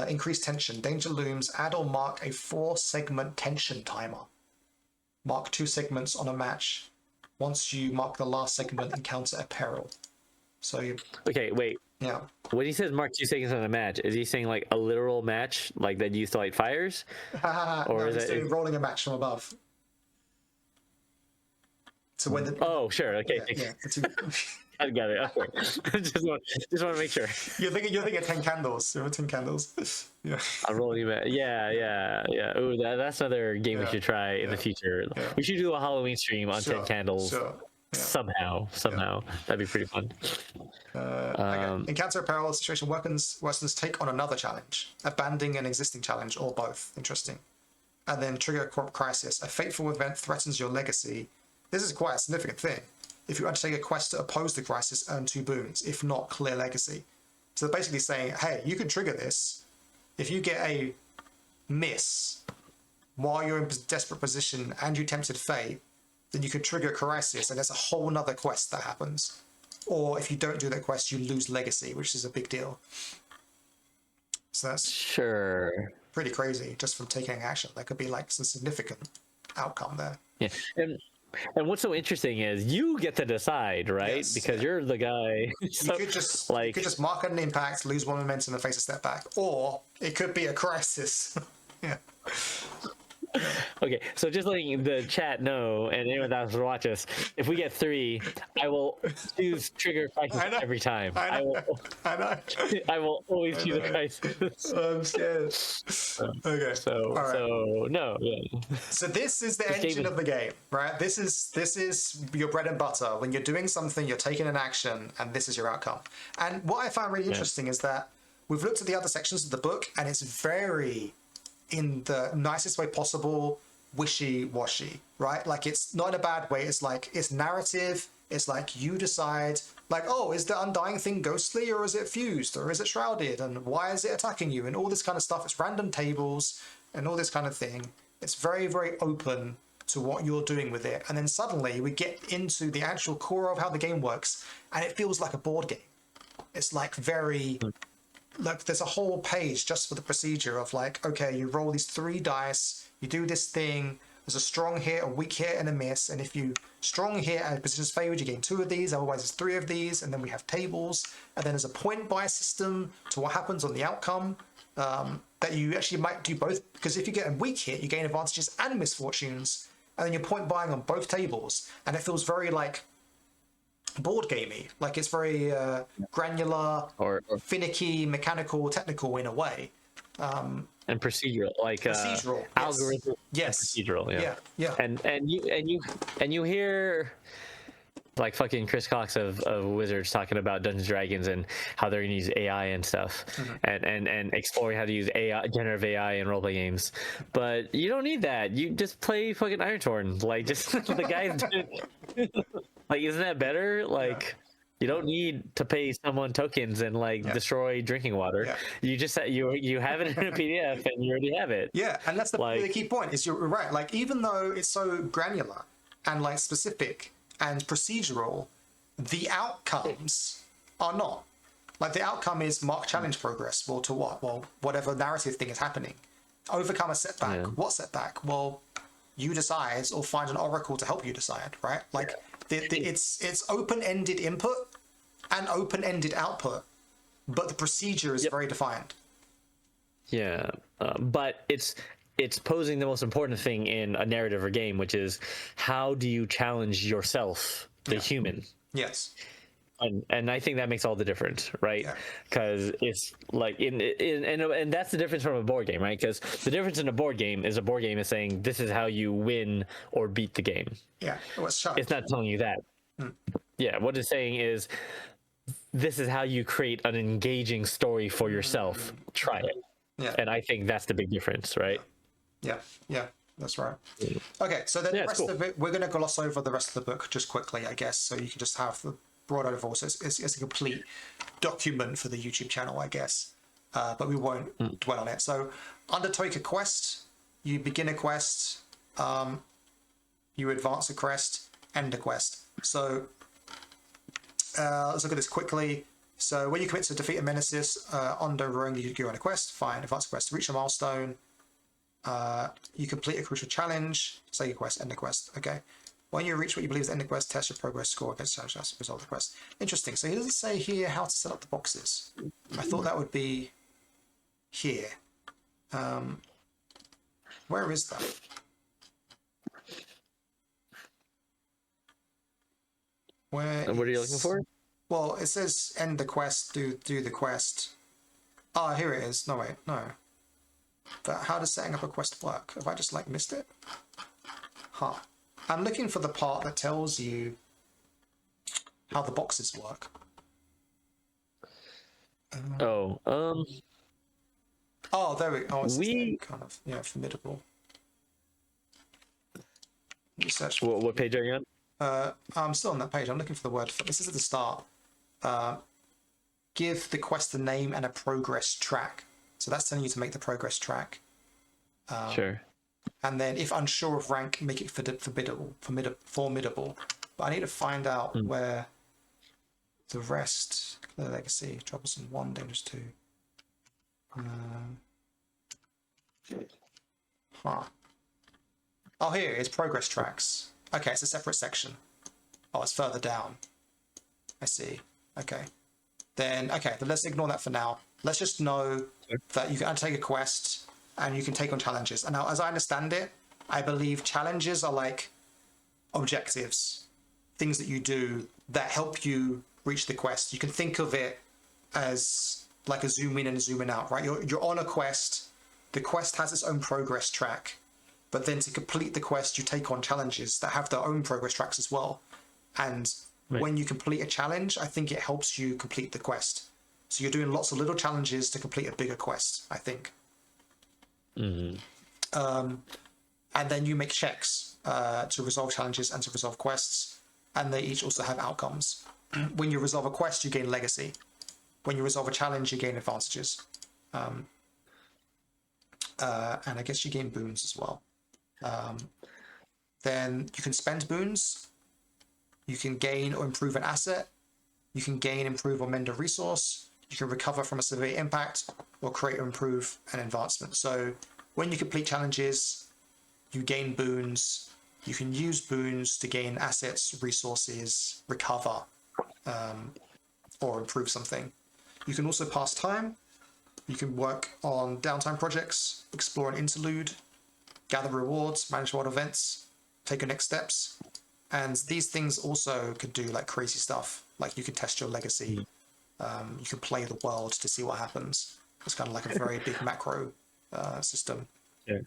Increase tension. Danger looms. Add or mark a 4-segment tension timer. Mark 2 segments on a match. Once you mark the last segment, encounter a peril. So you... Okay, wait. Yeah. When he says mark 2 segments on a match, is he saying like a literal match, like that you used to light fires? Or is it rolling a match from above? So when the... Oh, sure. Okay. Yeah. I got it. Okay. just want to make sure. You're thinking 10 candles. There were 10 candles. Yeah. I'm rolling back. Yeah. Ooh, that's another game we should try in the future. Yeah. We should do a Halloween stream on 10 candles. Sure. Yeah. Somehow. That'd be pretty fun. Encounter a parallel situation. Weapons take on another challenge, abandoning an existing challenge, or both. Interesting. And then trigger a crisis. A fateful event threatens your legacy. This is quite a significant thing. If you undertake a quest to oppose the crisis, earn 2 boons. If not, clear legacy. So they're basically saying, hey, you can trigger this. If you get a miss while you're in desperate position and you tempted fate, then you could trigger crisis, and there's a whole nother quest that happens. Or if you don't do that quest, you lose legacy, which is a big deal. So that's pretty crazy just from taking action. There could be like some significant outcome there. Yeah. And what's so interesting is you get to decide, right? Yes, because you're the guy. So, you could just mark an impact, lose 1 momentum, and face a step back, or it could be a crisis. Yeah. Okay, so just letting the chat know and anyone that's watch us, if we get 3, I will choose trigger crisis I know. every time. I know. I know. I will always I choose a know. crisis. I'm scared. Okay. All right. So no, yeah. So this is the This game engine is of the game, right? This is your bread and butter. When you're doing something, you're taking an action, and this is your outcome. And what I found really interesting is that we've looked at the other sections of the book, and it's very, in the nicest way possible, wishy-washy, right? Like, it's not in a bad way. It's like, it's narrative. It's like, you decide, like, oh, is the undying thing ghostly, or is it fused, or is it shrouded, and why is it attacking you, and all this kind of stuff. It's random tables and all this kind of thing. It's very, very open to what you're doing with it. And then suddenly we get into the actual core of how the game works, and it feels like a board game. It's like very, like, there's a whole page just for the procedure of like, okay, you roll these 3 dice, you do this thing, there's a strong hit, a weak hit, and a miss. And if you strong hit and position's favored, you gain 2 of these, otherwise it's 3 of these. And then we have tables, and then there's a point buy system to what happens on the outcome. That you actually might do both, because if you get a weak hit, you gain advantages and misfortunes, and then you're point buying on both tables, and it feels very like board gamey. Like, it's very granular, or finicky, mechanical, technical in a way. and procedural, like Procedural, algorithm. yes. And procedural, yeah. Yeah. And you hear like fucking Chris Cox of Wizards talking about Dungeons and Dragons and how they're gonna use AI and stuff, and exploring how to use AI, generative AI in roleplay games. But you don't need that. You just play fucking Ironsworn. Like, just the guys do. Like, isn't that better? Like, you don't need to pay someone tokens and like destroy drinking water. Yeah. You just you have it in a PDF and you already have it. Yeah, and that's the Like- key point. Is you're right. Like, even though it's so granular and like specific and procedural, the outcomes are not. Like, the outcome is mark challenge progress. Well, to what? Well, whatever narrative thing is happening. Overcome a setback. Yeah. What setback? Well, you decide, or find an oracle to help you decide, right? Like, it's open-ended input and open-ended output, but the procedure is very defined. Yeah, but it's posing the most important thing in a narrative or game, which is how do you challenge yourself, the human? Yes. And I think that makes all the difference, right? Because it's like and that's the difference from a board game, right? Because the difference in a board game is saying this is how you win or beat the game. Yeah. It's not telling you that. Yeah, what it's saying is this is how you create an engaging story for yourself. Try it. Yeah. And I think that's the big difference, right? Yeah, that's right. Okay, so then the rest of it, we're going to gloss over the rest of the book just quickly, I guess, so you can just have the broad overall. So it's a complete document for the YouTube channel, I guess, but we won't dwell on it. So undertake a quest, you begin a quest, you advance a quest, end a quest. So let's look at this quickly. So when you commit to defeat a Nemesis, Ondo Rung, you go on a quest, fine, advance a quest, reach a milestone, you complete a crucial challenge, say a quest, end the quest. Okay. When you reach what you believe is the end of the quest, test your progress score against the challenge as a result of the quest. Interesting. So he doesn't say here how to set up the boxes. I thought that would be here. Where is that? Where? What are you looking for? Well, it says end the quest, do the quest. Ah, here it is. No, wait, no. But how does setting up a quest work? Have I just like missed it? Huh. I'm looking for the part that tells you how the boxes work. Oh, there we go. Oh, it's kind of, formidable. Research. what page are you on? I'm still on that page. I'm looking for the word for this. Is at the start. Give the quest a name and a progress track. So that's telling you to make the progress track. Sure. And then, if unsure of rank, make it formidable. But I need to find out where the rest. The legacy, troublesome 1, dangerous 2. Oh, here it is. Progress tracks. Okay, it's a separate section. Oh, it's further down. I see. Okay. Then, okay, but let's ignore that for now. Let's just know that you can undertake a quest and you can take on challenges. And now, as I understand it, I believe challenges are like objectives, things that you do that help you reach the quest. You can think of it as like a zoom in and a zoom in out, right? You're on a quest. The quest has its own progress track, but then to complete the quest, you take on challenges that have their own progress tracks as well. And when you complete a challenge, I think it helps you complete the quest. So you're doing lots of little challenges to complete a bigger quest, I think. And then you make checks to resolve challenges and to resolve quests, and they each also have outcomes. When you resolve a quest, you gain legacy. When you resolve a challenge, you gain advantages. And I guess you gain boons as well. Then you can spend boons. You can gain or improve an asset. You can gain, improve, or mend a resource. You can recover from a severe impact or create or improve an advancement. So when you complete challenges, you gain boons. You can use boons to gain assets, resources, recover, or improve something. You can also pass time. You can work on downtime projects, explore an interlude, gather rewards, manage world events, take your next steps. And these things also could do like crazy stuff. Like you can test your legacy. You can play the world to see what happens. It's kind of like a very big macro system. Yeah.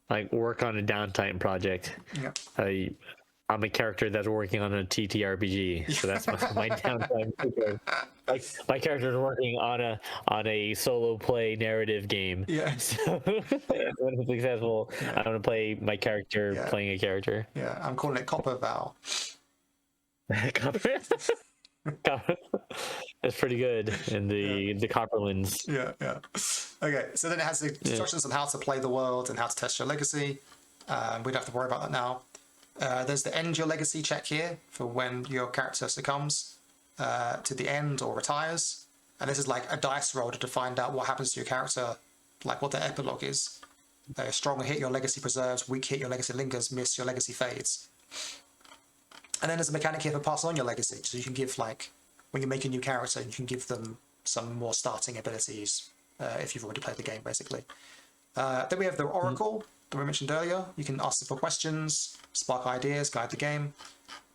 Like work on a downtime project. Yeah. I'm a character that's working on a TTRPG, so that's my downtime. Like my character is working on a solo play narrative game. Yeah. So when it's successful, I'm gonna play my character playing a character. Yeah. I'm calling it Copper Val. That's pretty good in the Copperlands. Yeah. Okay, so then it has the instructions on how to play the world and how to test your legacy. We don't have to worry about that now. There's the end your legacy check here for when your character succumbs to the end or retires. And this is like a dice roll to find out what happens to your character, like what their epilogue is. Strong hit, your legacy preserves. Weak hit, your legacy lingers. Miss, your legacy fades. And then there's a mechanic here for passing on your legacy. So you can give, like, when you make a new character, you can give them some more starting abilities if you've already played the game, basically. Then we have the Oracle that we mentioned earlier. You can ask simple questions, spark ideas, guide the game.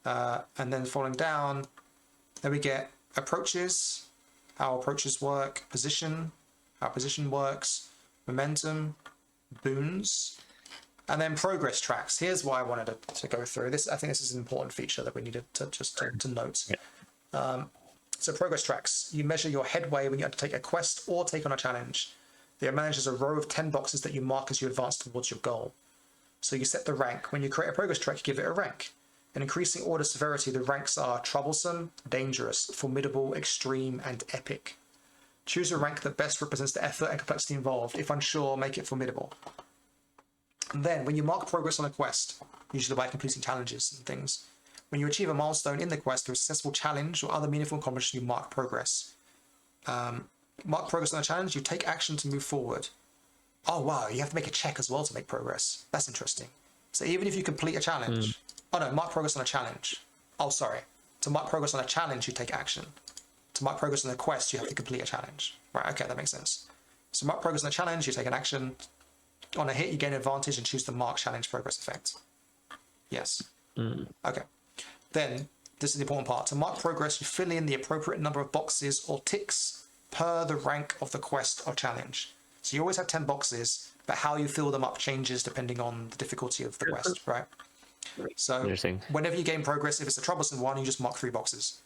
And then falling down, then we get approaches, how approaches work, position, how position works, momentum, boons, and then progress tracks. Here's why I wanted to go through this. I think this is an important feature that we needed to note. So progress tracks, you measure your headway when you undertake a quest or take on a challenge. They are managed as a row of 10 boxes that you mark as you advance towards your goal. So you set the rank. When you create a progress track, you give it a rank. In increasing order severity, the ranks are troublesome, dangerous, formidable, extreme, and epic. Choose a rank that best represents the effort and complexity involved. If unsure, make it formidable. And then, when you mark progress on a quest, usually by completing challenges and things, when you achieve a milestone in the quest through a successful challenge or other meaningful accomplishment, you mark progress. Mark progress on a challenge, you take action to move forward. Oh wow, you have to make a check as well to make progress. That's interesting. So even if you complete a challenge, mark progress on a challenge. Oh, sorry. To mark progress on a challenge, you take action. To mark progress on a quest, you have to complete a challenge. Right, okay, that makes sense. So mark progress on a challenge, you take an action. On a hit, you gain advantage and choose the mark challenge progress effect. Yes. Okay. Then, this is the important part. To mark progress, you fill in the appropriate number of boxes or ticks per the rank of the quest or challenge. So you always have 10 boxes, but how you fill them up changes depending on the difficulty of the quest, right? So whenever you gain progress, if it's a troublesome one, you just mark 3 boxes.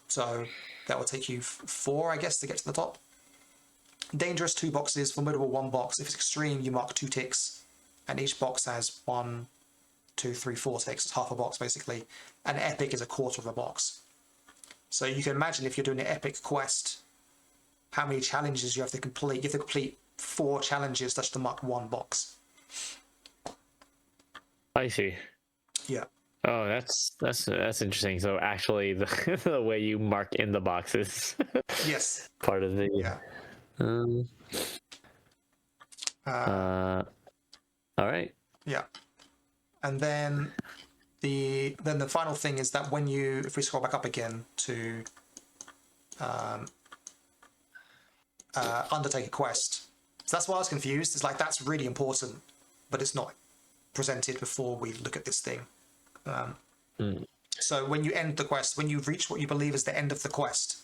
So that will take you 4, I guess, to get to the top. Dangerous, 2 boxes. Formidable, 1 box. If it's extreme, you mark 2 ticks. And each box has 1, 2, 3, 4 ticks. It's half a box, basically. And epic is a quarter of a box. So you can imagine if you're doing an epic quest, how many challenges you have to complete. You have to complete 4 challenges just to mark 1 box. I see. Yeah. Oh, that's interesting. So actually, the way you mark in the boxes, yes, part of the all right. Yeah, and then the final thing is that when you, if we scroll back up again to undertake a quest, so that's why I was confused. It's like that's really important, but it's not. presented before we look at this thing. So when you end the quest, when you reach what you believe is the end of the quest.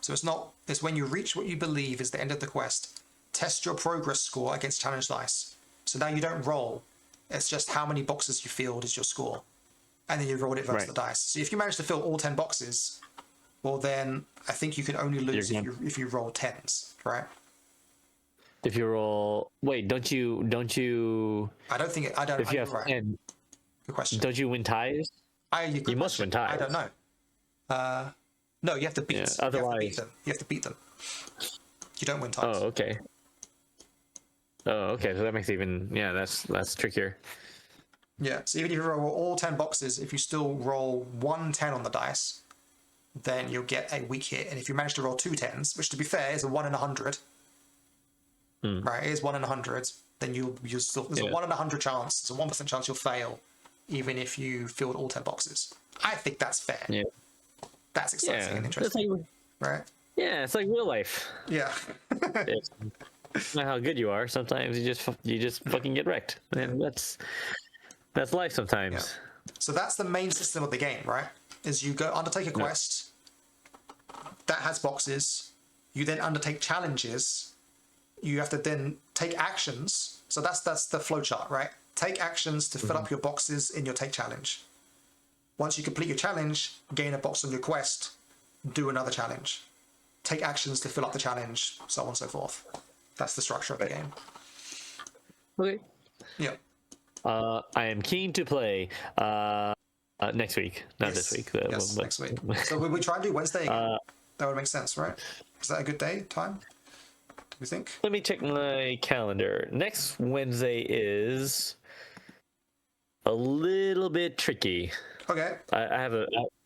So it's when you reach what you believe is the end of the quest, test your progress score against challenge dice. So now you don't roll. It's just how many boxes you filled is your score. And then you roll it versus the dice. So if you manage to fill all 10 boxes, well then I think you can only lose if you roll 10s, right? If you roll, wait, don't you? I don't think I don't. If you have right. 10, good question. don't you win ties? You must win ties. I don't know. No, you have to beat. Yeah, otherwise, you have to beat them. You don't win ties. Oh, okay. So that makes that's trickier. Yeah. So even if you roll all 10 boxes, if you still roll 1 10 on the dice, then you'll get a weak hit. And if you manage to roll 2 10s, which to be fair is a 1 in 100. Right, it is 1 in 100. Then you still there's a 1 in 100 chance. There's a 1% chance you'll fail, even if you filled all 10 boxes. I think that's fair. Yeah, that's exciting and interesting. Right? Yeah, it's like real life. Yeah. It's not how good you are. Sometimes you just fucking get wrecked, and that's life sometimes. Yeah. So that's the main system of the game, right? Is you go undertake a quest that has boxes. You then undertake challenges. You have to then take actions. So that's the flowchart, right? Take actions to fill up your boxes in your take challenge. Once you complete your challenge, gain a box on your quest, do another challenge. Take actions to fill up the challenge, so on and so forth. That's the structure of the game. Okay. Yeah. I am keen to play next week, not this week. Yes, next week. So we try and do Wednesday again. That would make sense, right? Is that a good day, time? You think? Let me check my calendar. Next Wednesday is a little bit tricky. Okay. I have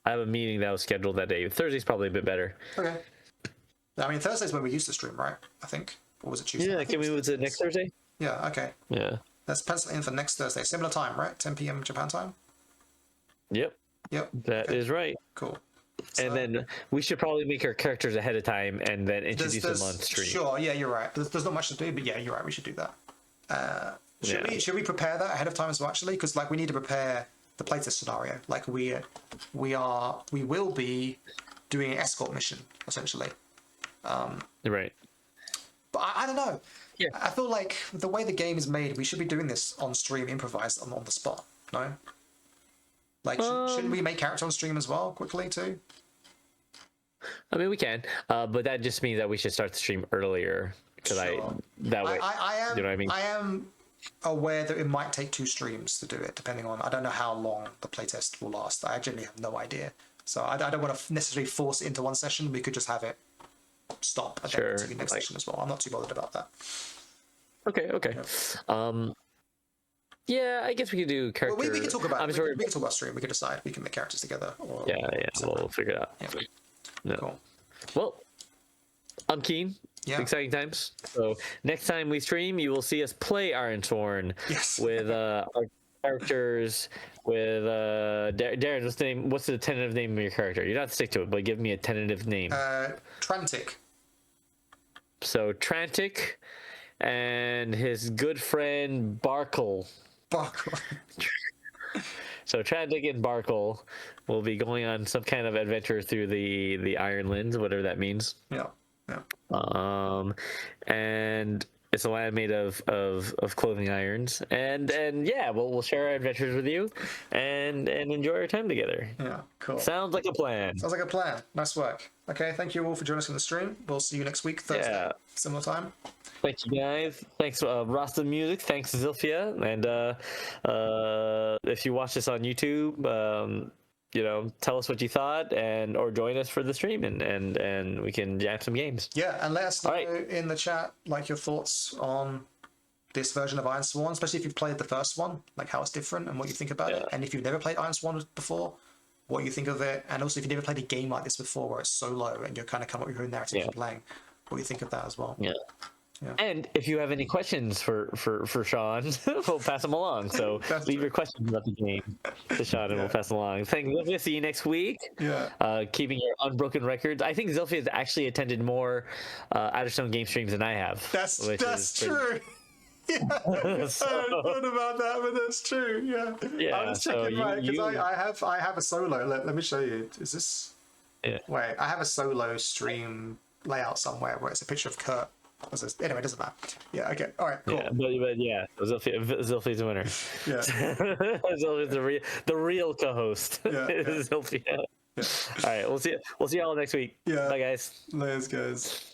a meeting that was scheduled that day. Thursday's probably a bit better. Okay. I mean, Thursday's when we used to stream, right? I think. Or was it Tuesday? Yeah, can we move to next Thursday? Yeah, okay. Yeah. Let's pencil in for next Thursday. Similar time, right? 10 p.m. Japan time? Yep. That is right. Cool. So, and then we should probably make our characters ahead of time and then introduce them on stream. Sure, yeah, you're right. There's not much to do, but yeah, you're right. We should do that. Should we prepare that ahead of time as well? Actually, because like we need to prepare the playtest scenario. Like we will be doing an escort mission essentially. Right. But I don't know. Yeah. I feel like the way the game is made, we should be doing this on stream, improvised on the spot. No. Like, shouldn't we make characters on stream as well, quickly too? I mean, we can, but that just means that we should start the stream earlier because way. you know what I mean. I am aware that it might take 2 streams to do it, depending on. I don't know how long the playtest will last. I genuinely have no idea. So I don't want to necessarily force it into one session. We could just have it stop and then continue next session as well. I'm not too bothered about that. Okay. Yeah. Yeah, I guess we could do character. Well, we can talk about. We can talk about stream. We can decide. We can make characters together. Or we'll figure it out. Yeah. No. Cool. Well, I'm keen. Yeah. Exciting times. So next time we stream, you will see us play Ironsworn with our characters. With Darren, what's the tentative name of your character? You don't have to stick to it, but give me a tentative name. Trantic. So Trantic and his good friend Barkle. So Trantic and Barkle will be going on some kind of adventure through the Ironlands, whatever that means. Yeah. And it's a land made of clothing irons, and yeah, we'll share our adventures with you, and enjoy our time together. Yeah, cool. Sounds like a plan. Sounds like a plan. Nice work. Okay, thank you all for joining us on the stream. We'll see you next week, Thursday, similar time. Thank you guys. Thanks, Rasta Music. Thanks, Zilphia. And if you watch this on YouTube, tell us what you thought, or join us for the stream, and we can jam some games. Yeah, and let us know in the chat like your thoughts on this version of Ironsworn, especially if you've played the first one, like how it's different and what you think about it. And if you've never played Ironsworn before, what you think of it. And also if you've never played a game like this before where it's solo and you're kind of come up with your own narrative for playing, what you think of that as well. Yeah. And if you have any questions for Shawn, we'll pass them along. So leave your questions about the game to Shawn, and we'll pass them along. Thanks, Zilphia. See you next week. Yeah. Keeping your unbroken records. I think Zilphia has actually attended more Out of Stone game streams than I have. That's true. Yeah, I So, hadn't thought about that, but that's true. Yeah, I yeah, was so checking right because you I have a solo. Let me show you. Is this? yeah. Wait, I have a solo stream layout somewhere where it's a picture of Kurt. Anyway, it doesn't matter. Yeah. Okay. All right. Cool. Yeah, but yeah, Zilfi's the winner. Yeah. Zilfi's the real co-host. Yeah. Yeah. Zilfi. Yeah. All right, we'll see y'all next week. Yeah. Bye, guys. Layers, guys.